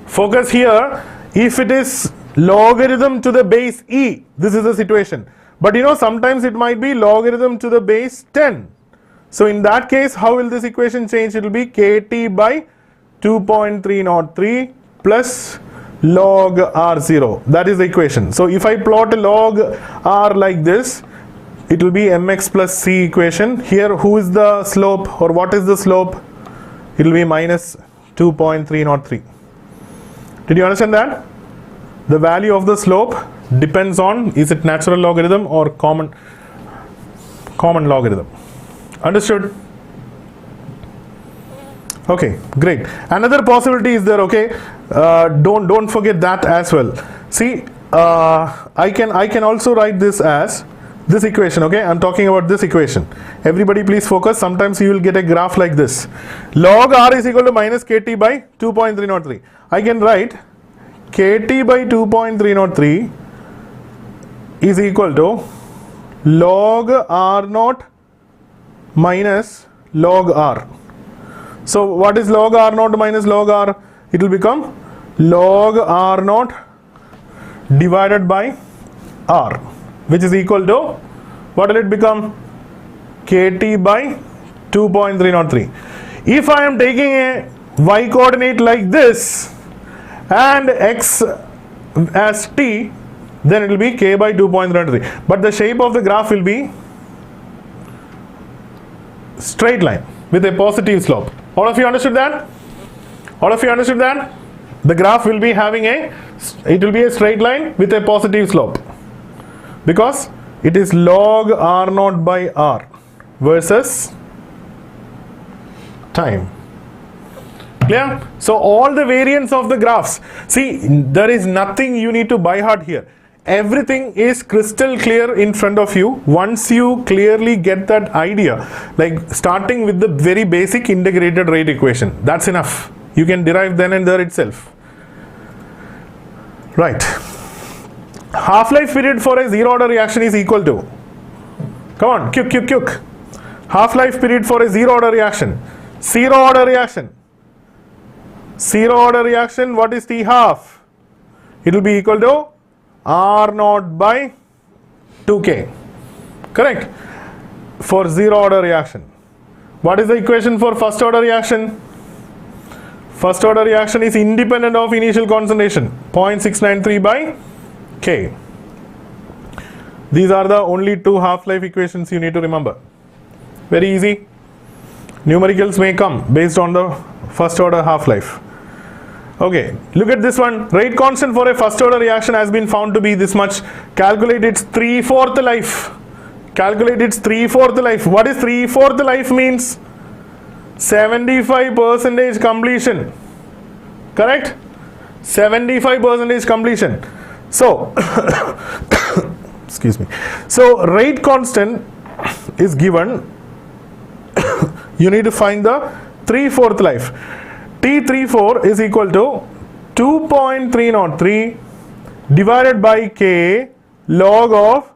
Focus here. If it is logarithm to the base e, this is the situation. But you know, sometimes it might be logarithm to the base 10. So in that case, how will this equation change? It will be kt by 2.303 plus log R0. That is the equation. So if I plot a log R like this, it will be mx plus c equation. Here, who is the slope or what is the slope? it will be minus 2.303. Did you understand that? The value of the slope depends on, is it natural logarithm or common logarithm. Understood? Okay, great. Another possibility is there, okay? Don't forget that as well. See, I can also write this as this equation, okay? I'm talking about this equation. Everybody please focus. Sometimes you will get a graph like this. Log R is equal to minus KT by 2.303. I can write KT by 2.303 is equal to log R naught minus log R. So what is log R naught minus log R? It will become log R naught divided by R, which is equal to, what will it become? KT by 2.303. If I am taking a y coordinate like this and x as t, then it will be k by 2.303. But the shape of the graph will be straight line with a positive slope. All of you understood that? All of you understood that? The graph will be having it will be a straight line with a positive slope, because it is log R naught by R versus time. Clear? So all the variants of the graphs, see, there is nothing you need to by heart here. Everything is crystal clear in front of you once you clearly get that idea, like starting with the very basic integrated rate equation. That's enough. You can derive then and there itself. Right. Half-life period for a zero order reaction is equal to, come on, quick. Half-life period for a zero order reaction. Zero order reaction, what is T half? It will be equal to R naught by 2K. Correct? For zero order reaction. What is the equation for first order reaction? First order reaction is independent of initial concentration, 0.693 by K. These are the only two half-life equations you need to remember. Very easy. Numericals may come based on the first order half-life. Okay, look at this one. Rate constant for a first order reaction has been found to be this much. Calculate its 3/4 life. Calculate its 3/4 life. What is 3/4 life means? 75% completion. Correct? 75% completion. So, excuse me. So, rate constant is given. You need to find the 3/4 life. T34 is equal to 2.303 divided by K log of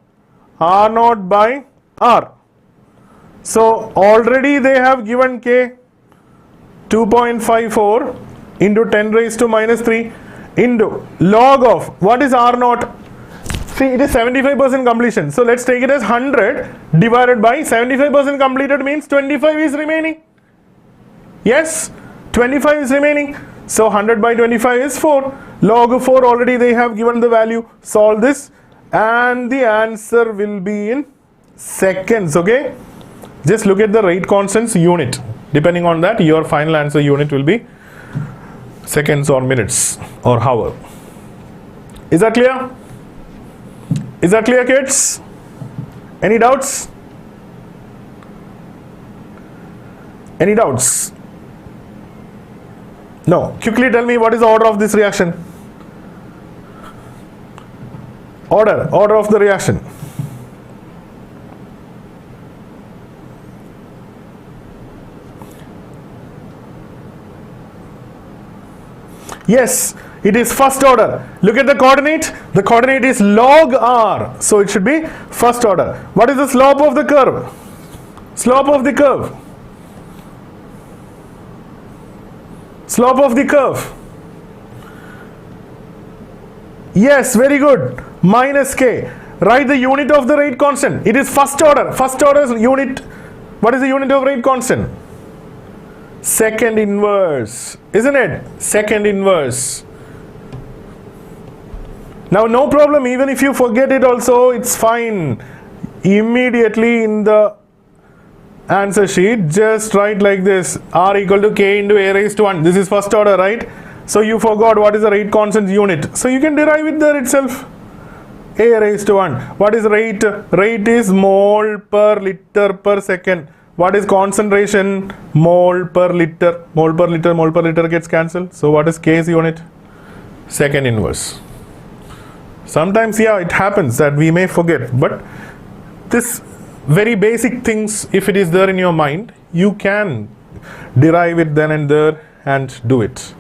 R naught by R. So already they have given K 2.54 into 10 raised to minus 3 into log of, what is R naught? See, it is 75% completion. So let's take it as 100 divided by 75% completed means 25 is remaining. Yes, 25 is remaining. So 100 by 25 is 4. Log of 4 already they have given the value. Solve this and the answer will be in seconds. Okay. Just look at the rate constants unit. Depending on that, your final answer unit will be seconds or minutes or hour. Is that clear? Is that clear, kids? Any doubts? Any doubts? No. Quickly tell me what is the order of this reaction. Order of the reaction. Yes, it is first order. Look at the coordinate. The coordinate is log R. So it should be first order. What is the slope of the curve? Slope of the curve. Slope of the curve. Yes, very good. Minus K. Write the unit of the rate constant. It is first order. First order unit. What is the unit of rate constant? Second inverse, isn't it? Second inverse. Now no problem, even if you forget it also, it's fine. Immediately in the answer sheet, just write like this: R equal to K into A raised to 1. This is first order, right? So you forgot what is the rate constant unit. So you can derive it there itself. A raised to 1. What is rate? Rate is mole per liter per second. What is concentration? Mole per liter. Mole per liter gets cancelled. So what is K's unit? Second inverse. Sometimes, yeah, it happens that we may forget, but this very basic things, if it is there in your mind, you can derive it then and there and do it.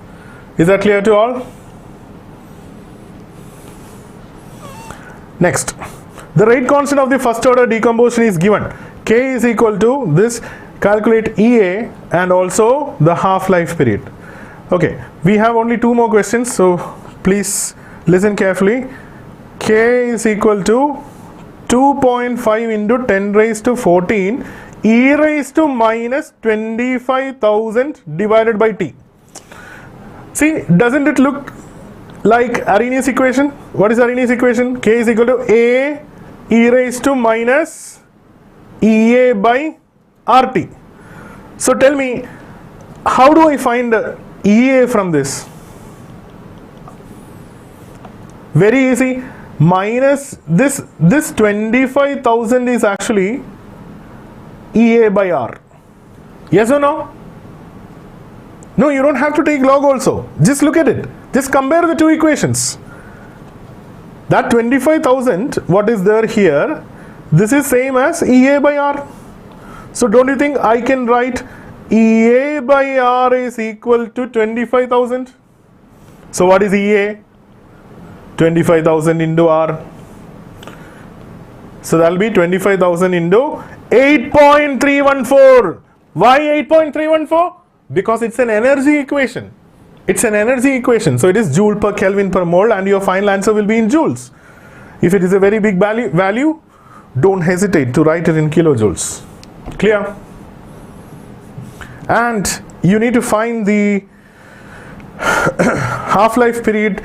Is that clear to all? Next, the rate constant of the first order decomposition is given. K is equal to this. Calculate EA and also the half-life period. Okay, we have only 2 more questions, so please listen carefully. K is equal to 2.5 into 10 raised to 14 e raised to minus 25,000 divided by T. See, doesn't it look like Arrhenius equation? What is Arrhenius equation? K is equal to A e raised to minus EA by RT. So tell me, how do I find EA from this? Very easy. Minus this 25,000 is actually EA by R. Yes or no? No, you don't have to take log also. Just look at it. Just compare the 2 equations. That 25,000, what is there here, this is same as EA by R. So don't you think I can write EA by R is equal to 25,000? So what is EA? 25,000 into R. So that will be 25,000 into 8.314. Why 8.314? Because it's an energy equation. It's an energy equation. So it is joule per Kelvin per mole, and your final answer will be in joules. If it is a very big value, don't hesitate to write it in kilojoules. Clear? And you need to find the half-life period.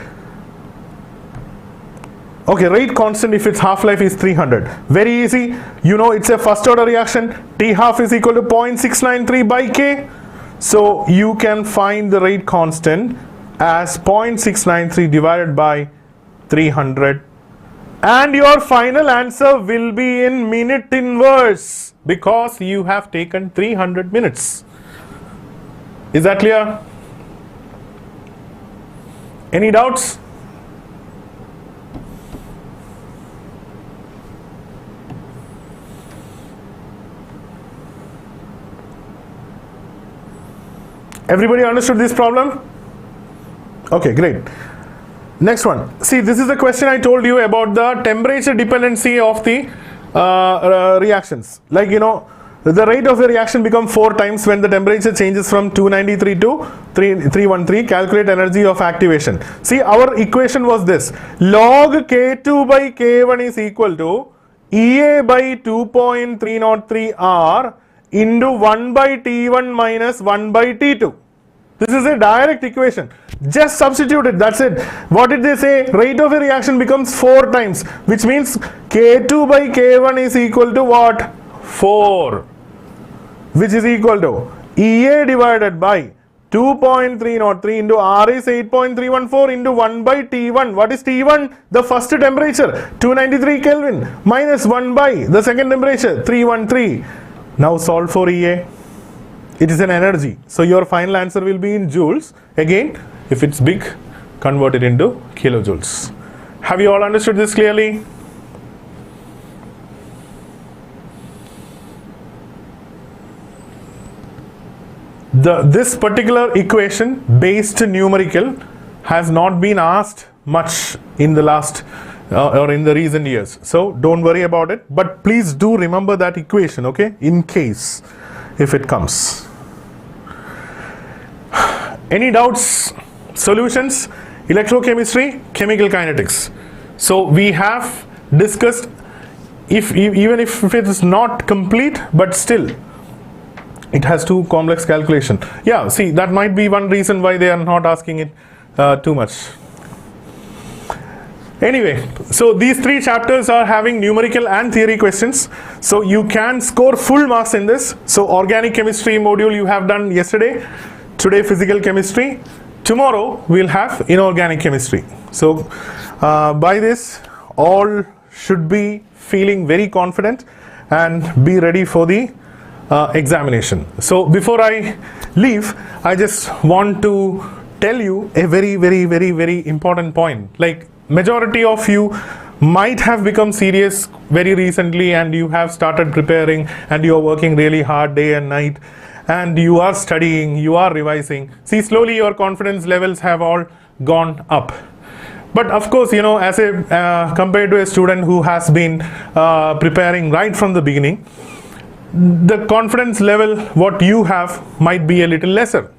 Okay, rate constant if its half-life is 300. Very easy. You know it's a first order reaction. T half is equal to 0.693 by K. So you can find the rate constant as 0.693 divided by 300. And your final answer will be in minute inverse because you have taken 300 minutes. Is that clear? Any doubts? Everybody understood this problem? Okay, great. Next one. See, this is the question I told you about the temperature dependency of the reactions. Like, you know, the rate of a reaction becomes 4 times when the temperature changes from 293 to 313. Calculate energy of activation. See, our equation was this. Log K2 by K1 is equal to EA by 2.303 R into 1 by T1 minus 1 by T2. This is a direct equation. Just substitute it. That's it. What did they say? Rate of a reaction becomes 4 times, which means K2 by K1 is equal to what? 4, which is equal to EA divided by 2.303 into R is 8.314 into 1 by T1. What is T1? The first temperature, 293 Kelvin, minus 1 by the second temperature, 313. Now solve for EA. It is an energy. So your final answer will be in joules. Again, if it's big, convert it into kilojoules. Have you all understood this clearly? This particular equation based numerical has not been asked much in the last or in the recent years. So don't worry about it. But please do remember that equation, okay? In case if it comes. Any doubts? Solutions? Electrochemistry, chemical kinetics. So we have discussed, even if it is not complete, but still it has 2 complex calculation. Yeah, see, that might be one reason why they are not asking it too much. Anyway, so these 3 chapters are having numerical and theory questions. So you can score full marks in this. So organic chemistry module you have done yesterday. Today physical chemistry. Tomorrow we'll have inorganic chemistry. So by this, all should be feeling very confident and be ready for the examination. So before I leave, I just want to tell you a very important point. Like, majority of you might have become serious very recently and you have started preparing and you are working really hard day and night and you are studying, you are revising. See, slowly your confidence levels have all gone up. But of course, you know, as a compared to a student who has been preparing right from the beginning, the confidence level what you have might be a little lesser.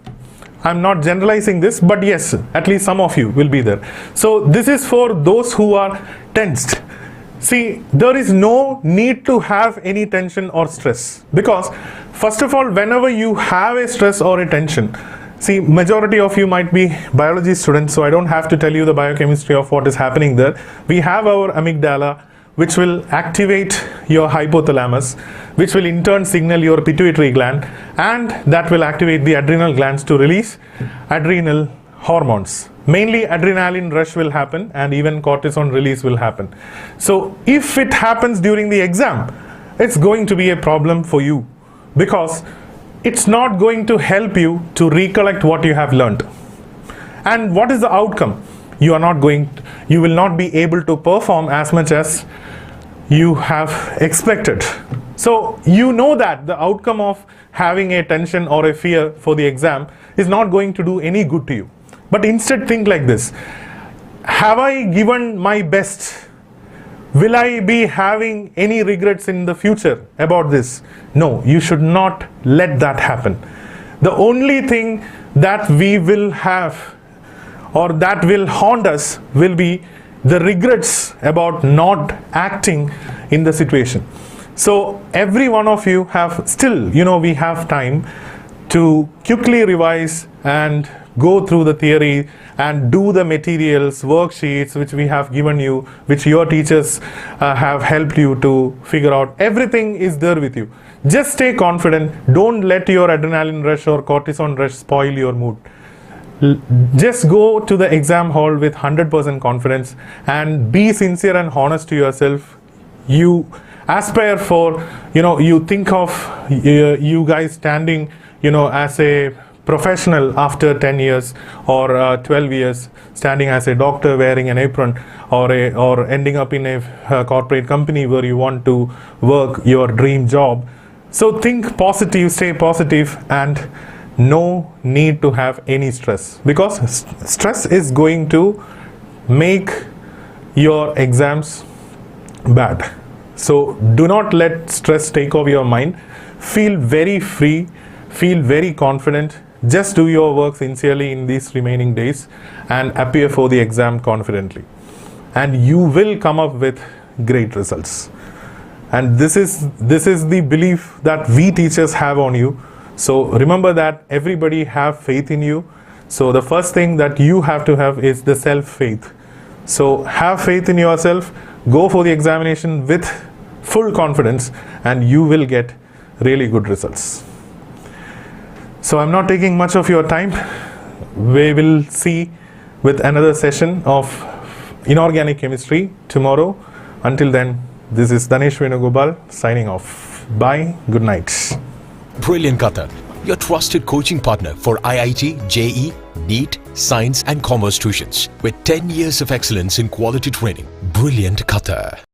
I'm not generalizing this, but yes, at least some of you will be there. So this is for those who are tensed. See, there is no need to have any tension or stress, because first of all, whenever you have a stress or a tension, see, majority of you might be biology students, so I don't have to tell you the biochemistry of what is happening there. We have our amygdala, which will activate your hypothalamus, which will in turn signal your pituitary gland, and that will activate the adrenal glands to release adrenal hormones. Mainly adrenaline rush will happen and even cortisol release will happen. So if it happens during the exam, it's going to be a problem for you, because it's not going to help you to recollect what you have learned. And what is the outcome? You will not be able to perform as much as you have expected. So you know that the outcome of having a tension or a fear for the exam is not going to do any good to you. But instead think like this: have I given my best? Will I be having any regrets in the future about this? No, you should not let that happen. The only thing that we will have or that will haunt us will be the regrets about not acting in the situation. So every one of you have still, we have time to quickly revise and go through the theory and do the materials, worksheets which we have given you, which your teachers have helped you to figure out. Everything is there with you. Just stay confident. Don't let your adrenaline rush or cortisol rush spoil your mood. Just go to the exam hall with 100% confidence and be sincere and honest to yourself. You aspire for, you think of you guys standing, as a professional after 10 years or 12 years, standing as a doctor wearing an apron, or ending up in a corporate company where you want to work your dream job. So think positive, stay positive, and no need to have any stress, because stress is going to make your exams bad. So do not let stress take over your mind. Feel very free, feel very confident. Just do your work sincerely in these remaining days and appear for the exam confidently, and you will come up with great results. And this is the belief that we teachers have on you. So remember that everybody have faith in you. So the first thing that you have to have is the self-faith. So have faith in yourself, go for the examination with full confidence, and you will get really good results. So I'm not taking much of your time. We will see with another session of inorganic chemistry tomorrow. Until then, this is Danesh Venugopal signing off. Bye, good night. Brilliant Qatar, your trusted coaching partner for IIT, JEE, NEET, Science and Commerce tuitions with 10 years of excellence in quality training. Brilliant Qatar.